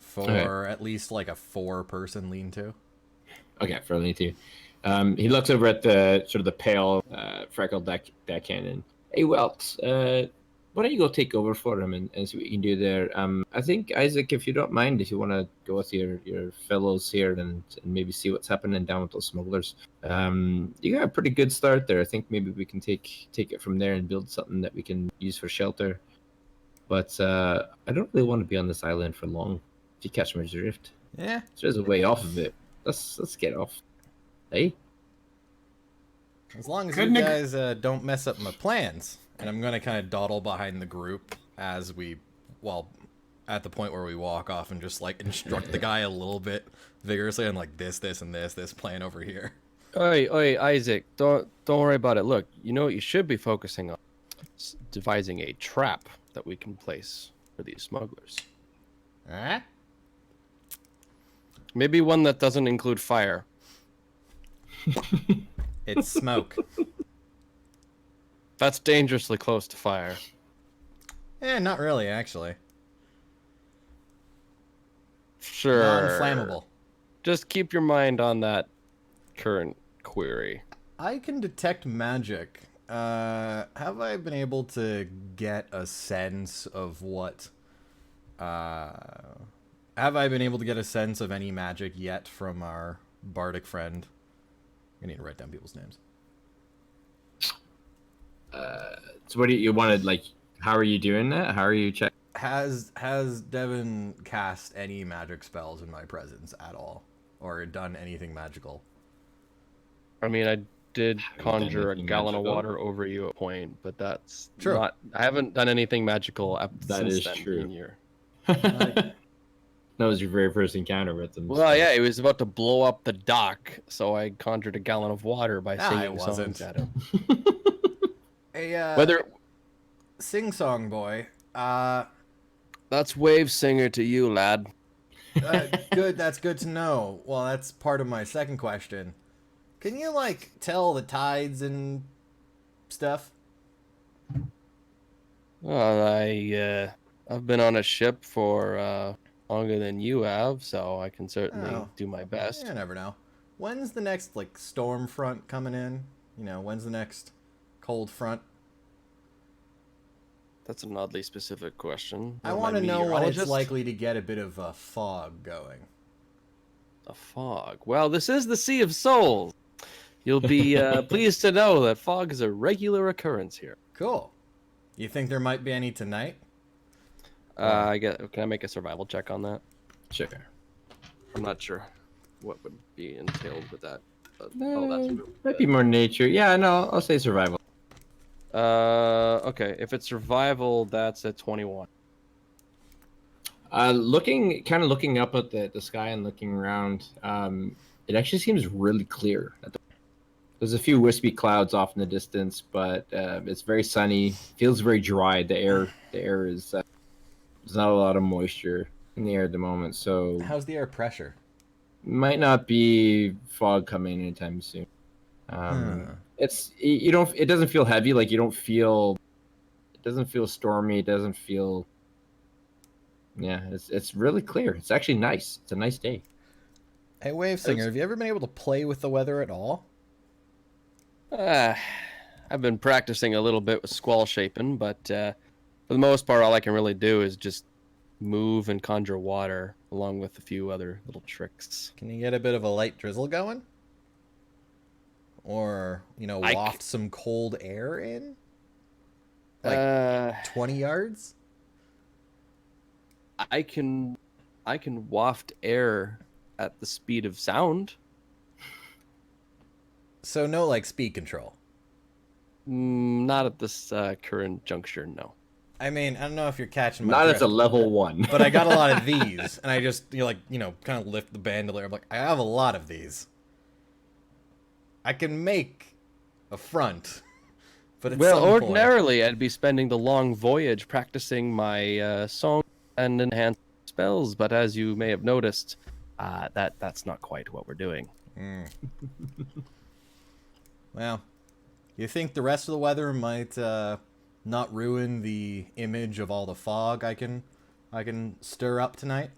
[SPEAKER 1] for at least like a 4-person lean-to.
[SPEAKER 2] Okay, for me too. He looks over at the sort of the pale, freckled deckhand and, hey, Welt, why don't you go take over for him and see what you can do there? I think, Isaac, if you don't mind, if you want to go with your fellows here and maybe see what's happening down with those smugglers, you got a pretty good start there. I think maybe we can take it from there and build something that we can use for shelter. But I don't really want to be on this island for long, if you catch my drift.
[SPEAKER 1] Yeah.
[SPEAKER 2] So there's a way off of it. let's get off. Hey.
[SPEAKER 1] As long as
[SPEAKER 5] Couldn't
[SPEAKER 1] you
[SPEAKER 5] ag-
[SPEAKER 1] guys don't mess up my plans. And I'm going to kind of dawdle behind the group as at the point where we walk off and just, like, instruct the guy a little bit vigorously on, like, this, and this plan over here.
[SPEAKER 3] Oi, Isaac, don't worry about it. Look, you know what you should be focusing on? Devising a trap that we can place for these smugglers.
[SPEAKER 1] Huh?
[SPEAKER 3] Maybe one that doesn't include fire.
[SPEAKER 1] It's smoke.
[SPEAKER 3] That's dangerously close to fire.
[SPEAKER 1] Not really, actually.
[SPEAKER 3] Sure.
[SPEAKER 1] Non-flammable.
[SPEAKER 3] Just keep your mind on that current query.
[SPEAKER 1] I can detect magic. Have I been able to get a sense of what... have I been able to get a sense of any magic yet from our bardic friend? I need to write down people's names.
[SPEAKER 2] So what do you wanted? Like, how are you doing that? How are you checking?
[SPEAKER 1] Has Devin cast any magic spells in my presence at all? Or done anything magical?
[SPEAKER 3] I mean, I did
[SPEAKER 2] Have you done
[SPEAKER 3] conjure a
[SPEAKER 2] anything
[SPEAKER 3] gallon of
[SPEAKER 2] magical?
[SPEAKER 3] water over you at a point, but that's
[SPEAKER 1] True.
[SPEAKER 3] not... I haven't done anything magical
[SPEAKER 2] That
[SPEAKER 3] since
[SPEAKER 2] is
[SPEAKER 3] then.
[SPEAKER 2] true.
[SPEAKER 3] being here.
[SPEAKER 2] That was your very first encounter with them.
[SPEAKER 3] Well, yeah, he was about to blow up the dock, so I conjured a gallon of water by
[SPEAKER 1] I
[SPEAKER 3] singing
[SPEAKER 1] wasn't.
[SPEAKER 3] songs at him.
[SPEAKER 1] Hey,
[SPEAKER 3] Whether
[SPEAKER 1] sing-song boy.
[SPEAKER 3] that's wave singer to you, lad.
[SPEAKER 1] Good, that's good to know. Well, that's part of my second question. Can you, like, tell the tides and stuff?
[SPEAKER 3] Well, I've been on a ship for longer than you have, so I can certainly
[SPEAKER 1] Oh.
[SPEAKER 3] do my best.
[SPEAKER 1] You never know. When's the next, like, storm front coming in? You know, when's the next cold front?
[SPEAKER 3] That's an oddly specific question.
[SPEAKER 1] I
[SPEAKER 3] Am
[SPEAKER 1] want to
[SPEAKER 3] a
[SPEAKER 1] know when it's
[SPEAKER 3] meteorologist?
[SPEAKER 1] likely to get a bit of a fog going.
[SPEAKER 3] A fog. Well, this is the Sea of Souls. You'll be pleased to know that fog is a regular occurrence here.
[SPEAKER 1] Cool. You think there might be any tonight?
[SPEAKER 3] Can I make a survival check on that?
[SPEAKER 2] Sure.
[SPEAKER 3] I'm not sure what would be entailed with that. But,
[SPEAKER 2] Might be more nature. Yeah, no, I'll say survival.
[SPEAKER 3] okay. If it's survival, that's a 21.
[SPEAKER 2] Looking up at the sky and looking around, it actually seems really clear. There's a few wispy clouds off in the distance, but it's very sunny. Feels very dry. The air is there's not a lot of moisture in the air at the moment, so
[SPEAKER 1] How's the air pressure?
[SPEAKER 2] might not be fog coming anytime soon. It doesn't feel heavy. Like it doesn't feel stormy. It doesn't feel. Yeah, it's really clear. It's actually nice. It's a nice day.
[SPEAKER 1] Hey, Wave Singer, have you ever been able to play with the weather at all?
[SPEAKER 3] I've been practicing a little bit with squall shaping, but for the most part, all I can really do is just move and conjure water, along with a few other little tricks.
[SPEAKER 1] Can you get a bit of a light drizzle going? Or, waft some cold air in? Like 20 yards?
[SPEAKER 3] I can waft air at the speed of sound.
[SPEAKER 1] So no, like, speed control?
[SPEAKER 3] Not at this current juncture, no.
[SPEAKER 1] I mean, I don't know if you're catching my
[SPEAKER 2] Not
[SPEAKER 1] drift,
[SPEAKER 2] as a level 1.
[SPEAKER 1] but I got a lot of these, and I just, kind of lift the bandolier. I'm like, I have a lot of these. I can make a front, but at some point...
[SPEAKER 3] ordinarily, I'd be spending the long voyage practicing my song and enhanced spells, but as you may have noticed, that's not quite what we're doing.
[SPEAKER 1] Well, you think the rest of the weather might not ruin the image of all the fog I can stir up tonight?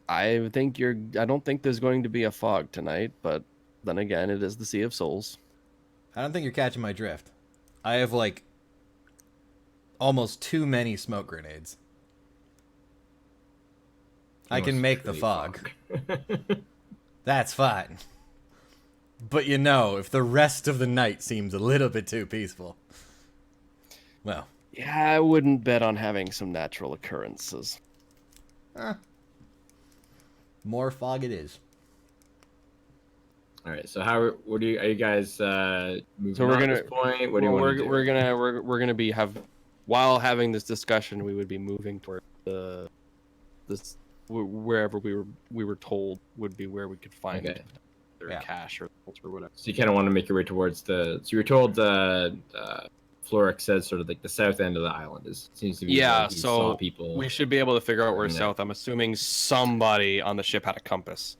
[SPEAKER 3] I don't think there's going to be a fog tonight, but then again, it is the Sea of Souls.
[SPEAKER 1] I don't think you're catching my drift. I have, like, almost too many smoke grenades. I can make the fog. That's fine. But if the rest of the night seems a little bit too peaceful, well.
[SPEAKER 3] Yeah, I wouldn't bet on having some natural occurrences.
[SPEAKER 1] more fog it is.
[SPEAKER 2] All right. So are you guys moving
[SPEAKER 3] So we're
[SPEAKER 2] on
[SPEAKER 3] gonna
[SPEAKER 2] at this point? What do you
[SPEAKER 3] well,
[SPEAKER 2] want to do?
[SPEAKER 3] we're gonna be while having this discussion, we would be moving toward wherever we were told would be where we could find their cache or whatever.
[SPEAKER 2] So you kind of want to make your way towards so you were told Floric said sort of like the south end of the island seems to be where he saw people.
[SPEAKER 3] We should be able to figure out where south. I'm assuming somebody on the ship had a compass.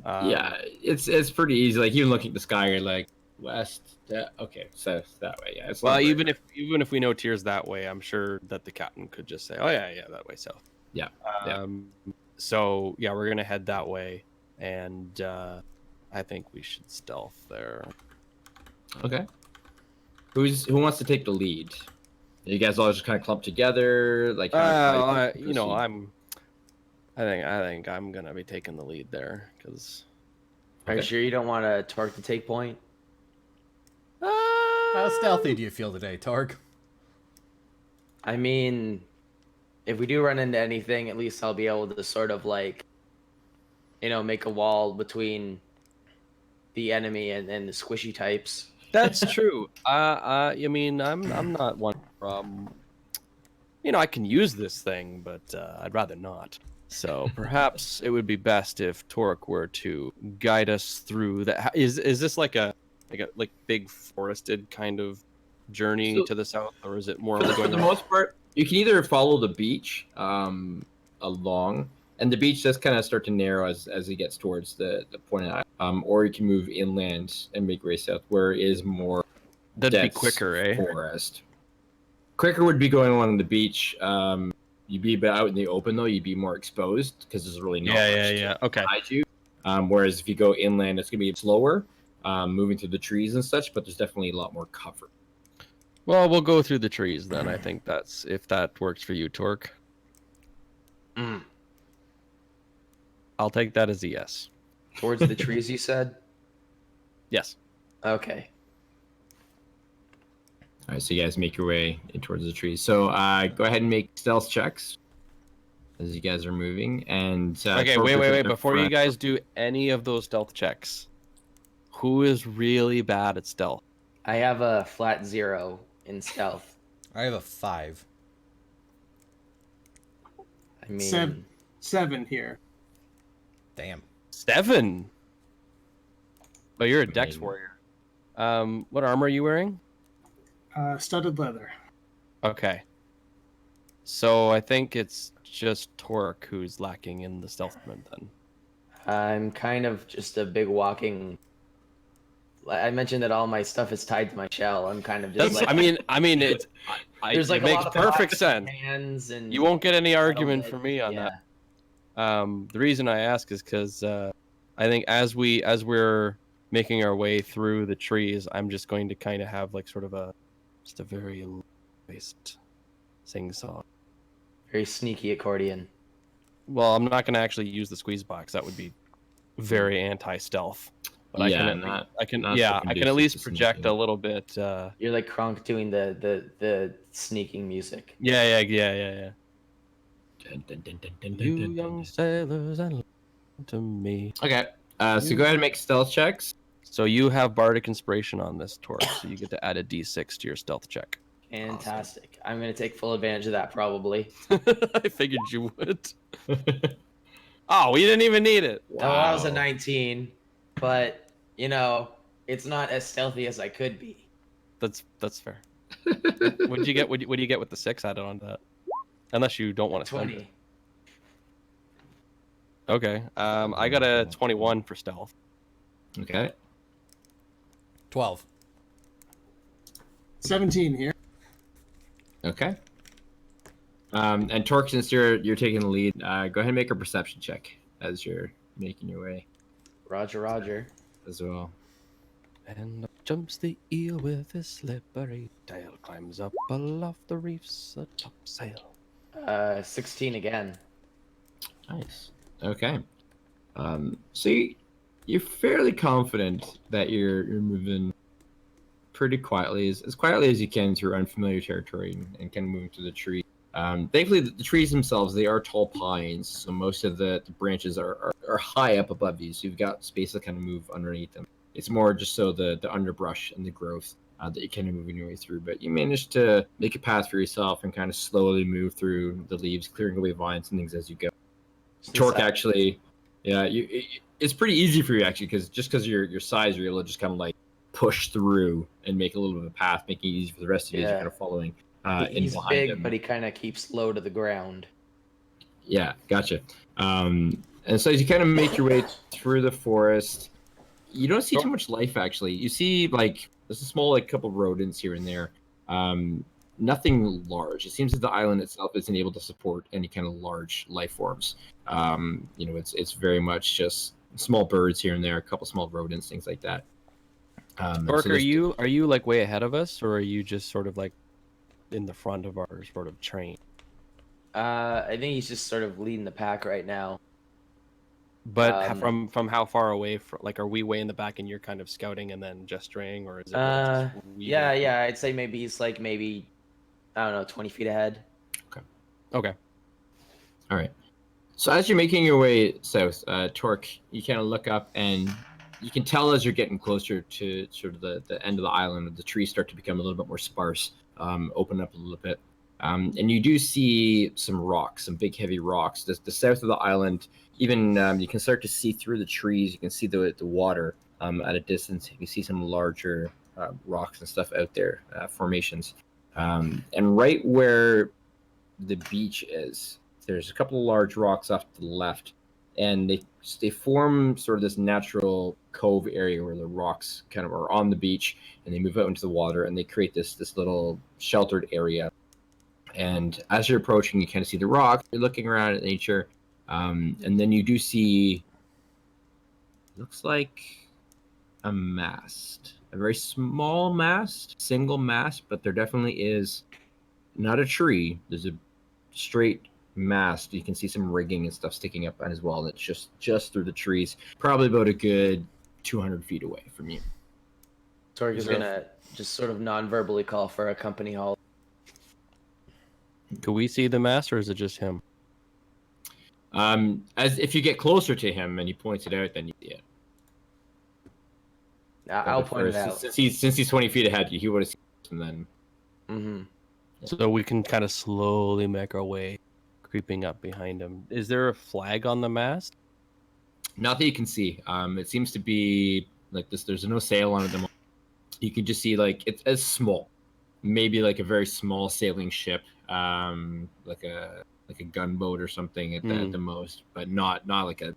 [SPEAKER 2] Yeah, it's pretty easy. Like even looking at the sky, you're like west. Okay, south that way. Yeah. It's
[SPEAKER 3] even if we know Tier's that way, I'm sure that the captain could just say, "Oh yeah, that way south."
[SPEAKER 2] Yeah.
[SPEAKER 3] So yeah, we're gonna head that way, and I think we should stealth there.
[SPEAKER 2] Okay. Who wants to take the lead? You guys all just kind of clump together, like.
[SPEAKER 3] I think I'm gonna be taking the lead there because.
[SPEAKER 4] Are you sure you don't want a Torque to take point?
[SPEAKER 1] How stealthy do you feel today, Torque?
[SPEAKER 4] I mean, if we do run into anything, at least I'll be able to sort of like, make a wall between the enemy and the squishy types.
[SPEAKER 3] That's true. I mean, I'm not one from. I can use this thing, but I'd rather not. So perhaps it would be best if Torque were to guide us through that. Is this like a big forested kind of journey to the south, or is it more
[SPEAKER 2] for the most part? You can either follow the beach along, and the beach does kind of start to narrow as it gets towards the point of the island, or you can move inland and make way south, where it is more.
[SPEAKER 3] That'd be quicker,
[SPEAKER 2] forest. Quicker would be going along the beach. You'd be a bit out in the open though. You'd be more exposed because there's really not much
[SPEAKER 3] okay.
[SPEAKER 2] Hide you. Whereas if you go inland, it's gonna be slower, moving through the trees and such. But there's definitely a lot more cover.
[SPEAKER 3] Well, we'll go through the trees then. I think if that works for you, Torque. I'll take that as a yes.
[SPEAKER 4] Towards the trees, you said?
[SPEAKER 3] Yes.
[SPEAKER 4] Okay.
[SPEAKER 2] All right, so you guys make your way in towards the trees. So go ahead and make stealth checks as you guys are moving. And
[SPEAKER 3] okay, wait. Before you guys do any of those stealth checks, who is really bad at stealth?
[SPEAKER 4] I have a flat 0 in stealth.
[SPEAKER 1] I have a 5.
[SPEAKER 4] I mean,
[SPEAKER 5] 7 here.
[SPEAKER 1] Damn.
[SPEAKER 3] 7. Oh, you're a Dex warrior. What armor are you wearing?
[SPEAKER 5] Studded leather.
[SPEAKER 3] Okay. So I think it's just Torque who's lacking in the stealth element then.
[SPEAKER 4] I'm kind of just a big walking. I mentioned that all my stuff is tied to my shell. I'm kind of just
[SPEAKER 3] I mean, it makes perfect sense.
[SPEAKER 4] And
[SPEAKER 3] you won't get any argument from me on that. The reason I ask is because I think as we're making our way through the trees, I'm just going to kind of have like sort of a very low-paced sing-song.
[SPEAKER 4] Very sneaky accordion.
[SPEAKER 3] Well, I'm not going to actually use the squeeze box. That would be very anti-stealth. But I can at least project a little bit.
[SPEAKER 4] You're like Kronk doing the sneaking music.
[SPEAKER 3] Yeah.
[SPEAKER 2] Dun, dun, dun, dun, dun,
[SPEAKER 3] You
[SPEAKER 2] dun, dun,
[SPEAKER 3] young
[SPEAKER 2] dun.
[SPEAKER 3] sailors and to me.
[SPEAKER 2] Okay. So go ahead and make stealth checks.
[SPEAKER 3] So you have bardic inspiration on this Torque, so you get to add a d6 to your stealth check.
[SPEAKER 4] Fantastic. I'm going to take full advantage of that probably.
[SPEAKER 3] I figured you would. Oh, we didn't even need it.
[SPEAKER 4] Wow. That was a 19, but it's not as stealthy as I could be.
[SPEAKER 3] That's fair. What do you get? What do you get with the 6 added on that? Unless you don't want to spend
[SPEAKER 4] 20.
[SPEAKER 3] it. Okay. I got a 21 for stealth.
[SPEAKER 2] Okay.
[SPEAKER 1] 12.
[SPEAKER 5] 17 here.
[SPEAKER 2] Okay. And Torque, since you're taking the lead, go ahead and make a perception check as you're making your way
[SPEAKER 4] Roger.
[SPEAKER 2] as well.
[SPEAKER 3] And up jumps the eel with his slippery tail, climbs up aloft the reefs a topsail.
[SPEAKER 4] 16 again.
[SPEAKER 2] Nice. Okay. So you're fairly confident that you're moving pretty quietly, as quietly as you can through unfamiliar territory and kind of moving through the tree. Thankfully, the trees themselves, they are tall pines, so most of the branches are are high up above you, so you've got space to kind of move underneath them. It's more just so the underbrush and the growth that you kind of moving your way through. But you manage to make a path for yourself and kind of slowly move through the leaves, clearing away vines and things as you go. Torque actually, yeah, it's pretty easy for you actually, because of your size, you're able to just kind of like push through and make a little bit of a path, making it easy for the rest of you as you're kind of following
[SPEAKER 4] He's
[SPEAKER 2] in behind
[SPEAKER 4] big,
[SPEAKER 2] him.
[SPEAKER 4] but he kind of keeps low to the ground.
[SPEAKER 2] Yeah, gotcha. And so as you kind of make your way through the forest, you don't see too much life actually. You see like there's a small like couple rodents here and there. Nothing large. It seems that the island itself isn't able to support any kind of large life forms. It's very much just small birds here and there, a couple small rodents, things like that.
[SPEAKER 3] Torque,
[SPEAKER 2] so
[SPEAKER 3] are you like way ahead of us, or are you just sort of like in the front of our sort of train?
[SPEAKER 4] I think he's just sort of leading the pack right now.
[SPEAKER 3] But from how far away? Like, are we way in the back and you're kind of scouting and then gesturing, or is it?
[SPEAKER 4] Yeah. I'd say maybe he's like I don't know, 20 feet ahead.
[SPEAKER 3] Okay.
[SPEAKER 2] All right. So as you're making your way south, Torque, you kind of look up and you can tell as you're getting closer to sort of the end of the island, the trees start to become a little bit more sparse, open up a little bit. And you do see some rocks, some big heavy rocks. The south of the island, even you can start to see through the trees. You can see the water at a distance. You can see some larger rocks and stuff out there, formations. And right where the beach is, there's a couple of large rocks off to the left, and they form sort of this natural cove area where the rocks kind of are on the beach, and they move out into the water, and they create this little sheltered area. And as you're approaching, you kind of see the rocks. You're looking around at nature, and then you do see, looks like a mast, a very small mast, single mast, but there definitely is not a tree. There's a straight mast. You can see some rigging and stuff sticking up as well. That's just through the trees, probably about a good 200 feet away from you.
[SPEAKER 4] Torque is gonna just sort of non-verbally call for a company haul.
[SPEAKER 3] Could we see the mast, or is it just him?
[SPEAKER 2] As if you get closer to him and he points it out, then you see it.
[SPEAKER 4] I'll point it out.
[SPEAKER 2] Since he's 20 feet ahead, he would have seen it, and then.
[SPEAKER 4] Mm-hmm.
[SPEAKER 3] So we can kind of slowly make our way, creeping up behind him. Is there a flag on the mast?
[SPEAKER 2] Not that you can see. It seems to be like this. There's no sail on it. You can just see like it's small, maybe like a very small sailing ship, like a gunboat or something at the most, but not like a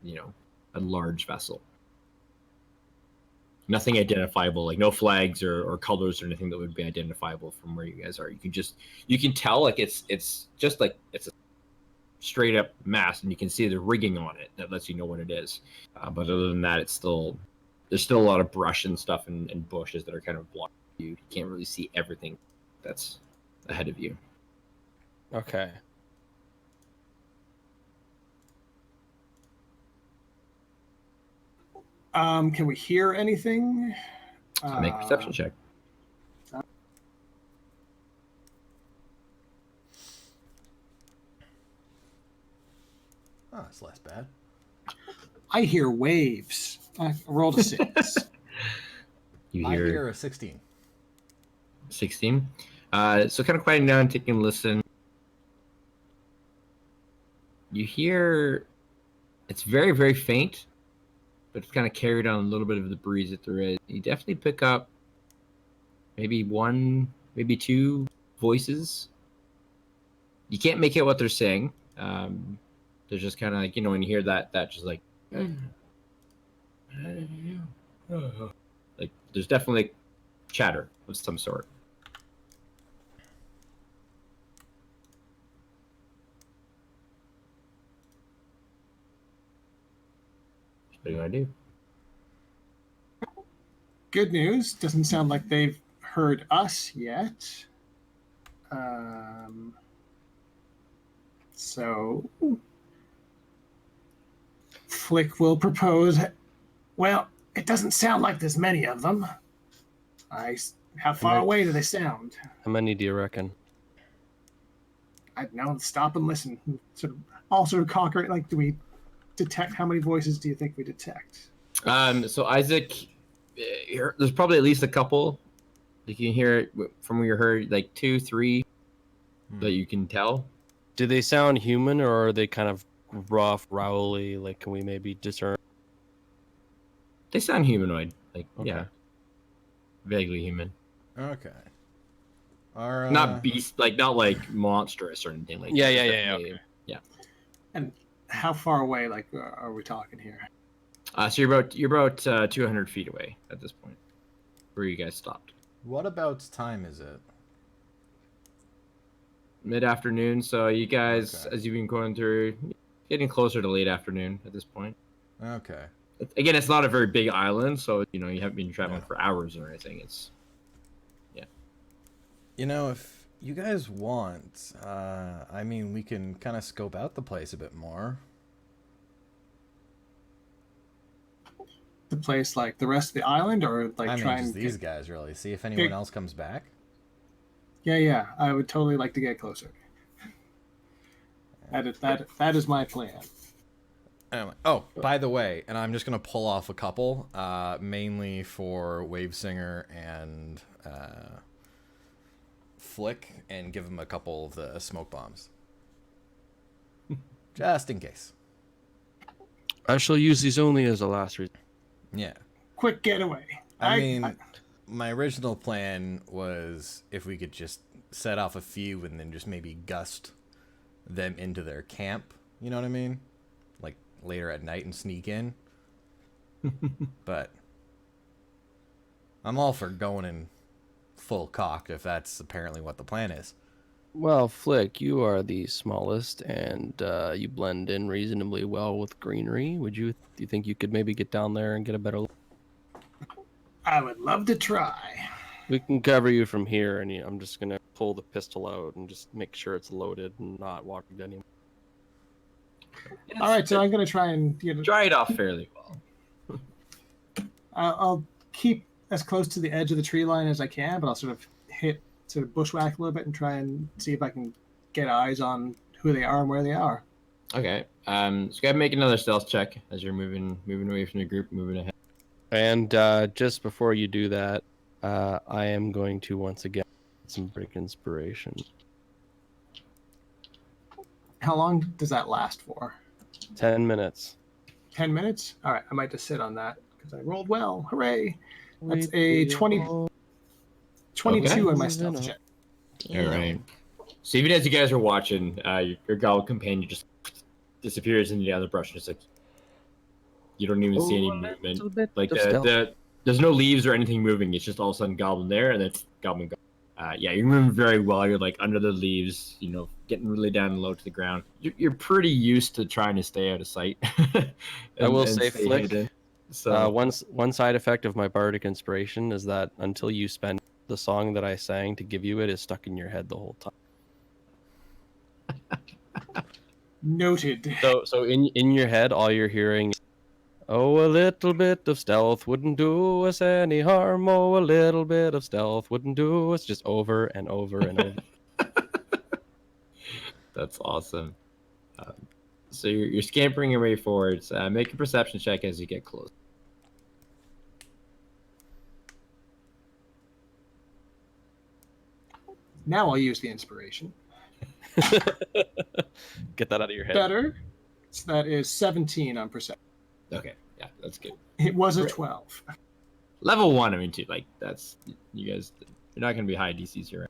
[SPEAKER 2] large vessel. Nothing identifiable, like no flags or colors or anything that would be identifiable from where you guys are. You can tell like it's just like it's a straight up mast, and you can see the rigging on it that lets you know what it is. But other than that, there's still a lot of brush and stuff and bushes that are kind of blocking you. You can't really see everything that's ahead of you.
[SPEAKER 3] Okay.
[SPEAKER 5] Can we hear anything?
[SPEAKER 2] Make a perception check.
[SPEAKER 1] Oh, it's less bad.
[SPEAKER 5] I hear waves. I rolled a 6.
[SPEAKER 2] I
[SPEAKER 1] hear a 16.
[SPEAKER 2] 16. So kind of quieting down, taking a listen. You hear it's very, very faint, but it's kind of carried on a little bit of the breeze that there is. You definitely pick up maybe one, maybe two voices. You can't make out what they're saying. They're just kind of like, when you hear that just like, like there's definitely chatter of some sort. What do you want to do?
[SPEAKER 5] Good news. Doesn't sound like they've heard us yet. So Flick will propose. Well, it doesn't sound like there's many of them. How far away do they sound?
[SPEAKER 3] How many do you reckon?
[SPEAKER 5] I don't know. Stop and listen. Sort of conquer it. Like, do we detect? How many voices do you think we detect?
[SPEAKER 2] So Isaac, there's probably at least a couple. You can hear from where you heard, like 2, 3 that you can tell.
[SPEAKER 3] Do they sound human, or are they kind of rough, rowly? Like, can we maybe discern?
[SPEAKER 2] They sound humanoid, like
[SPEAKER 3] Okay.
[SPEAKER 2] yeah, vaguely human.
[SPEAKER 1] Okay. Our,
[SPEAKER 2] Not beast, like not like monstrous or anything like
[SPEAKER 3] Yeah,
[SPEAKER 2] that.
[SPEAKER 3] yeah,
[SPEAKER 2] It's
[SPEAKER 3] yeah,
[SPEAKER 2] definitely-
[SPEAKER 3] okay.
[SPEAKER 2] yeah.
[SPEAKER 5] And how far away, like, are we talking here?
[SPEAKER 2] So you're about 200 feet away at this point, where you guys stopped.
[SPEAKER 1] What about time is it?
[SPEAKER 2] Mid-afternoon, so you guys,
[SPEAKER 1] Okay.
[SPEAKER 2] as you've been going through, getting closer to late afternoon at this point.
[SPEAKER 1] Okay.
[SPEAKER 2] Again, it's not a very big island, so you haven't been traveling
[SPEAKER 1] Yeah.
[SPEAKER 2] for hours or anything. It's
[SPEAKER 1] If you guys want, I mean, we can kind of scope out the place a bit more.
[SPEAKER 5] The place, like the rest of the island, or like
[SPEAKER 1] I mean,
[SPEAKER 5] try
[SPEAKER 1] just
[SPEAKER 5] and
[SPEAKER 1] these guys, really. See if anyone else comes back.
[SPEAKER 5] Yeah. I would totally like to get closer. That is my plan.
[SPEAKER 1] Anyway, oh, by the way, and I'm just gonna pull off a couple, mainly for Wave Singer and Flick, and give them a couple of the smoke bombs, just in case.
[SPEAKER 3] I shall use these only as a last resort.
[SPEAKER 1] Yeah.
[SPEAKER 5] Quick getaway.
[SPEAKER 1] I mean, my original plan was if we could just set off a few and then just maybe gust them into their camp. You know what I mean? Like later at night and sneak in. But I'm all for going in full cocked if that's apparently what the plan is.
[SPEAKER 3] Well, Flick, you are the smallest, and you blend in reasonably well with greenery. Do you think you could maybe get down there and get a better look?
[SPEAKER 5] I would love to try.
[SPEAKER 3] We can cover you from here, and I'm just gonna pull the pistol out and just make sure it's loaded and not walking anymore.
[SPEAKER 5] All right, so I'm gonna try and
[SPEAKER 2] dry it off fairly well.
[SPEAKER 5] I'll keep as close to the edge of the tree line as I can, but I'll sort of bushwhack a little bit and try and see if I can get eyes on who they are and where they are.
[SPEAKER 2] Okay. So go ahead and make another stealth check as you're moving away from the group, moving ahead.
[SPEAKER 3] And just before you do that, I am going to once again get some break inspiration.
[SPEAKER 5] How long does that last for?
[SPEAKER 3] 10 minutes.
[SPEAKER 5] 10 minutes? All right, I might just sit on that because I rolled well. Hooray! That's a 22 on my stealth check.
[SPEAKER 2] All right. So even as you guys are watching, your goblin companion just disappears into the other brush. It's like you don't even see any movement. Like there's no leaves or anything moving. It's just all of a sudden goblin there, and it's goblin. Yeah, you're moving very well. You're like under the leaves, getting really down low to the ground. You're pretty used to trying to stay out of sight.
[SPEAKER 3] I will say, Flick.
[SPEAKER 2] hidden. So
[SPEAKER 3] one side effect of my bardic inspiration is that until you spend the song that I sang to give you it is stuck in your head the whole time.
[SPEAKER 5] Noted.
[SPEAKER 3] So in your head, all you're hearing. Oh, a little bit of stealth wouldn't do us any harm. Oh, a little bit of stealth wouldn't do us, just over and over and over.
[SPEAKER 2] That's awesome. So you're scampering your way forwards. Make a perception check as you get close.
[SPEAKER 5] Now I'll use the inspiration.
[SPEAKER 3] Get that out of your head.
[SPEAKER 5] Better. So that is 17 on perception.
[SPEAKER 2] Okay, yeah, that's good.
[SPEAKER 5] It was a 12.
[SPEAKER 2] Level 1, I mean, too, like, that's, you guys, you're not going to be high DCs here.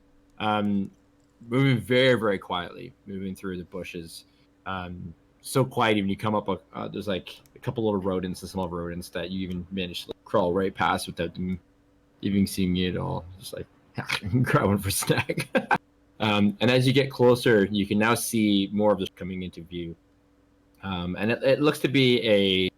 [SPEAKER 2] Moving very, very quietly, moving through the bushes. So quiet, even you come up, there's like a couple little rodents, the small rodents that you even managed to crawl right past without them even seeing you at all. Just like, grab one for snack. And as you get closer, you can now see more of this coming into view. And it looks to be a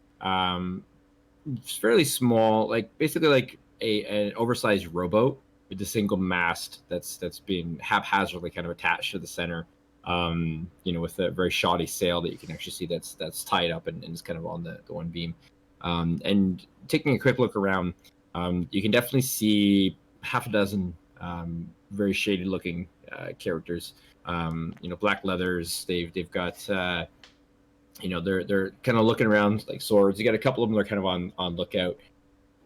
[SPEAKER 2] fairly small, like basically like an oversized rowboat with a single mast that's being haphazardly kind of attached to the center. With a very shoddy sail that you can actually see that's tied up and is kind of on the one beam. And taking a quick look around, you can definitely see half a dozen very shady looking characters. Black leathers. They've got they're kind of looking around like swords. You got a couple of them that are kind of on lookout,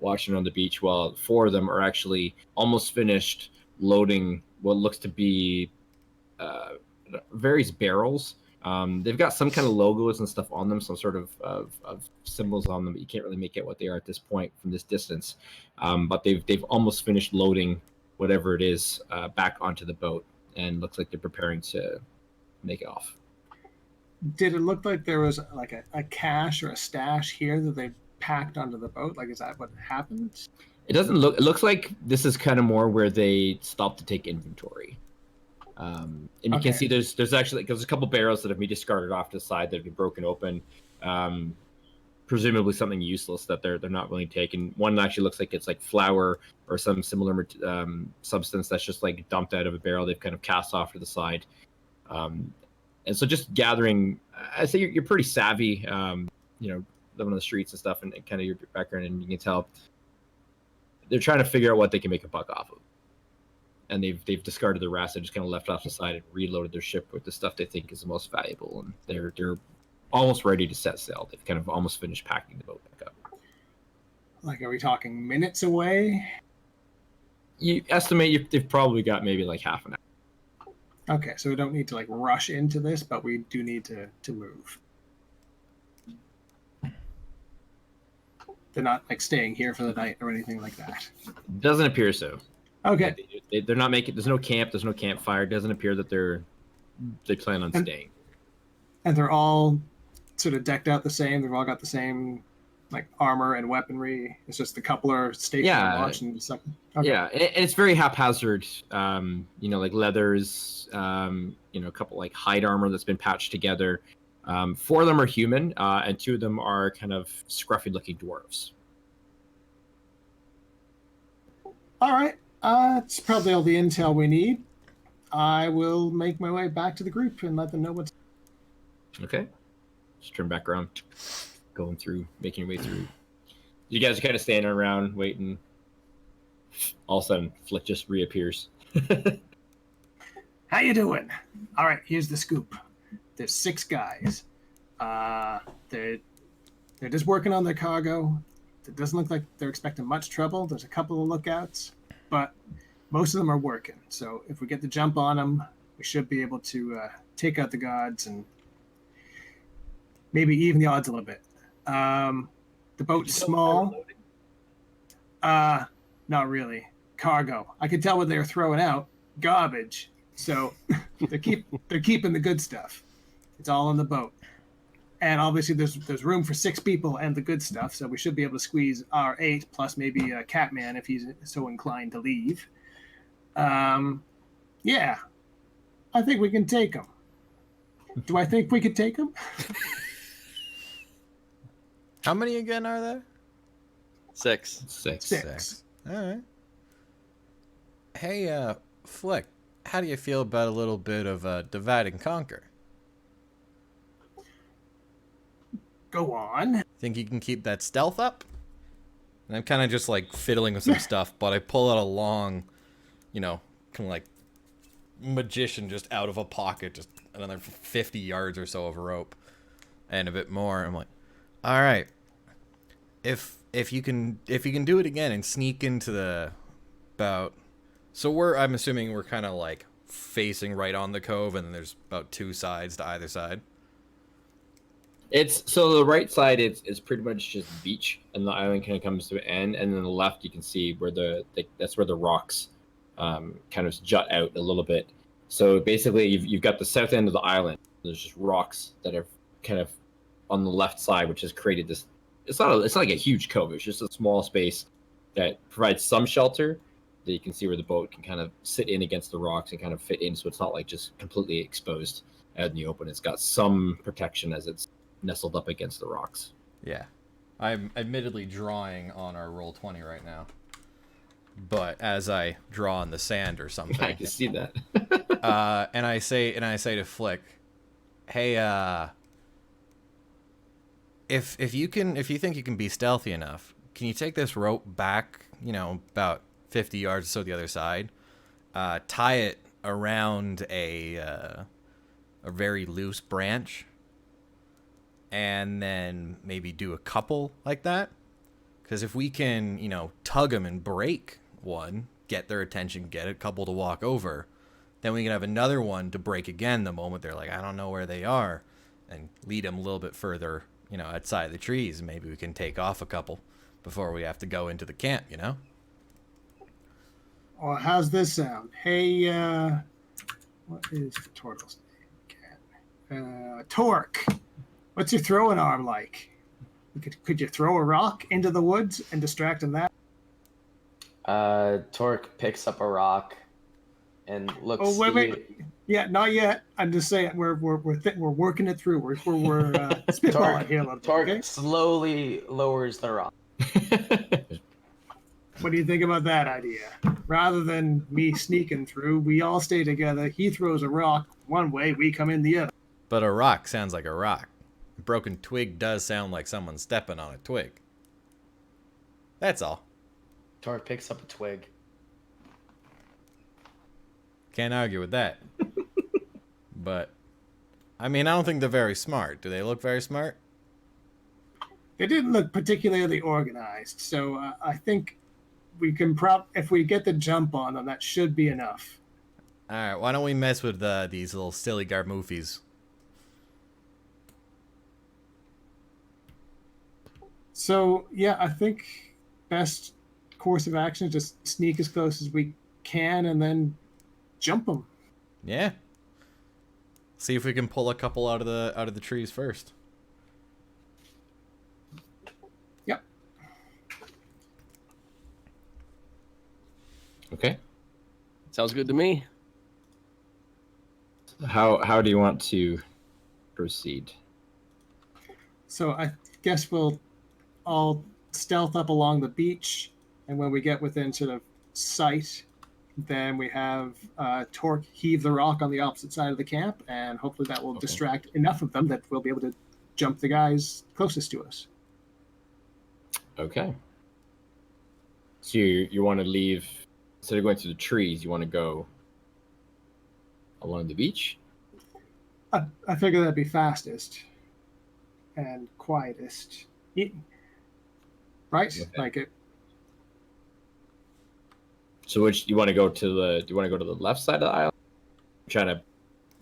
[SPEAKER 2] watching on the beach, while 4 of them are actually almost finished loading what looks to be various barrels. They've got some kind of logos and stuff on them, some sort of symbols on them, but you can't really make out what they are at this point from this distance. But they've almost finished loading whatever it is back onto the boat, and looks like they're preparing to make it off.
[SPEAKER 5] Did it look like there was like a cache or a stash here that they packed onto the boat? Like, is that what happened?
[SPEAKER 2] It doesn't look. It looks like this is kind of more where they stopped to take inventory. And you can see there's actually a couple barrels that have been discarded off to the side that have been broken open. Presumably something useless that they're not really taking. One actually looks like it's like flour or some similar substance that's just like dumped out of a barrel. They've kind of cast off to the side. And so just gathering, I say you're pretty savvy, living on the streets and stuff, and kind of your background, and you can tell they're trying to figure out what they can make a buck off of. And they've discarded the rest. They just kind of left off the side and reloaded their ship with the stuff they think is the most valuable, and they're almost ready to set sail. They've kind of almost finished packing the boat back up.
[SPEAKER 5] Like, are we talking minutes away?
[SPEAKER 2] You estimate they've probably got maybe like half an hour.
[SPEAKER 5] Okay, so we don't need to like rush into this, but we do need to move. They're not like staying here for the night or anything like that.
[SPEAKER 2] Doesn't appear so.
[SPEAKER 5] Okay.
[SPEAKER 2] They're not making. There's no camp. There's no campfire. It doesn't appear that they plan on staying. And
[SPEAKER 5] they're all sort of decked out the same. They've all got the same like armor and weaponry. It's just the coupler stationed watching something. Okay.
[SPEAKER 2] Yeah, and it's very haphazard. Like leathers. A couple like hide armor that's been patched together. 4 of them are human, and 2 of them are kind of scruffy-looking dwarves.
[SPEAKER 5] All right, that's probably all the intel we need. I will make my way back to the group and let them know what's.
[SPEAKER 2] Okay. Just turn back around, making your way through. You guys are kind of standing around waiting. All of a sudden, Flick just reappears.
[SPEAKER 5] How you doing? All right, here's the scoop. There's 6 guys. They're just working on their cargo. It doesn't look like they're expecting much trouble. There's a couple of lookouts, but most of them are working. So if we get the jump on them, we should be able to take out the gods and maybe even the odds a little bit. The boat's small. Not really. Cargo. I could tell what they were throwing out. Garbage. So they're keeping the good stuff. It's all on the boat. And obviously there's room for 6 people and the good stuff, so we should be able to squeeze our 8 plus maybe a Catman if he's so inclined to leave. Yeah. I think we can take him. Do I think we could take him?
[SPEAKER 7] How many again are there?
[SPEAKER 3] 6.
[SPEAKER 7] 6. All right. Hey, Flick, how do you feel about a little bit of divide and conquer?
[SPEAKER 5] Go on.
[SPEAKER 7] Think you can keep that stealth up? And I'm kind of just like fiddling with some stuff, but I pull out a long, kind of like magician just out of a pocket, just another 50 yards or so of rope and a bit more. I'm like, all right, if you can do it again and sneak into the boat. So I'm assuming we're kind of like facing right on the cove, and then there's about 2 sides to either side.
[SPEAKER 2] It's so the right side is pretty much just beach, and the island kind of comes to an end, and then the left you can see where that's where the rocks kind of jut out a little bit. So basically you've got the south end of the island. There's just rocks that are kind of on the left side, which has created this. It's not like a huge cove. It's just a small space that provides some shelter that you can see where the boat can kind of sit in against the rocks and kind of fit in, so it's not like just completely exposed out in the open. It's got some protection as it's nestled up against the rocks.
[SPEAKER 7] Yeah. I'm admittedly drawing on our Roll20 right now. But as I draw on the sand or something.
[SPEAKER 2] I can see that.
[SPEAKER 7] and I say to Flick, hey, if you think you can be stealthy enough, can you take this rope back, about 50 yards or so the other side, tie it around a very loose branch, and then maybe do a couple like that. Because if we can, tug them and break one, get their attention, get a couple to walk over, then we can have another one to break again the moment they're like, I don't know where they are, and lead them a little bit further, outside the trees. Maybe we can take off a couple before we have to go into the camp,
[SPEAKER 5] Well, how's this sound? Hey, what is the turtle's name? Torque. What's your throwing arm like? Could you throw a rock into the woods and distract them that?
[SPEAKER 4] Torque picks up a rock and looks.
[SPEAKER 5] Oh wait. Yeah, not yet. I'm just saying we're working it through. We're spitballing here a little bit.
[SPEAKER 4] Torque slowly lowers the rock.
[SPEAKER 5] What do you think about that idea? Rather than me sneaking through, we all stay together. He throws a rock one way, we come in the other.
[SPEAKER 7] But a rock sounds like a rock. A broken twig does sound like someone stepping on a twig. That's all.
[SPEAKER 4] Torque picks up a twig.
[SPEAKER 7] Can't argue with that. But, I don't think they're very smart. Do they look very smart?
[SPEAKER 5] They didn't look particularly organized, so I think we can if we get the jump on them, that should be enough.
[SPEAKER 7] All right, why don't we mess with these little silly garmoofies?
[SPEAKER 5] So, yeah, I think best course of action is just sneak as close as we can and then jump them.
[SPEAKER 7] Yeah. See if we can pull a couple out of the trees first.
[SPEAKER 5] Yep.
[SPEAKER 2] Okay.
[SPEAKER 3] Sounds good to me.
[SPEAKER 2] How do you want to proceed?
[SPEAKER 5] So I guess we'll all stealth up along the beach, and when we get within sort of sight, then we have Torque heave the rock on the opposite side of the camp, and hopefully that will distract enough of them that we'll be able to jump the guys closest to us.
[SPEAKER 2] Okay. So you want to leave, instead of going through the trees, you want to go along the beach?
[SPEAKER 5] I figure that'd be fastest and quietest. Right?
[SPEAKER 2] Okay.
[SPEAKER 5] Like it.
[SPEAKER 2] So which you want to go to the? Do you want to go to the left side of the island? I'm trying to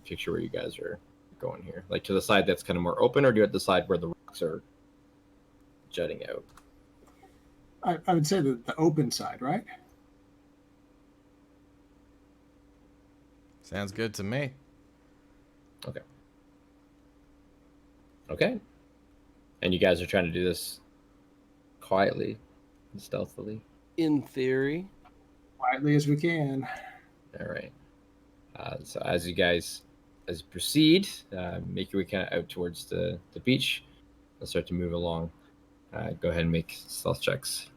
[SPEAKER 2] picture where you guys are going here, like to the side that's kind of more open, or do you at the side where the rocks are jutting out?
[SPEAKER 5] I would say the open side, right?
[SPEAKER 7] Sounds good to me.
[SPEAKER 2] Okay. Okay. And you guys are trying to do this quietly and stealthily?
[SPEAKER 3] In theory.
[SPEAKER 5] Quietly as we can.
[SPEAKER 2] All right. So as you proceed, make your way kind of out towards the beach. Let's start to move along. Go ahead and make stealth checks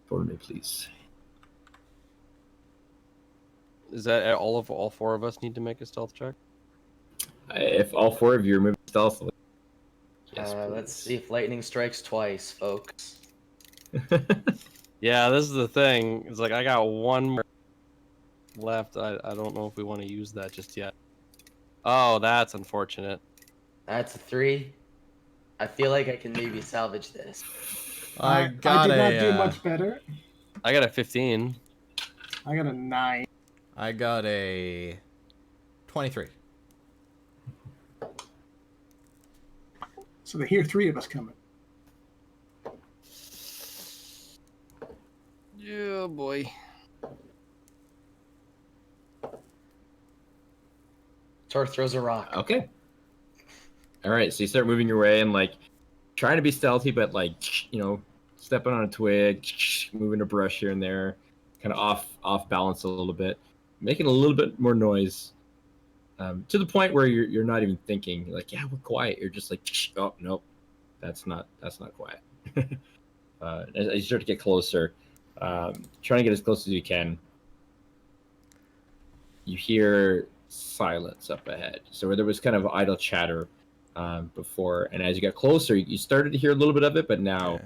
[SPEAKER 2] for me, please.
[SPEAKER 3] Is that all four of us need to make a stealth check?
[SPEAKER 2] If all four of you are moving stealthily. Yes,
[SPEAKER 4] let's see if lightning strikes twice, folks.
[SPEAKER 3] Yeah, this is the thing. It's like I got one more left. I don't know if we want to use that just yet. Oh, that's unfortunate.
[SPEAKER 4] That's a 3. I feel like I can maybe salvage this.
[SPEAKER 5] I did not do much better.
[SPEAKER 3] I got a 15.
[SPEAKER 5] I got a 9.
[SPEAKER 7] I got a 23.
[SPEAKER 5] So they hear 3 of us coming.
[SPEAKER 3] Yeah, boy.
[SPEAKER 4] Torque throws a rock.
[SPEAKER 2] Okay. All right, so you start moving your way and like trying to be stealthy, but like stepping on a twig, moving a brush here and there, kind of off balance a little bit, making a little bit more noise, to the point where you're not even thinking. You're like, yeah, we're quiet. You're just like, oh nope, that's not quiet. As you start to get closer, trying to get as close as you can, you hear silence up ahead. So where there was kind of idle chatter before, and as you got closer, you started to hear a little bit of it, but now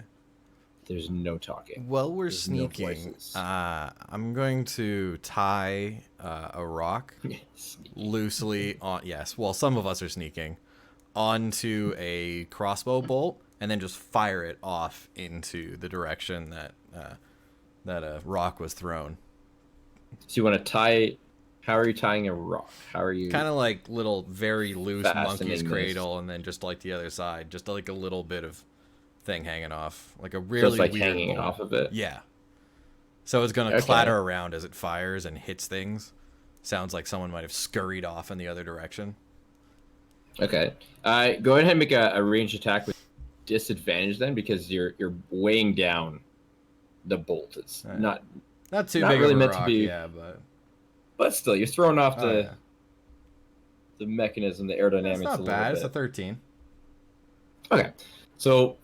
[SPEAKER 2] there's no talking.
[SPEAKER 7] While we're
[SPEAKER 2] There's
[SPEAKER 7] sneaking,
[SPEAKER 2] no
[SPEAKER 7] I'm going to tie a rock
[SPEAKER 2] Sneaky.
[SPEAKER 7] loosely on. Yes, well, some of us are sneaking onto a crossbow bolt and then just fire it off into the direction that that a rock was thrown.
[SPEAKER 2] So you want to tie? How are you tying a rock? How are you?
[SPEAKER 7] Kind of like little very loose
[SPEAKER 2] fastening
[SPEAKER 7] monkey's
[SPEAKER 2] this?
[SPEAKER 7] cradle, and then just like the other side, just like a little bit of thing hanging off, like a
[SPEAKER 2] So
[SPEAKER 7] really
[SPEAKER 2] it's like
[SPEAKER 7] weird
[SPEAKER 2] hanging
[SPEAKER 7] bolt.
[SPEAKER 2] off of it.
[SPEAKER 7] Yeah. So it's gonna
[SPEAKER 2] Okay.
[SPEAKER 7] clatter around as it fires and hits things. Sounds like someone might have scurried off in the other direction.
[SPEAKER 2] Okay. Go ahead and make a ranged attack with disadvantage then, because you're weighing down the bolt. It's
[SPEAKER 7] Right.
[SPEAKER 2] not
[SPEAKER 7] Not too
[SPEAKER 2] Not
[SPEAKER 7] big
[SPEAKER 2] really
[SPEAKER 7] of a
[SPEAKER 2] meant to
[SPEAKER 7] rock,
[SPEAKER 2] be-
[SPEAKER 7] yeah, but
[SPEAKER 2] but still you're throwing off
[SPEAKER 7] oh, yeah.
[SPEAKER 2] the mechanism, the aerodynamics
[SPEAKER 7] It's not
[SPEAKER 2] a
[SPEAKER 7] bad. It's
[SPEAKER 2] little
[SPEAKER 7] a 13.
[SPEAKER 2] bit. Okay. So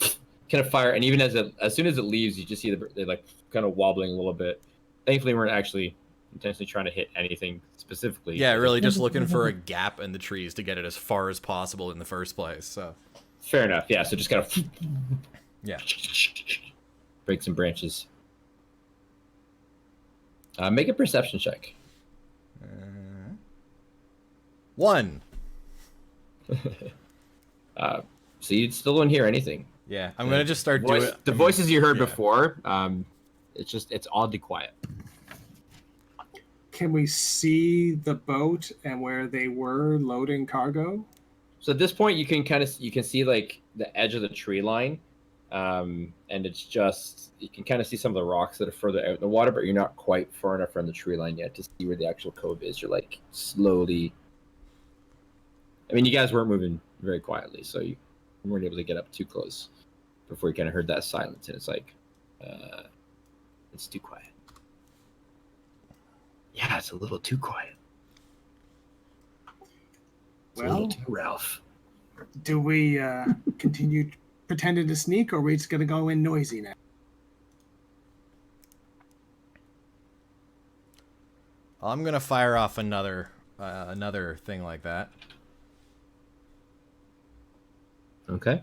[SPEAKER 2] kind of fire, and even as soon as it leaves, you just see they like kind of wobbling a little bit. Thankfully, we weren't actually intentionally trying to hit anything specifically.
[SPEAKER 7] Yeah, really just looking for a gap in the trees to get it as far as possible in the first place. So
[SPEAKER 2] Fair enough. Yeah. So just kind of
[SPEAKER 7] yeah.
[SPEAKER 2] break some branches. Make a perception check.
[SPEAKER 7] 1.
[SPEAKER 2] So you still don't hear anything.
[SPEAKER 7] Yeah, I'm gonna just start doing
[SPEAKER 2] The voices you heard
[SPEAKER 7] yeah.
[SPEAKER 2] before, it's oddly quiet.
[SPEAKER 5] Can we see the boat and where they were loading cargo?
[SPEAKER 2] So at this point, you can see like the edge of the tree line, and it's just you can kind of see some of the rocks that are further out in the water, but you're not quite far enough from the tree line yet to see where the actual cove is. You're like slowly. I mean, you guys weren't moving very quietly, so you weren't able to get up too close before you kind of heard that silence, and it's like, it's too quiet. Yeah, it's a little too quiet. It's a little
[SPEAKER 5] Well,
[SPEAKER 2] too Ralph.
[SPEAKER 5] do we continue pretending to sneak, or are we just going to go in noisy now?
[SPEAKER 7] I'm gonna fire off another thing like that.
[SPEAKER 2] Okay.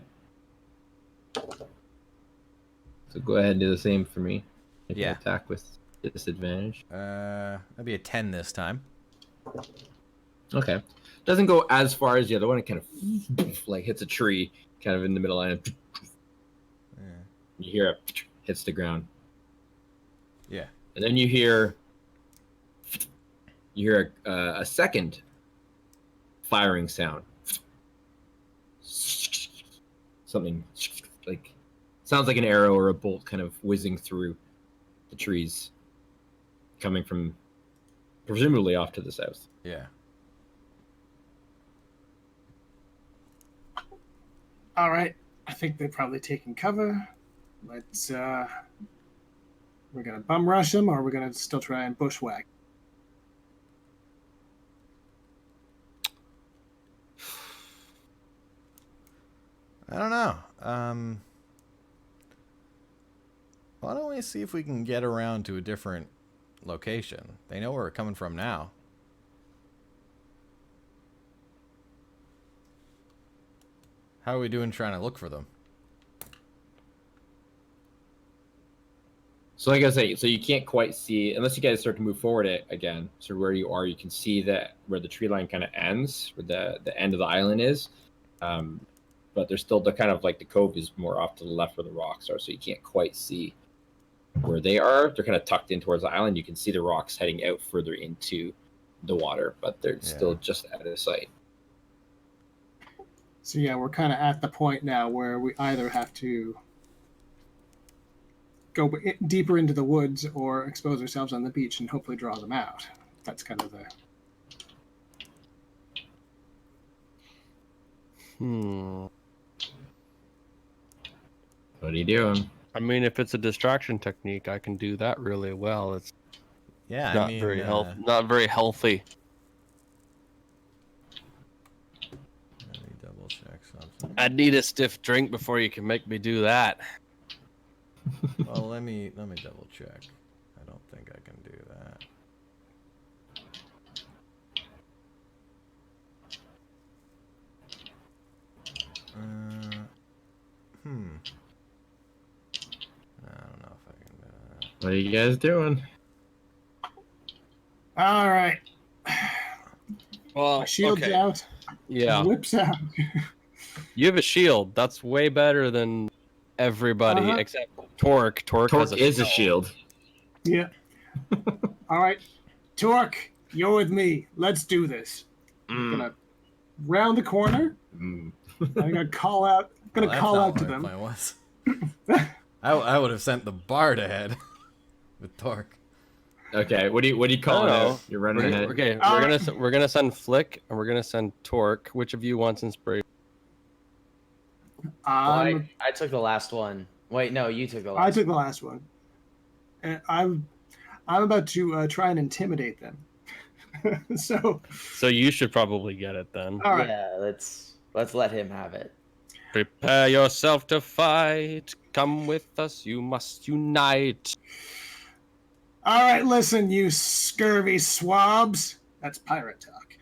[SPEAKER 2] So go ahead and do the same for me. Make
[SPEAKER 7] Yeah.
[SPEAKER 2] an attack with disadvantage.
[SPEAKER 7] That'd be a 10 this time.
[SPEAKER 2] Okay. Doesn't go as far as the other one. It kind of like hits a tree, kind of in the middle line.
[SPEAKER 7] Yeah.
[SPEAKER 2] You hear it hits the ground,
[SPEAKER 7] Yeah.
[SPEAKER 2] and then you hear a second firing sound. Something like sounds like an arrow or a bolt kind of whizzing through the trees, coming from presumably off to the south.
[SPEAKER 7] Yeah.
[SPEAKER 5] All right. I think they're probably taking cover. Let's, we're going to bum rush them, or we're going to still try and bushwhack.
[SPEAKER 7] I don't know. Why don't we see if we can get around to a different location? They know where we're coming from now. How are we doing trying to look for them?
[SPEAKER 2] So like I say, so you can't quite see unless you guys start to move forward it again. So where you are, you can see that where the tree line kind of ends, where the end of the island is. But there's still the kind of like the cove is more off to the left where the rocks are, so you can't quite see where they are. They're kind of tucked in towards the island. You can see the rocks heading out further into the water, but they're still just out of sight.
[SPEAKER 5] So yeah, we're kind of at the point now where we either have to go deeper into the woods or expose ourselves on the beach and hopefully draw them out. That's kind of the...
[SPEAKER 2] What are you doing?
[SPEAKER 3] I mean, if it's a distraction technique, I can do that really well. It's
[SPEAKER 7] Yeah,
[SPEAKER 3] not
[SPEAKER 7] I mean,
[SPEAKER 3] very not very healthy.
[SPEAKER 7] Let me double check something.
[SPEAKER 3] I'd need a stiff drink before you can make me do that.
[SPEAKER 7] Well, let me double check. I don't think I can do that. I don't know if I can do that.
[SPEAKER 2] What are you guys doing?
[SPEAKER 5] All right.
[SPEAKER 3] Well,
[SPEAKER 5] My shield's
[SPEAKER 3] okay.
[SPEAKER 5] out.
[SPEAKER 3] Yeah.
[SPEAKER 5] Whips out.
[SPEAKER 3] You have a shield. That's way better than everybody except Torque. Torque has
[SPEAKER 2] is a shield.
[SPEAKER 5] Yeah. All right, Torque, you're with me. Let's do this. I'm gonna round the corner. I'm gonna call out. Call out to them.
[SPEAKER 7] Plan was. I would have sent the bard ahead with Torque.
[SPEAKER 2] Okay, what do you call it? You're running ahead.
[SPEAKER 3] Okay, we're gonna send Flick and we're gonna send Torque. Which of you wants inspiration?
[SPEAKER 4] I took the last one. Wait, no, you took the last.
[SPEAKER 5] I took the last one. And I'm about to try and intimidate them. So
[SPEAKER 3] you should probably get it then.
[SPEAKER 5] All right.
[SPEAKER 4] Yeah, let's let him have it.
[SPEAKER 3] Prepare yourself to fight. Come with us, you must unite.
[SPEAKER 5] All right, listen, you scurvy swabs. That's pirate talk.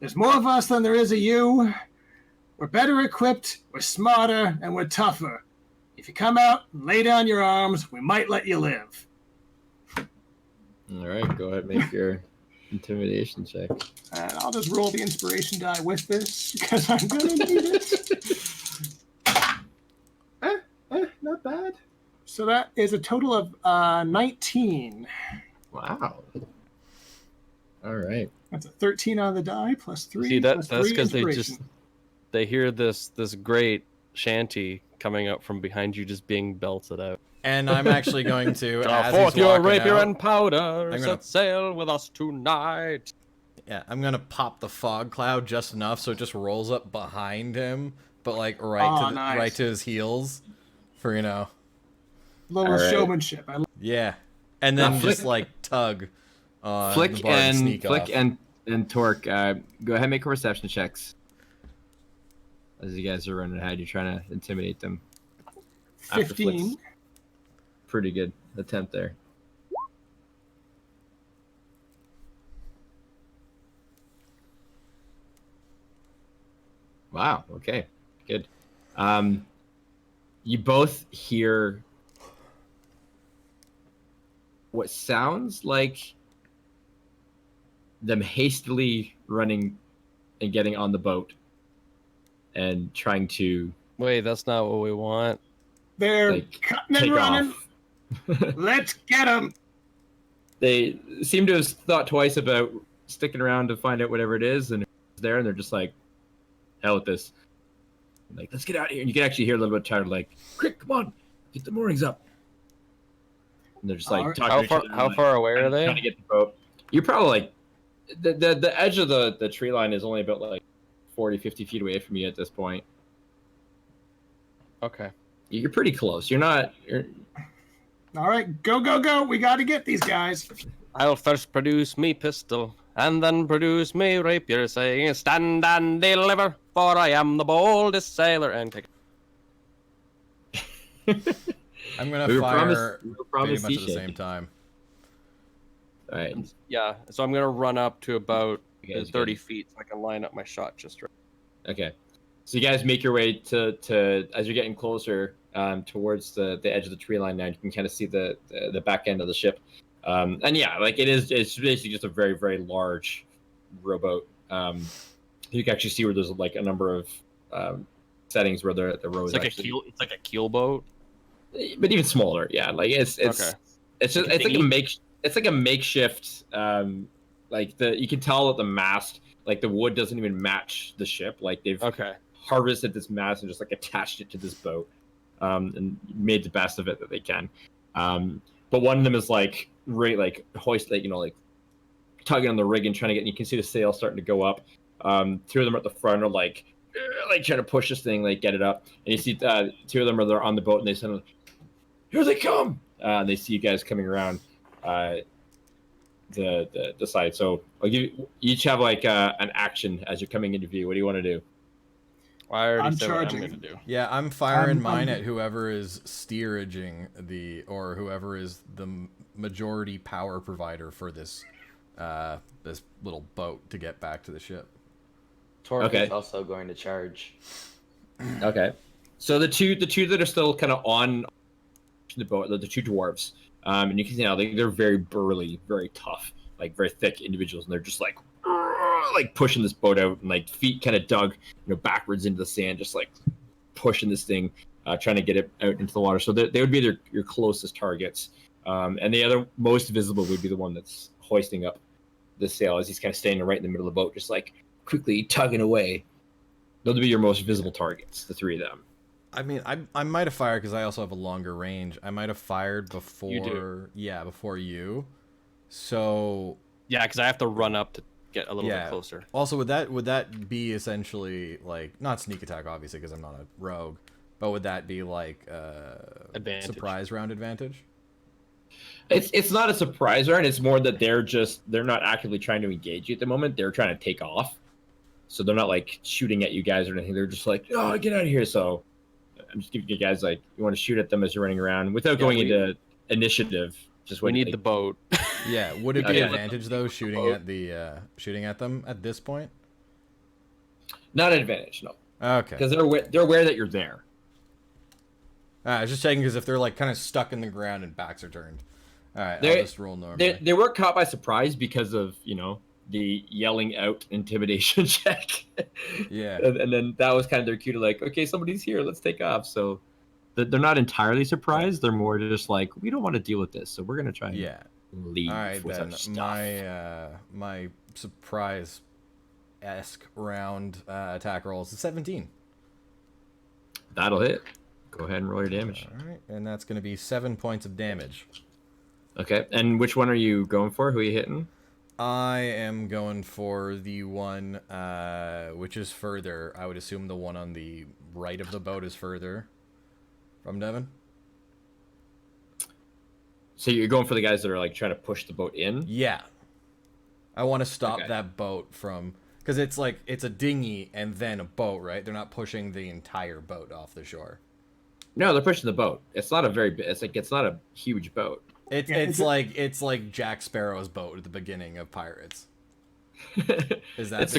[SPEAKER 5] There's more of us than there is of you. We're better equipped, we're smarter, and we're tougher. If you come out and lay down your arms, we might let you live.
[SPEAKER 2] All right, go ahead and make your intimidation check.
[SPEAKER 5] And I'll just roll the inspiration die with this, because I'm going to need it. Not bad. So that is a total of 19.
[SPEAKER 2] Wow. All right.
[SPEAKER 5] That's a 13 on the die, plus 3.
[SPEAKER 3] See, that's
[SPEAKER 5] plus 3
[SPEAKER 3] because they hear this great shanty coming up from behind you, just being belted out.
[SPEAKER 7] And I'm actually going to
[SPEAKER 3] Draw forth your rapier and powder. Set sail with us tonight.
[SPEAKER 7] Yeah, I'm gonna pop the fog cloud just enough so it just rolls up behind him, but like right to his heels, for
[SPEAKER 5] little showmanship.
[SPEAKER 7] Yeah, and then just like tug.
[SPEAKER 2] Flick and Torque, go ahead and make perception checks. As you guys are running ahead, you're trying to intimidate them.
[SPEAKER 5] 15.
[SPEAKER 2] Pretty good attempt there. Wow. Okay. Good. You both hear what sounds like them hastily running and getting on the boat and trying to.
[SPEAKER 3] Wait, that's not what we want.
[SPEAKER 5] They're cutting and running. Let's get them.
[SPEAKER 2] They seem to have thought twice about sticking around to find out whatever it is, and it's there, and they're just like, hell with this. Like, let's get out of here. And you can actually hear a little bit tired, like, quick, come on, get the moorings up. And they're just like talking to each other.
[SPEAKER 3] How far away are they?
[SPEAKER 2] Trying to get the boat. You're probably like, the edge of the tree line is only about like 40, 50 feet away from you at this point.
[SPEAKER 3] Okay.
[SPEAKER 2] You're pretty close. You're.
[SPEAKER 5] All right, go, go, go. We got to get these guys.
[SPEAKER 3] I'll first produce me pistol, and then produce me rapier, saying, stand and deliver, for I am the boldest sailor. And kick.
[SPEAKER 7] I'm going to fire pretty much at the same time.
[SPEAKER 2] All right.
[SPEAKER 3] Yeah, so I'm going to run up to about 30 feet so I can line up my shot just right.
[SPEAKER 2] Okay. So you guys make your way to as you're getting closer towards the edge of the tree line now, you can kind of see the back end of the ship. And yeah, like it's basically just a very, very large rowboat. You can actually see where there's like a number of settings where the row is actually...
[SPEAKER 3] It's like a keel boat?
[SPEAKER 2] But even smaller, yeah. Like it's like a makeshift like you can tell that the mast, like the wood doesn't even match the ship. Like they've harvested this mast and just like attached it to this boat, and made the best of it that they can. But one of them is like like hoist, like like tugging on the rig and trying to get. And you can see the sail starting to go up. Two of them at the front are like trying to push this thing, like get it up. And you see two of them are there on the boat, and they suddenly, here they come. And they see you guys coming around the side. So I'll give you each have like an action as you're coming into view. What do you want to do?
[SPEAKER 3] I already said what I'm gonna do.
[SPEAKER 7] Yeah, I'm firing mine at whoever is steeraging or whoever is the majority power provider for this this little boat to get back to the ship.
[SPEAKER 4] Torque is also going to charge.
[SPEAKER 2] Okay. So the two that are still kind of on the boat, the two dwarves, and you can see now they're very burly, very tough, like very thick individuals, and they're just like like pushing this boat out, and like feet kind of dug, backwards into the sand, just like pushing this thing, trying to get it out into the water. So they would be your closest targets. And the other most visible would be the one that's hoisting up the sail as he's kind of standing right in the middle of the boat, just like quickly tugging away. Those would be your most visible targets, the three of them.
[SPEAKER 7] I mean, I might have fired because I also have a longer range. I might have fired before.
[SPEAKER 3] You do.
[SPEAKER 7] Yeah, before you. So.
[SPEAKER 3] Yeah, because I have to run up to get a little bit closer.
[SPEAKER 7] Also, would that be essentially like not sneak attack, obviously, because I'm not a rogue, but would that be like surprise round advantage?
[SPEAKER 2] It's not a surprise round. It's more that they're not actively trying to engage you at the moment. They're trying to take off, so they're not like shooting at you guys or anything. They're just like, oh, get out of here. So I'm just giving you guys like you want to shoot at them as you're running around without going into initiative. Just
[SPEAKER 3] we need the boat.
[SPEAKER 7] Yeah, would it be advantage though shooting at them at this point?
[SPEAKER 2] Not an advantage, no.
[SPEAKER 7] Okay.
[SPEAKER 2] Because they're aware that you're there.
[SPEAKER 7] I was just checking because if they're like kind of stuck in the ground and backs are turned. All right, I'll just roll normally.
[SPEAKER 2] They were caught by surprise because of the yelling out intimidation check.
[SPEAKER 7] Yeah.
[SPEAKER 2] And then that was kind of their cue to like, okay, somebody's here, let's take off. So they're not entirely surprised. They're more just like, we don't want to deal with this, so we're gonna try and leave.
[SPEAKER 7] All right,
[SPEAKER 2] with
[SPEAKER 7] then
[SPEAKER 2] our stuff.
[SPEAKER 7] my surprise-esque round attack roll is a 17.
[SPEAKER 2] That'll hit. Go ahead and roll your damage.
[SPEAKER 7] All right, and that's going to be 7 points of damage.
[SPEAKER 2] Okay, and which one are you going for? Who are you hitting?
[SPEAKER 7] I am going for the one which is further. I would assume the one on the right of the boat is further from Devin.
[SPEAKER 2] So you're going for the guys that are like trying to push the boat in?
[SPEAKER 7] Yeah. I want to stop that boat from, because it's like it's a dinghy and then a boat, right? They're not pushing the entire boat off the shore.
[SPEAKER 2] No, they're pushing the boat. It's not a it's not a huge boat.
[SPEAKER 7] It's like Jack Sparrow's boat at the beginning of Pirates. Is that
[SPEAKER 3] it's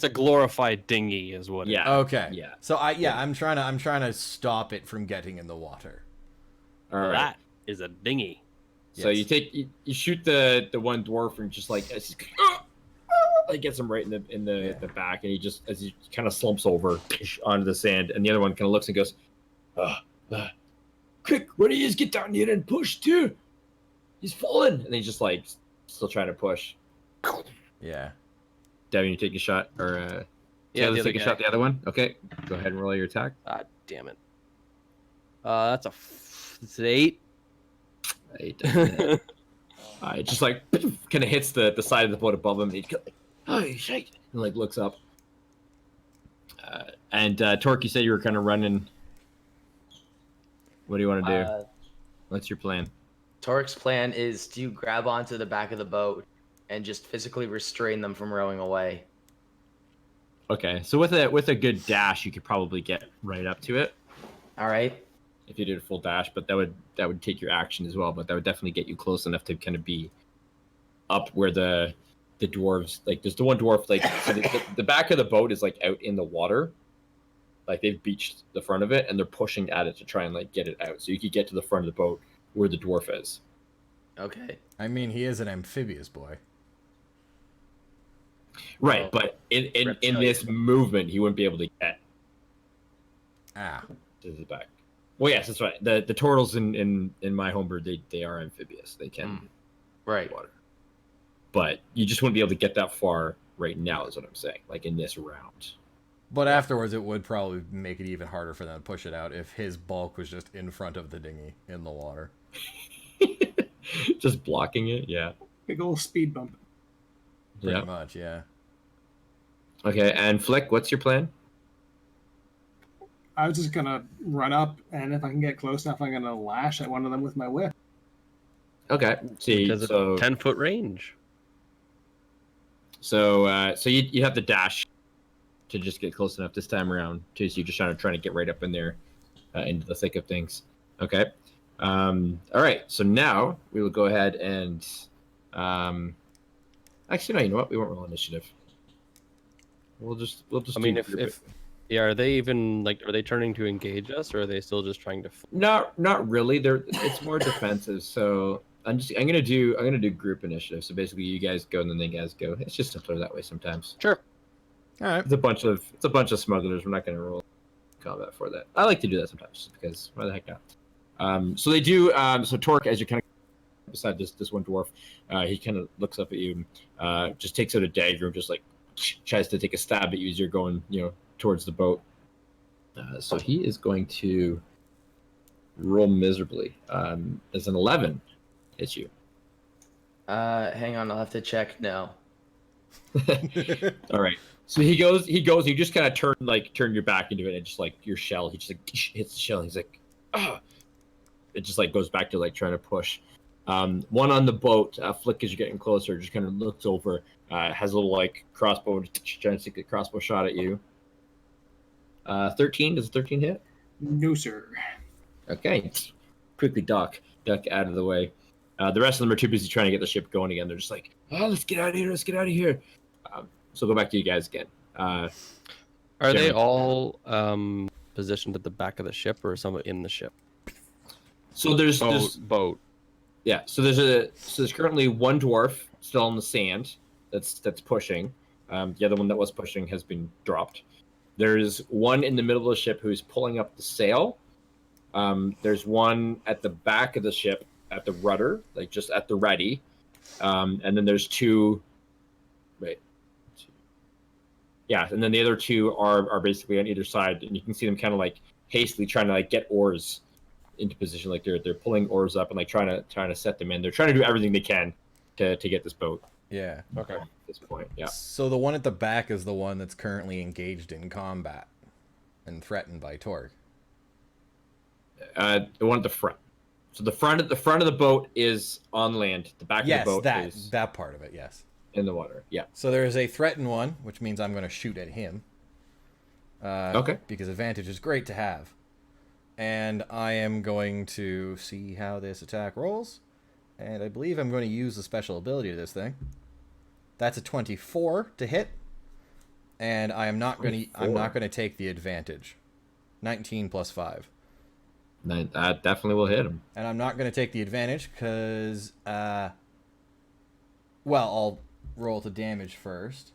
[SPEAKER 3] a glorified dinghy is what
[SPEAKER 2] it is.
[SPEAKER 7] Okay.
[SPEAKER 2] Yeah.
[SPEAKER 7] So I'm trying to stop it from getting in the water.
[SPEAKER 2] All right.
[SPEAKER 3] That is a dinghy.
[SPEAKER 2] So you shoot the one dwarf and just like it gets him right in the back, and he just as he kind of slumps over onto the sand, and the other one kind of looks and goes, quick, why don't you just get down here and push too? He's falling, and he's just like still trying to push.
[SPEAKER 7] Yeah.
[SPEAKER 2] Devin, you take a shot, or let's take a shot at the other one. Okay, go ahead and roll your attack.
[SPEAKER 3] Ah, damn it. That's it's an 8.
[SPEAKER 2] 8. It just like kind of hits the side of the boat above him. And he's like, oh shit! And like looks up. And Torque, you said you were kind of running. What do you want to do? What's your plan?
[SPEAKER 4] Torque's plan is to grab onto the back of the boat and just physically restrain them from rowing away.
[SPEAKER 2] Okay, so with a good dash, you could probably get right up to it.
[SPEAKER 4] All right.
[SPEAKER 2] If you did a full dash, but that would take your action as well. But that would definitely get you close enough to kind of be up where the dwarves, like there's the one dwarf, like so the back of the boat is like out in the water, like they've beached the front of it and they're pushing at it to try and like get it out. So you could get to the front of the boat where the dwarf is.
[SPEAKER 4] Okay.
[SPEAKER 7] I mean, he is an amphibious boy.
[SPEAKER 2] Right, but in this movement, he wouldn't be able to get to the back. Well, yes, that's right. The turtles in my homebrew, they are amphibious. They can
[SPEAKER 4] right
[SPEAKER 2] water, but you just wouldn't be able to get that far right now. Is what I'm saying. Like in this round.
[SPEAKER 7] But afterwards, it would probably make it even harder for them to push it out if his bulk was just in front of the dinghy in the water.
[SPEAKER 2] Just blocking it, yeah.
[SPEAKER 5] Big old speed bump.
[SPEAKER 7] Pretty much, yeah.
[SPEAKER 2] Okay, and Flick, what's your plan?
[SPEAKER 5] I was just gonna run up, and if I can get close enough, I'm gonna lash at one of them with my whip.
[SPEAKER 2] Okay,
[SPEAKER 3] because
[SPEAKER 2] so
[SPEAKER 3] 10-foot range.
[SPEAKER 2] So you have the dash to just get close enough this time around. So you're just trying to get right up in there, into the thick of things. Okay. All right. So now we will go ahead and, actually, no. You know what? We won't roll initiative. We'll just.
[SPEAKER 3] I mean, are they even like? Are they turning to engage us, or are they still just trying to?
[SPEAKER 2] Not really. It's more defensive. So I'm gonna do group initiative. So basically, you guys go and then they guys go. It's just simpler that way sometimes.
[SPEAKER 3] Sure.
[SPEAKER 7] All right.
[SPEAKER 2] It's a bunch of smugglers. We're not gonna roll combat for that. I like to do that sometimes just because why the heck not? So they do. So Torque, as you're kind of beside this one dwarf, he kind of looks up at you, just takes out a dagger, and just like tries to take a stab at you as you're going, towards the boat. So he is going to roll miserably. As an 11 hits you.
[SPEAKER 4] Hang on, I'll have to check. No.
[SPEAKER 2] All right. So he goes. You just kind of turn your back into it, and just like your shell, he just like hits the shell. And he's like, ah. It just like goes back to like trying to push. One on the boat, Flick, as you're getting closer, just kind of looks over, has a little like crossbow, trying to take a crossbow shot at you. 13, does a 13 hit?
[SPEAKER 5] No, sir.
[SPEAKER 2] Okay, quickly duck out of the way. The rest of them are too busy trying to get the ship going again. They're just like, let's get out of here. So go back to you guys again.
[SPEAKER 3] Are they all positioned at the back of the ship, or some in the ship?
[SPEAKER 2] So there's
[SPEAKER 3] boat.
[SPEAKER 2] Yeah. So there's currently one dwarf still on the sand that's pushing. The other one that was pushing has been dropped. There's one in the middle of the ship who's pulling up the sail. There's one at the back of the ship at the rudder, like just at the ready. And then there's two. Wait. Yeah, and then the other two are basically on either side, and you can see them kind of like hastily trying to like get oars into position, like they're pulling oars up and like trying to set them in. They're trying to do everything they can to get this boat.
[SPEAKER 7] Yeah.
[SPEAKER 2] Okay. At this point, yeah.
[SPEAKER 7] So the one at the back is the one that's currently engaged in combat and threatened by Torque.
[SPEAKER 2] The one at the front. So the front of the boat is on land. The back of the boat is
[SPEAKER 7] that part of it. Yes.
[SPEAKER 2] In the water. Yeah.
[SPEAKER 7] So there is a threatened one, which means I'm going to shoot at him.
[SPEAKER 2] Okay.
[SPEAKER 7] Because advantage is great to have. And I am going to see how this attack rolls. And I believe I'm going to use the special ability of this thing. That's a 24 to hit. And I'm not going to take the advantage. 19 plus 5.
[SPEAKER 2] That definitely will hit him.
[SPEAKER 7] And I'm not going to take the advantage because I'll roll to damage first.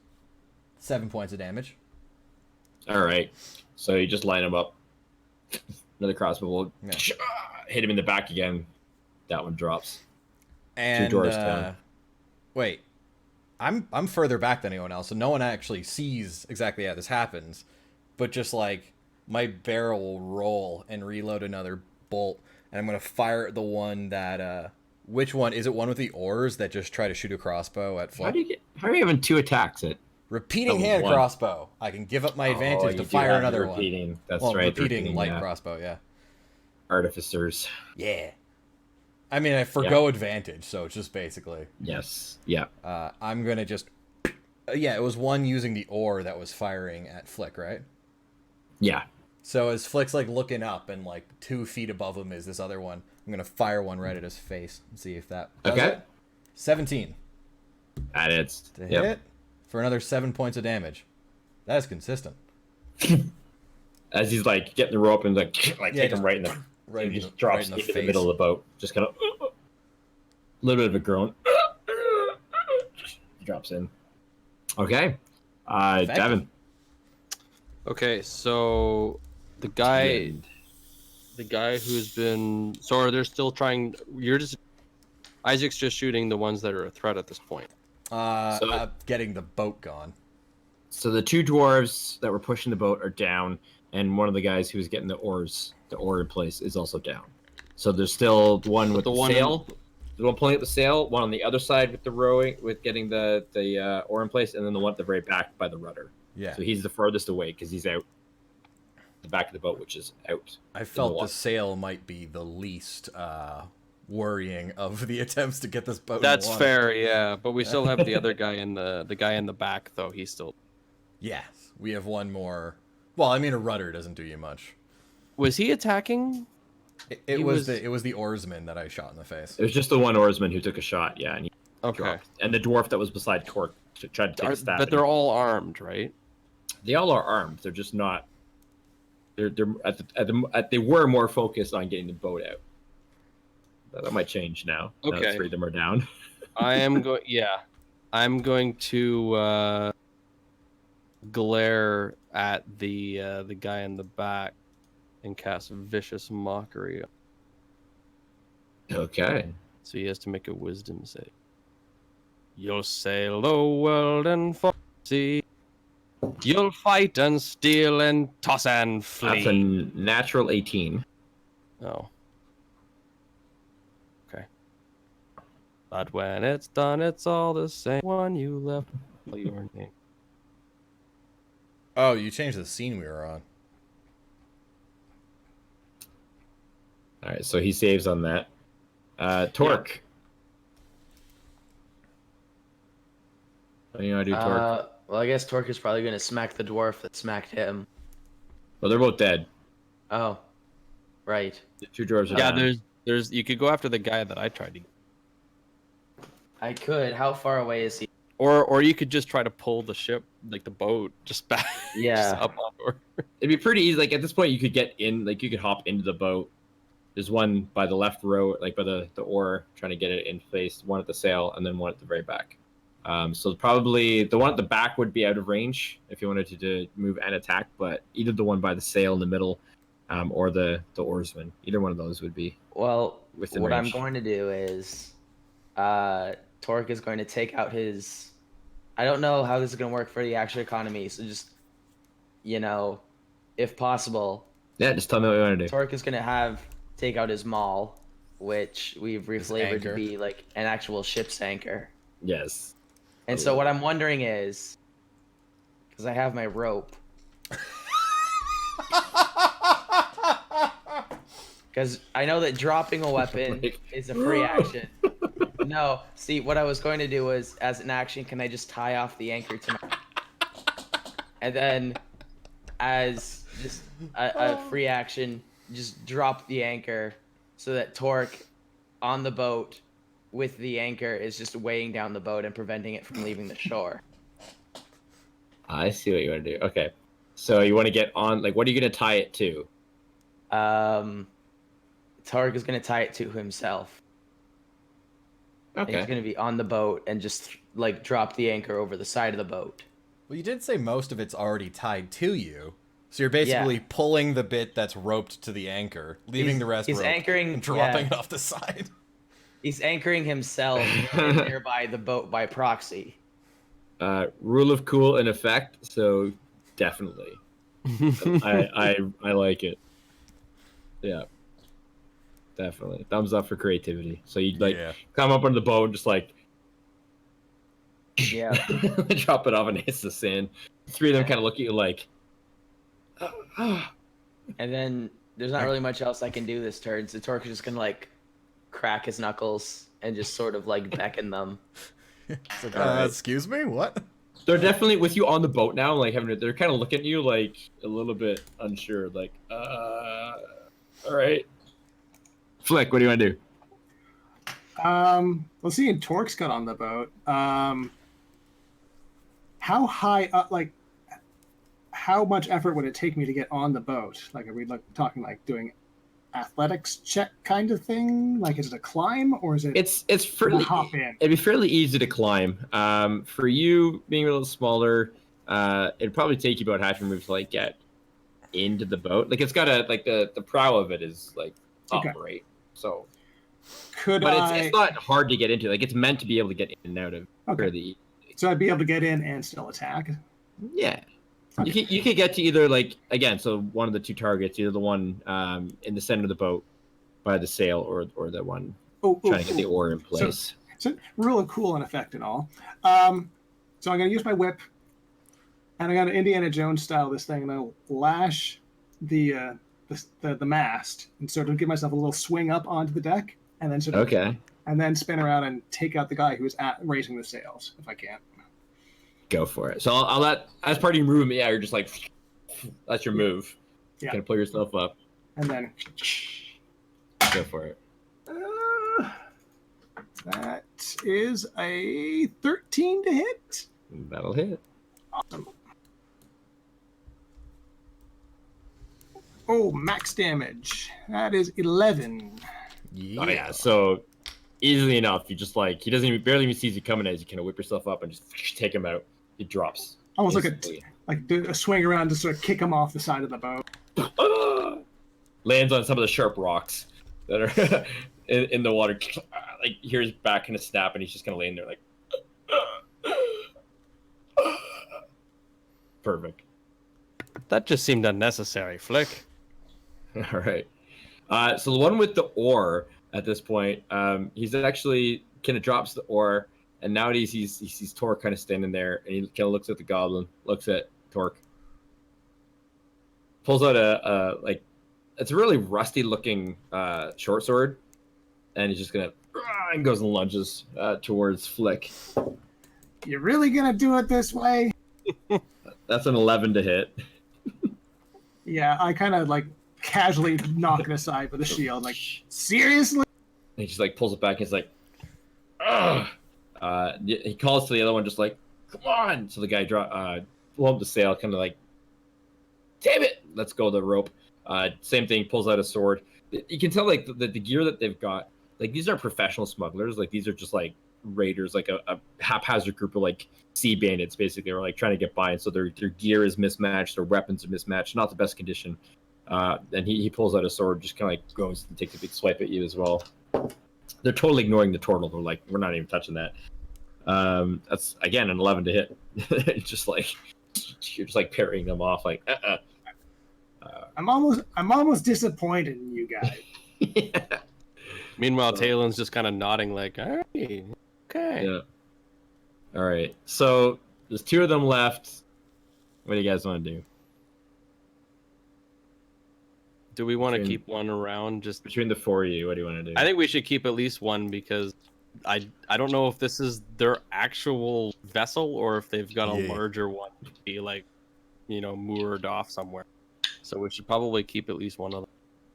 [SPEAKER 7] 7 points of damage.
[SPEAKER 2] All right. So you just line him up. Another crossbow will hit him in the back again. That one drops.
[SPEAKER 7] And
[SPEAKER 2] 2 doors down.
[SPEAKER 7] Wait, I'm further back than anyone else, so no one actually sees exactly how this happens. But just like my barrel will roll and reload another bolt, and I'm gonna fire at the one that. Which one is it? One with the oars that just try to shoot a crossbow at Flick?
[SPEAKER 2] How are you having 2 attacks at?
[SPEAKER 7] Repeating hand crossbow. I can give up my advantage to fire another one.
[SPEAKER 2] That's
[SPEAKER 7] right.
[SPEAKER 2] Repeating
[SPEAKER 7] light crossbow, yeah.
[SPEAKER 2] Artificers.
[SPEAKER 7] Yeah. I mean, I forgo advantage, so it's just basically.
[SPEAKER 2] Yes. Yeah.
[SPEAKER 7] I'm gonna just. Yeah, it was one using the oar that was firing at Flick, right?
[SPEAKER 2] Yeah.
[SPEAKER 7] So as Flick's like looking up and like 2 feet above him is this other one, I'm gonna fire one right at his face and see if that. Does it. 17.
[SPEAKER 2] That is.
[SPEAKER 7] To hit. For another 7 points of damage. That is consistent.
[SPEAKER 2] As he's like getting the rope and like take him right in the just drops into the middle of the boat. Just kind of a little bit of a groan. Just drops in. Okay. Devin.
[SPEAKER 3] Okay, so the guy who's been they're still trying. Isaac's just shooting the ones that are a threat at this point.
[SPEAKER 7] Getting the boat gone.
[SPEAKER 2] So the 2 dwarves that were pushing the boat are down, and one of the guys who was getting the oar in place, is also down. So there's still one with the sail, the one pulling at the sail, one on the other side with the rowing, with getting the oar in place, and then the one at the very back by the rudder.
[SPEAKER 7] Yeah.
[SPEAKER 2] So he's the furthest away because he's out the back of the boat, which is out.
[SPEAKER 7] I felt the sail might be the least worrying of the attempts to get this boat.
[SPEAKER 3] That's fair, yeah. But we still have the other guy in the guy in the back, though. He's still.
[SPEAKER 7] Yes, we have one more. Well, I mean, a rudder doesn't do you much.
[SPEAKER 3] Was he attacking?
[SPEAKER 7] It was the oarsman that I shot in the face.
[SPEAKER 2] It was just the one oarsman who took a shot, yeah. And
[SPEAKER 3] dropped.
[SPEAKER 2] And the dwarf that was beside Torque tried to take a stab.
[SPEAKER 3] But they're all armed, right?
[SPEAKER 2] They all are armed. They're just not. They were more focused on getting the boat out. That might change now. Now that
[SPEAKER 3] Okay.
[SPEAKER 2] 3 of them are down.
[SPEAKER 3] I am going. Yeah, I'm going to glare at the guy in the back and cast vicious mockery.
[SPEAKER 2] Okay.
[SPEAKER 3] So he has to make a wisdom save. You'll sail the world and foresee. You'll fight and steal and toss and flee.
[SPEAKER 2] That's a natural 18.
[SPEAKER 3] Oh. Okay. But when it's done, it's all the same. One you left your name.
[SPEAKER 7] Oh, you changed the scene we were on.
[SPEAKER 2] All right, so he saves on that. Torque. What do you want to do, Torque?
[SPEAKER 4] Well, I guess Torque is probably going to smack the dwarf that smacked him.
[SPEAKER 2] Well, they're both dead.
[SPEAKER 4] Oh, right.
[SPEAKER 2] The 2 dwarves are
[SPEAKER 3] Yeah,
[SPEAKER 2] down.
[SPEAKER 3] there's. You could go after the guy that I tried to.
[SPEAKER 4] I could. How far away is he?
[SPEAKER 3] Or you could just try to pull the ship, like the boat, just back.
[SPEAKER 4] Yeah.
[SPEAKER 3] Just up on board.
[SPEAKER 2] It'd be pretty easy. Like at this point, you could get in. Like you could hop into the boat. There's one by the left row, like by the oar, trying to get it in place. One at the sail, and then one at the very back. So probably the one at the back would be out of range if you wanted to move and attack. But either the one by the sail in the middle, or the oarsman, either one of those would be.
[SPEAKER 4] Well,
[SPEAKER 2] within
[SPEAKER 4] what
[SPEAKER 2] range.
[SPEAKER 4] I'm going to do is, Torque is going to take out his. I don't know how this is going to work for the actual economy, so just, if possible.
[SPEAKER 2] Yeah, just tell me what you want to do.
[SPEAKER 4] Torque is going to take out his maul, which we've reflavored to be like an actual ship's anchor.
[SPEAKER 2] Yes.
[SPEAKER 4] And so what I'm wondering is, because I have my rope. Because I know that dropping a weapon is a free action. No, see, what I was going to do was, as an action, can I just tie off the anchor to my... And then, as just a free action, just drop the anchor so that Torque on the boat with the anchor is just weighing down the boat and preventing it from leaving the shore.
[SPEAKER 2] I see what you want to do. Okay. So you want to get on, like, what are you going to tie it to?
[SPEAKER 4] Torque is going to tie it to himself.
[SPEAKER 2] Okay.
[SPEAKER 4] And he's going to be on the boat and just, like, drop the anchor over the side of the boat.
[SPEAKER 7] Well, you did say most of it's already tied to you. So you're basically pulling the bit that's roped to the anchor, leaving the rest roped,
[SPEAKER 4] anchoring,
[SPEAKER 7] and dropping it off the side.
[SPEAKER 4] He's anchoring himself and thereby the boat by proxy.
[SPEAKER 2] Rule of cool in effect, so definitely. I like it. Yeah. Definitely. Thumbs up for creativity. So you come up on the boat and just like drop it off and hits the sand. 3 of them kind of look at you like
[SPEAKER 4] and then there's not really much else I can do this turn, so Torque is just gonna like crack his knuckles and just sort of like beckon them.
[SPEAKER 7] Like, excuse me, what?
[SPEAKER 2] They're definitely with you on the boat now, like they're kind of looking at you like a little bit unsure, like all right. Flick, what do you want to do?
[SPEAKER 5] Let's see. Torque's got on the boat. How high up? Like, how much effort would it take me to get on the boat? Like, are we talking like doing athletics check kind of thing? Like, is it a climb or is it?
[SPEAKER 2] It's fairly.
[SPEAKER 5] Hop in?
[SPEAKER 2] It'd be fairly easy to climb. For you being a little smaller, it'd probably take you about half your move to like get into the boat. Like, it's got the prow of it is like up, right? So, it's not hard to get into. Like, it's meant to be able to get in and out of fairly easy.
[SPEAKER 5] So I'd be able to get in and still attack.
[SPEAKER 2] Yeah.
[SPEAKER 5] Okay.
[SPEAKER 2] You could get to either so one of the 2 targets, either the one in the center of the boat by the sail, or the one trying to get the oar in place.
[SPEAKER 5] So rule of cool in effect and all. So I'm going to use my whip, and I'm going to Indiana Jones style this thing, and I'll lash the mast and sort of give myself a little swing up onto the deck, and then and then spin around and take out the guy who's raising the sails if I can.
[SPEAKER 2] Go for it. So I'll let, as part of your movement, you're just like, that's your move.
[SPEAKER 5] Yeah.
[SPEAKER 2] Kind of pull yourself up.
[SPEAKER 5] And then
[SPEAKER 2] go for it.
[SPEAKER 5] That is a 13 to hit.
[SPEAKER 2] That'll hit.
[SPEAKER 5] Awesome. Oh, max damage. That is 11.
[SPEAKER 7] Yeah.
[SPEAKER 2] Oh yeah, so easily enough, you just like he doesn't even barely even sees you coming as you kind of whip yourself up and just take him out. He drops.
[SPEAKER 5] Almost
[SPEAKER 2] instantly.
[SPEAKER 5] do a swing around to sort of kick him off the side of the boat.
[SPEAKER 2] Lands on some of the sharp rocks that are in the water. Like you hear his back kind of snap, and he's just kind of laying there like. Perfect.
[SPEAKER 3] That just seemed unnecessary, Flick.
[SPEAKER 2] All right. So the one with the oar at this point, he's actually kind of drops the oar, and nowadays he sees Torque kind of standing there, and he kind of looks at the goblin, looks at Torque, pulls out a like, it's a really rusty looking short sword, and he's just gonna and goes and lunges towards Flick.
[SPEAKER 5] You're really gonna do it this way?
[SPEAKER 2] That's an 11 to hit.
[SPEAKER 5] Yeah, I kind of like casually knock it aside with a shield. Like, seriously?
[SPEAKER 2] And he just like pulls it back. And he's like, ugh. He calls to the other one, just like, come on. So the guy pull up the sail, kind of like, damn it, let's go the rope. Same thing, pulls out a sword. You can tell like the gear that they've got. Like these are professional smugglers. Like these are just like raiders, like a haphazard group of like sea bandits, basically, or like trying to get by. And so their gear is mismatched, their weapons are mismatched, not the best condition. And he pulls out a sword, just kind of like goes and takes a big swipe at you as well. They're totally ignoring the turtle. They're like, we're not even touching that. That's again an 11 to hit. It's just like you're just like parrying them off, like
[SPEAKER 5] I'm almost disappointed in you guys.
[SPEAKER 2] Yeah.
[SPEAKER 3] Meanwhile, Talon's just kind of nodding like, all right, okay.
[SPEAKER 2] Yeah. All right. So there's 2 of them left. What do you guys want to do?
[SPEAKER 3] Do we want to keep one around? Just
[SPEAKER 2] Between the 4 of you, what do you want to do?
[SPEAKER 3] I think we should keep at least one because I don't know if this is their actual vessel or if they've got a larger one to be like, moored off somewhere. So we should probably keep at least one of them.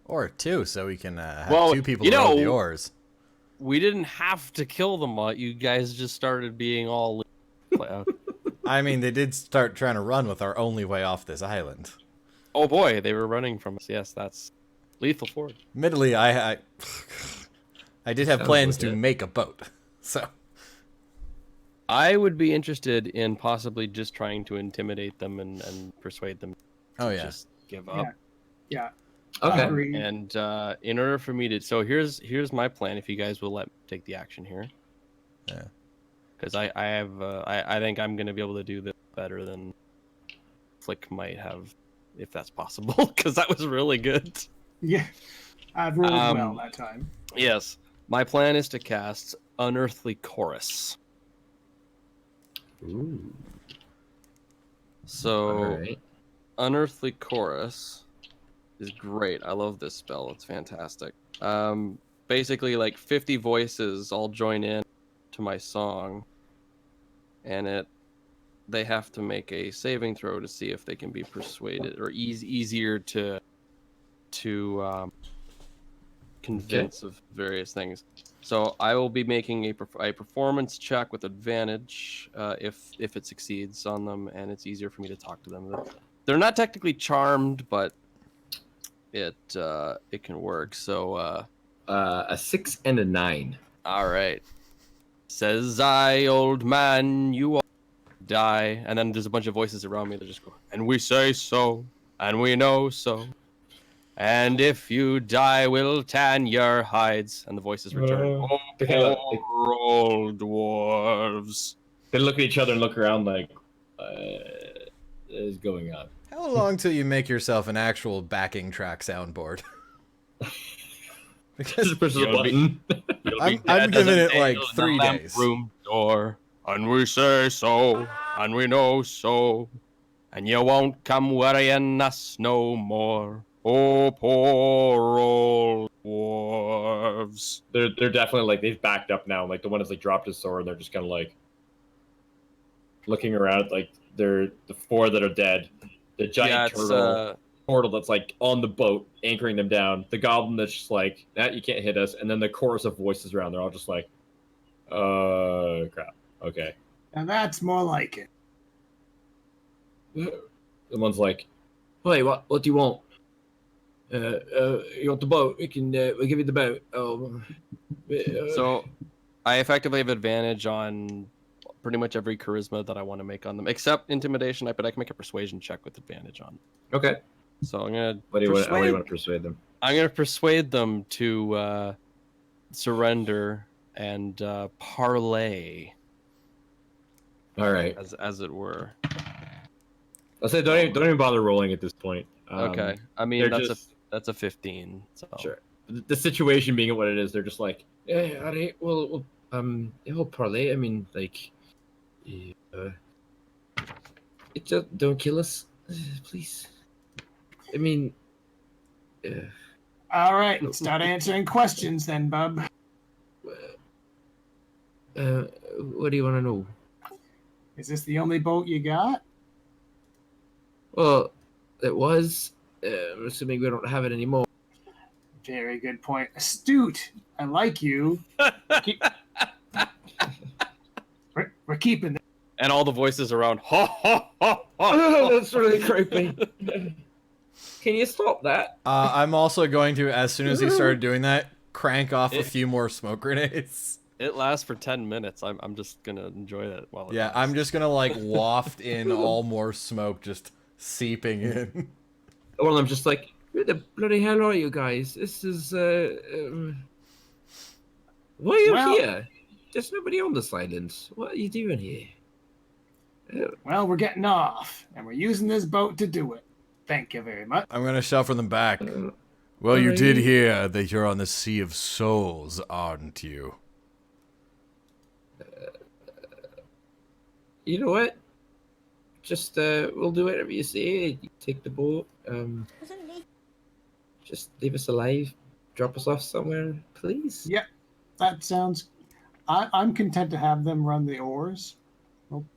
[SPEAKER 7] Or 2, so we can have 2 people to row the oars.
[SPEAKER 3] We didn't have to kill them all. You guys just started being all...
[SPEAKER 7] I mean, they did start trying to run with our only way off this island.
[SPEAKER 3] Oh boy, they were running from us. Yes, that's lethal forward.
[SPEAKER 7] Admittedly, I did have plans to make a boat, so...
[SPEAKER 3] I would be interested in possibly just trying to intimidate them and persuade them to just give up.
[SPEAKER 5] Yeah.
[SPEAKER 2] Okay.
[SPEAKER 3] And in order for me to, so here's my plan. If you guys will let me take the action here, because I think I'm gonna be able to do this better than Flick might have, if that's possible, because that was really good.
[SPEAKER 5] Yeah, I've rolled well that time.
[SPEAKER 3] Yes, my plan is to cast Unearthly Chorus.
[SPEAKER 2] Ooh.
[SPEAKER 3] So, Unearthly Chorus is great. I love this spell. It's fantastic. Basically, like 50 voices all join in to my song, and they have to make a saving throw to see if they can be persuaded or easier to convince of various things. So I will be making a performance check with advantage if it succeeds on them, and it's easier for me to talk to them. They're not technically charmed, but it can work. So
[SPEAKER 2] a 6 and a 9.
[SPEAKER 3] All right. Says I, old man, you all die. And then there's a bunch of voices around me that just go, and we say so, and we know so. And if you die, we'll tan your hides. And the voices return. Poor old dwarves.
[SPEAKER 2] They look at each other and look around like, what is going on?
[SPEAKER 7] How long till you make yourself an actual backing track soundboard? Because
[SPEAKER 2] just push the button.
[SPEAKER 7] I'm giving it like 3 days.
[SPEAKER 3] Room door, and we say so, and we know so, and you won't come worrying us no more. Oh, poor old dwarves.
[SPEAKER 2] They're definitely like they've backed up now. Like the one has like dropped his sword, and they're just kind of like looking around. Like they're the 4 that are dead. The giant turtle that's like on the boat anchoring them down. The goblin that's just like, you can't hit us. And then the chorus of voices around. They're all just like, crap. Okay.
[SPEAKER 5] And that's more like it.
[SPEAKER 2] The one's like, wait, what do you want? You want the boat? We'll give you the boat.
[SPEAKER 3] So I effectively have advantage on pretty much every charisma that I want to make on them, except intimidation. But I can make a persuasion check with advantage on.
[SPEAKER 2] Okay.
[SPEAKER 3] So I'm gonna.
[SPEAKER 2] What do you want to persuade them?
[SPEAKER 3] I'm gonna persuade them to surrender and parlay.
[SPEAKER 2] All right.
[SPEAKER 3] As it were.
[SPEAKER 2] I'll say don't even bother rolling at this point.
[SPEAKER 3] Okay. I mean that's a 15. So.
[SPEAKER 2] Sure. The situation being what it is, they're just like, yeah, all right, we'll parlay. I mean, like, just don't kill us, please. I mean,
[SPEAKER 5] All right, start answering questions then, bub.
[SPEAKER 2] what do you want to know?
[SPEAKER 5] Is this the only boat you got?
[SPEAKER 2] Well, it was. I'm assuming we don't have it anymore.
[SPEAKER 5] Very good point. Astute. I like you. We're keeping it.
[SPEAKER 3] And all the voices around. Ha ha ha ha.
[SPEAKER 2] Oh, that's really creepy. Can you stop that?
[SPEAKER 7] I'm also going to, as soon as he started doing that, crank off a few more smoke grenades.
[SPEAKER 3] It lasts for 10 minutes. I'm just gonna enjoy that while it lasts.
[SPEAKER 7] I'm just gonna like waft in all more smoke just seeping in.
[SPEAKER 2] Well, I'm just like, where the bloody hell are you guys? This is why are you here? There's nobody on this island. What are you doing here?
[SPEAKER 5] Well, we're getting off, and we're using this boat to do it. Thank you very much.
[SPEAKER 7] I'm gonna shout from the back. Well, you did hear that you're on the Sea of Souls, aren't you?
[SPEAKER 2] You know what? Just we'll do whatever you say. You take the boat. Just leave us alive. Drop us off somewhere, please.
[SPEAKER 5] Yep, that sounds. I'm content to have them run the oars.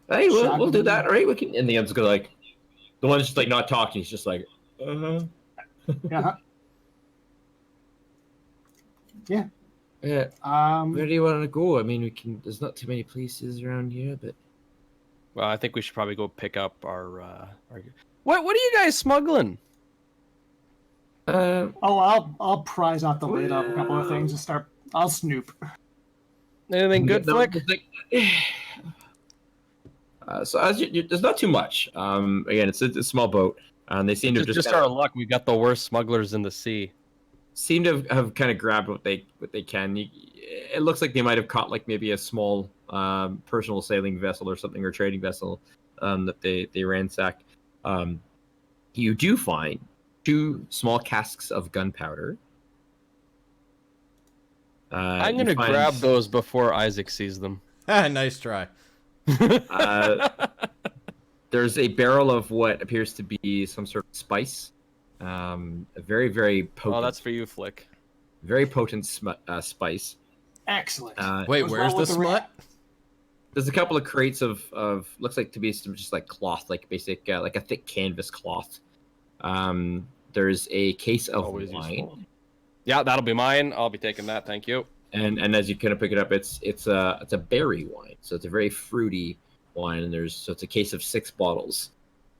[SPEAKER 2] Hey, we'll do that, right? We can. And the end's go like, the one's just like not talking. He's just like,
[SPEAKER 5] Yeah.
[SPEAKER 2] Yeah. Where do you want to go? I mean, we can. There's not too many places around here, but.
[SPEAKER 3] Well, I think we should probably go pick up our. What are you guys smuggling?
[SPEAKER 5] I'll prise out the lid off a couple of things and start. I'll snoop.
[SPEAKER 3] Anything good, Flick?
[SPEAKER 2] So as there's not too much. Again, it's a small boat, and they seem to
[SPEAKER 3] just our luck. We got the worst smugglers in the sea.
[SPEAKER 2] Seem to have kind of grabbed what they can. It looks like they might have caught like maybe a small personal sailing vessel or something, or trading vessel that they ransacked. You do find 2 small casks of gunpowder.
[SPEAKER 3] I'm gonna grab those before Isaac sees them.
[SPEAKER 7] Nice try.
[SPEAKER 2] There's a barrel of what appears to be some sort of spice. A very, very potent.
[SPEAKER 3] Oh, that's for you, Flick.
[SPEAKER 2] Very potent spice.
[SPEAKER 5] Excellent.
[SPEAKER 7] Wait, where's the smut?
[SPEAKER 2] There's a couple of crates of looks like to be some just like cloth, like basic like a thick canvas cloth. There's a case of
[SPEAKER 3] Always
[SPEAKER 2] wine.
[SPEAKER 3] Useful. Yeah, that'll be mine. I'll be taking that. Thank you.
[SPEAKER 2] And as you kind of pick it up, it's a berry wine, so it's a very fruity wine, and it's a case of 6 bottles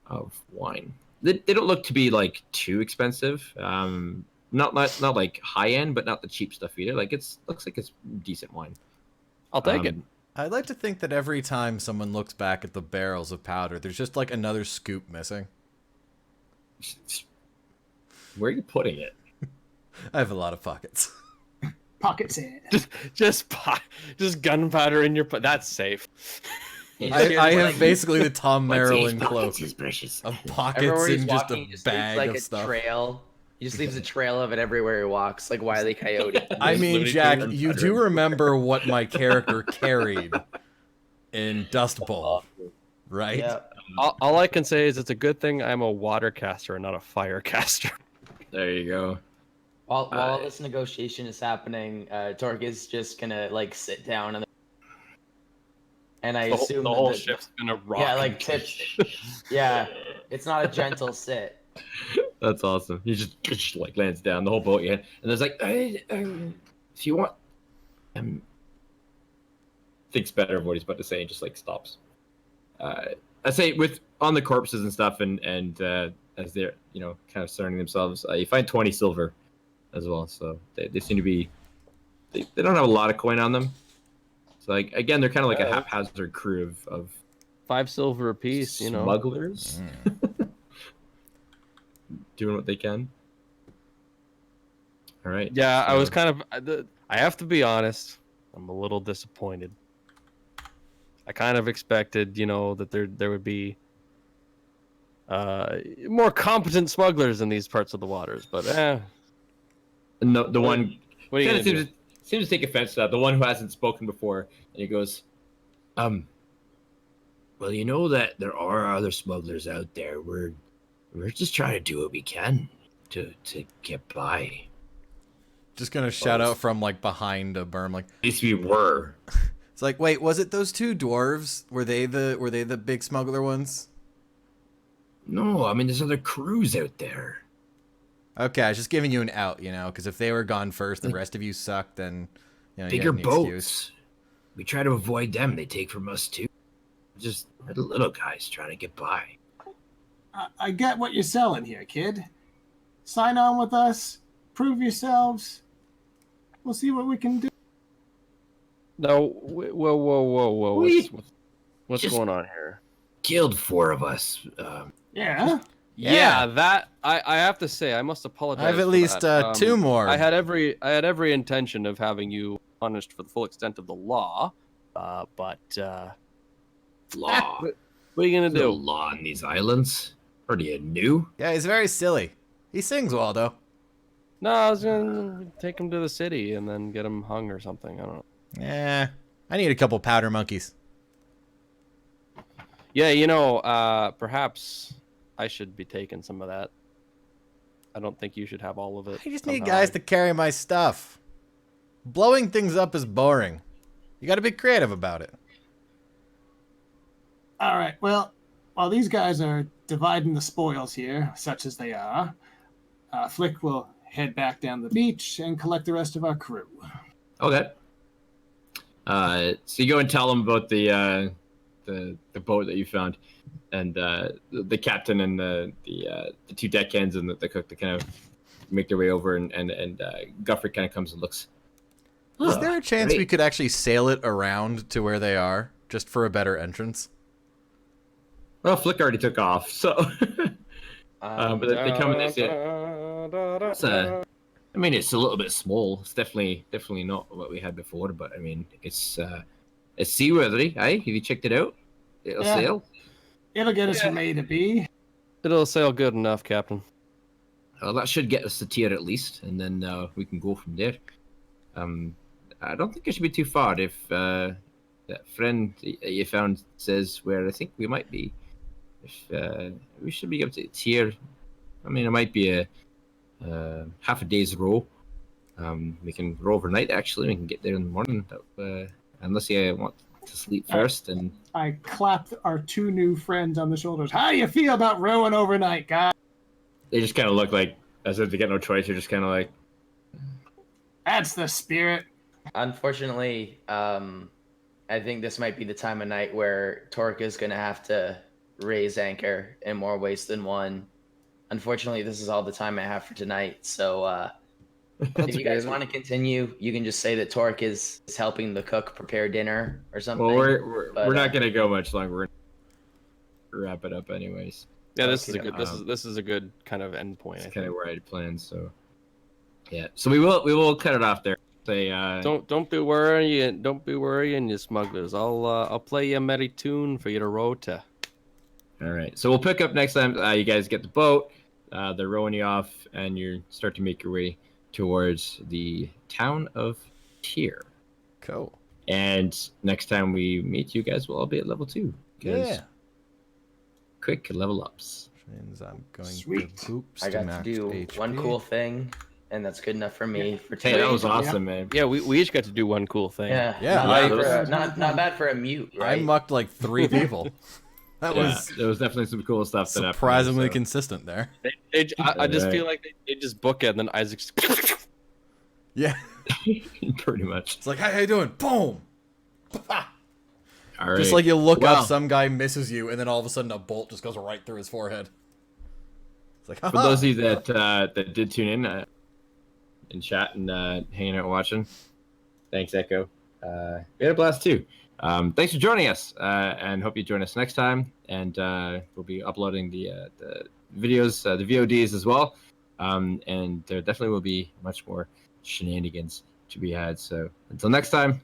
[SPEAKER 2] of wine. They don't look to be like too expensive. Not like high end, but not the cheap stuff either. Like looks like it's decent wine.
[SPEAKER 3] I'll take it.
[SPEAKER 7] I'd like to think that every time someone looks back at the barrels of powder, there's just like another scoop missing.
[SPEAKER 2] Where are you putting it?
[SPEAKER 7] I have a lot of pockets.
[SPEAKER 5] Pockets in.
[SPEAKER 3] Just gunpowder in your. That's safe.
[SPEAKER 7] I have basically the Tom Maryland cloak
[SPEAKER 6] precious.
[SPEAKER 7] of pockets and just a bag
[SPEAKER 4] like
[SPEAKER 7] of
[SPEAKER 4] a
[SPEAKER 7] stuff.
[SPEAKER 4] Trail. He just leaves a trail of it everywhere he walks, like Wile E. Coyote.
[SPEAKER 7] I mean, Jack, you do remember what my character carried in Dust Bowl, right?
[SPEAKER 4] Yeah.
[SPEAKER 3] All I can say is it's a good thing I'm a water caster and not a fire caster.
[SPEAKER 2] There you go.
[SPEAKER 4] While this negotiation is happening, Torque is just gonna like sit down and I assume
[SPEAKER 3] the whole ship's gonna rock.
[SPEAKER 4] Yeah, like tips. Yeah, it's not a gentle sit.
[SPEAKER 2] That's awesome. He just like lands down the whole boat again, and there's like, if you want, thinks better of what he's about to say and just like stops. I say with on the corpses and stuff and as they're kind of surrounding themselves. You find 20 silver as well, so they seem to be they don't have a lot of coin on them. So like again, they're kind of like a haphazard crew of
[SPEAKER 3] 5 silver apiece,
[SPEAKER 2] smugglers, doing what they can. All right.
[SPEAKER 3] Yeah,
[SPEAKER 2] so-
[SPEAKER 3] I was kind of. I have to be honest. I'm a little disappointed. I kind of expected, that there would be more competent smugglers in these parts of the waters, but
[SPEAKER 2] No, the one
[SPEAKER 3] What are you
[SPEAKER 2] kind
[SPEAKER 3] gonna
[SPEAKER 2] of
[SPEAKER 3] do?
[SPEAKER 2] seems to take offense to that. The one who hasn't spoken before, and he goes,
[SPEAKER 6] Well, you know that there are other smugglers out there. We're just trying to do what we can to get by.
[SPEAKER 7] Just gonna shout out from like behind a berm, like
[SPEAKER 6] At least we were.
[SPEAKER 7] it's like, wait, was it those two dwarves? Were they the big smuggler ones?
[SPEAKER 6] No, I mean there's other crews out there.
[SPEAKER 7] Okay, I was just giving you an out, because if they were gone first, the rest of you suck. Then you
[SPEAKER 6] Bigger
[SPEAKER 7] had an
[SPEAKER 6] boats.
[SPEAKER 7] excuse.
[SPEAKER 6] We try to avoid them. They take from us too. Just the little guys trying to get by.
[SPEAKER 5] I get what you're selling here, kid. Sign on with us. Prove yourselves. We'll see what we can do.
[SPEAKER 3] No, whoa! What's
[SPEAKER 6] Just-
[SPEAKER 3] going on here?
[SPEAKER 6] Killed 4 of us.
[SPEAKER 5] Yeah.
[SPEAKER 3] Yeah, that I have to say, I must apologize.
[SPEAKER 7] I have at
[SPEAKER 3] for
[SPEAKER 7] least
[SPEAKER 3] that.
[SPEAKER 7] 2 more.
[SPEAKER 3] I had every intention of having you punished for the full extent of the law, but
[SPEAKER 6] Law.
[SPEAKER 3] what are you gonna
[SPEAKER 6] There's no
[SPEAKER 3] do?
[SPEAKER 6] law on these islands. Or do you new?
[SPEAKER 7] Yeah, he's very silly. He sings well though.
[SPEAKER 3] No, I was gonna take him to the city and then get him hung or something. I don't know.
[SPEAKER 7] Yeah, I need a couple powder monkeys.
[SPEAKER 3] Yeah, perhaps I should be taking some of that. I don't think you should have all of it.
[SPEAKER 7] I just need
[SPEAKER 3] somehow.
[SPEAKER 7] guys to carry my stuff. Blowing things up is boring. You got to be creative about it.
[SPEAKER 5] All right. Well, while these guys are dividing the spoils here, such as they are, Flick will head back down the beach and collect the rest of our crew.
[SPEAKER 2] okay. So you go and tell them about the boat that you found, and the captain and the 2 deckhands and the cook that kind of make their way over, and Guffrey kind of comes and looks.
[SPEAKER 7] Is there a chance we
[SPEAKER 6] great.
[SPEAKER 7] could actually sail it around to where they are, just for a better entrance?
[SPEAKER 2] Well, Flick already took off, so. But they come and they say, I mean, it's a little bit small. It's definitely not what we had before, but I mean, it's seaworthy. Aye, have you checked it out? It'll
[SPEAKER 5] Yeah.
[SPEAKER 2] sail.
[SPEAKER 5] It'll get us from A to B.
[SPEAKER 3] It'll sail good enough, Captain.
[SPEAKER 2] Well, that should get us to tier at least, and then we can go from there. I don't think it should be too far if that friend you found says where I think we might be. If we should be able to tier. I mean, it might be a half a day's row. We can row overnight. Actually, we can get there in the morning. Unless you want to sleep first, and
[SPEAKER 5] I clapped our 2 new friends on the shoulders. How do you feel about rowing overnight, guys?
[SPEAKER 2] they just kind of look like as if they get no choice. You're just kind of like,
[SPEAKER 5] That's the spirit.
[SPEAKER 4] Unfortunately, I think this might be the time of night where Torque is going to have to raise anchor in more ways than one. Unfortunately, this is all the time I have for tonight. So if you guys want to continue, you can just say that Torque is helping the cook prepare dinner or something.
[SPEAKER 2] well, we're
[SPEAKER 4] but,
[SPEAKER 2] not gonna go much longer. We're gonna wrap it up anyways.
[SPEAKER 3] Yeah, this is a
[SPEAKER 4] Okay.
[SPEAKER 3] good. This is a good kind of end point. I
[SPEAKER 2] That's kind of
[SPEAKER 3] think.
[SPEAKER 2] where I had planned. So yeah, so we will cut it off there. Say
[SPEAKER 3] Don't be worrying. Don't be worrying, you smugglers. I'll play you a merry tune for you to row to.
[SPEAKER 2] all right. So we'll pick up next time. You guys get the boat. They're rowing you off, and you start to make your way towards the town of Tyr.
[SPEAKER 7] Cool.
[SPEAKER 2] And next time we meet, you guys will all be at level 2. 'cause
[SPEAKER 7] Yeah.
[SPEAKER 2] Quick level ups.
[SPEAKER 7] Which means I'm going
[SPEAKER 5] Sweet.
[SPEAKER 7] to boops
[SPEAKER 4] I got to
[SPEAKER 7] max
[SPEAKER 4] do
[SPEAKER 7] HP.
[SPEAKER 4] one cool thing, and that's good enough for me for
[SPEAKER 2] Hey,
[SPEAKER 4] tonight.
[SPEAKER 2] that was awesome, man.
[SPEAKER 3] Yeah, we each got to do one cool thing.
[SPEAKER 4] Yeah,
[SPEAKER 7] Yeah,
[SPEAKER 4] not,
[SPEAKER 2] I-
[SPEAKER 4] bad for not bad for a mute,
[SPEAKER 7] I
[SPEAKER 4] right?
[SPEAKER 7] mucked like 3 people. That
[SPEAKER 2] Yeah,
[SPEAKER 7] was
[SPEAKER 2] there was definitely some cool stuff that happened.
[SPEAKER 7] surprisingly
[SPEAKER 2] so-
[SPEAKER 7] consistent there.
[SPEAKER 3] I just
[SPEAKER 2] Right.
[SPEAKER 3] feel like they just book it, and then Isaac's.
[SPEAKER 7] Yeah.
[SPEAKER 2] Pretty much.
[SPEAKER 7] It's like, hey, how you doing? Boom.
[SPEAKER 2] All right.
[SPEAKER 7] Just like you look
[SPEAKER 2] Wow.
[SPEAKER 7] up, some guy misses you, and then all of a sudden a bolt just goes right through his forehead. like,
[SPEAKER 2] For those of you that did tune in chat and hanging out watching, thanks, Echo. We had a blast too. Thanks for joining us, and hope you join us next time. And we'll be uploading the videos, the VODs as well. And there definitely will be much more shenanigans to be had. So until next time.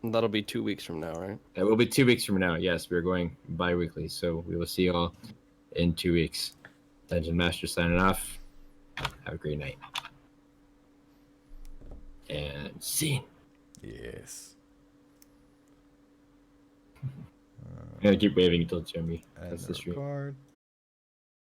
[SPEAKER 3] That'll be 2 weeks from now, right?
[SPEAKER 2] It will be 2 weeks from now. Yes, we're going bi-weekly. So we will see you all in 2 weeks. Dungeon Master signing off. Have a great night. And scene.
[SPEAKER 7] Yes.
[SPEAKER 2] I'm gonna keep waving until Jeremy.
[SPEAKER 7] And
[SPEAKER 2] That's the stream.
[SPEAKER 7] record.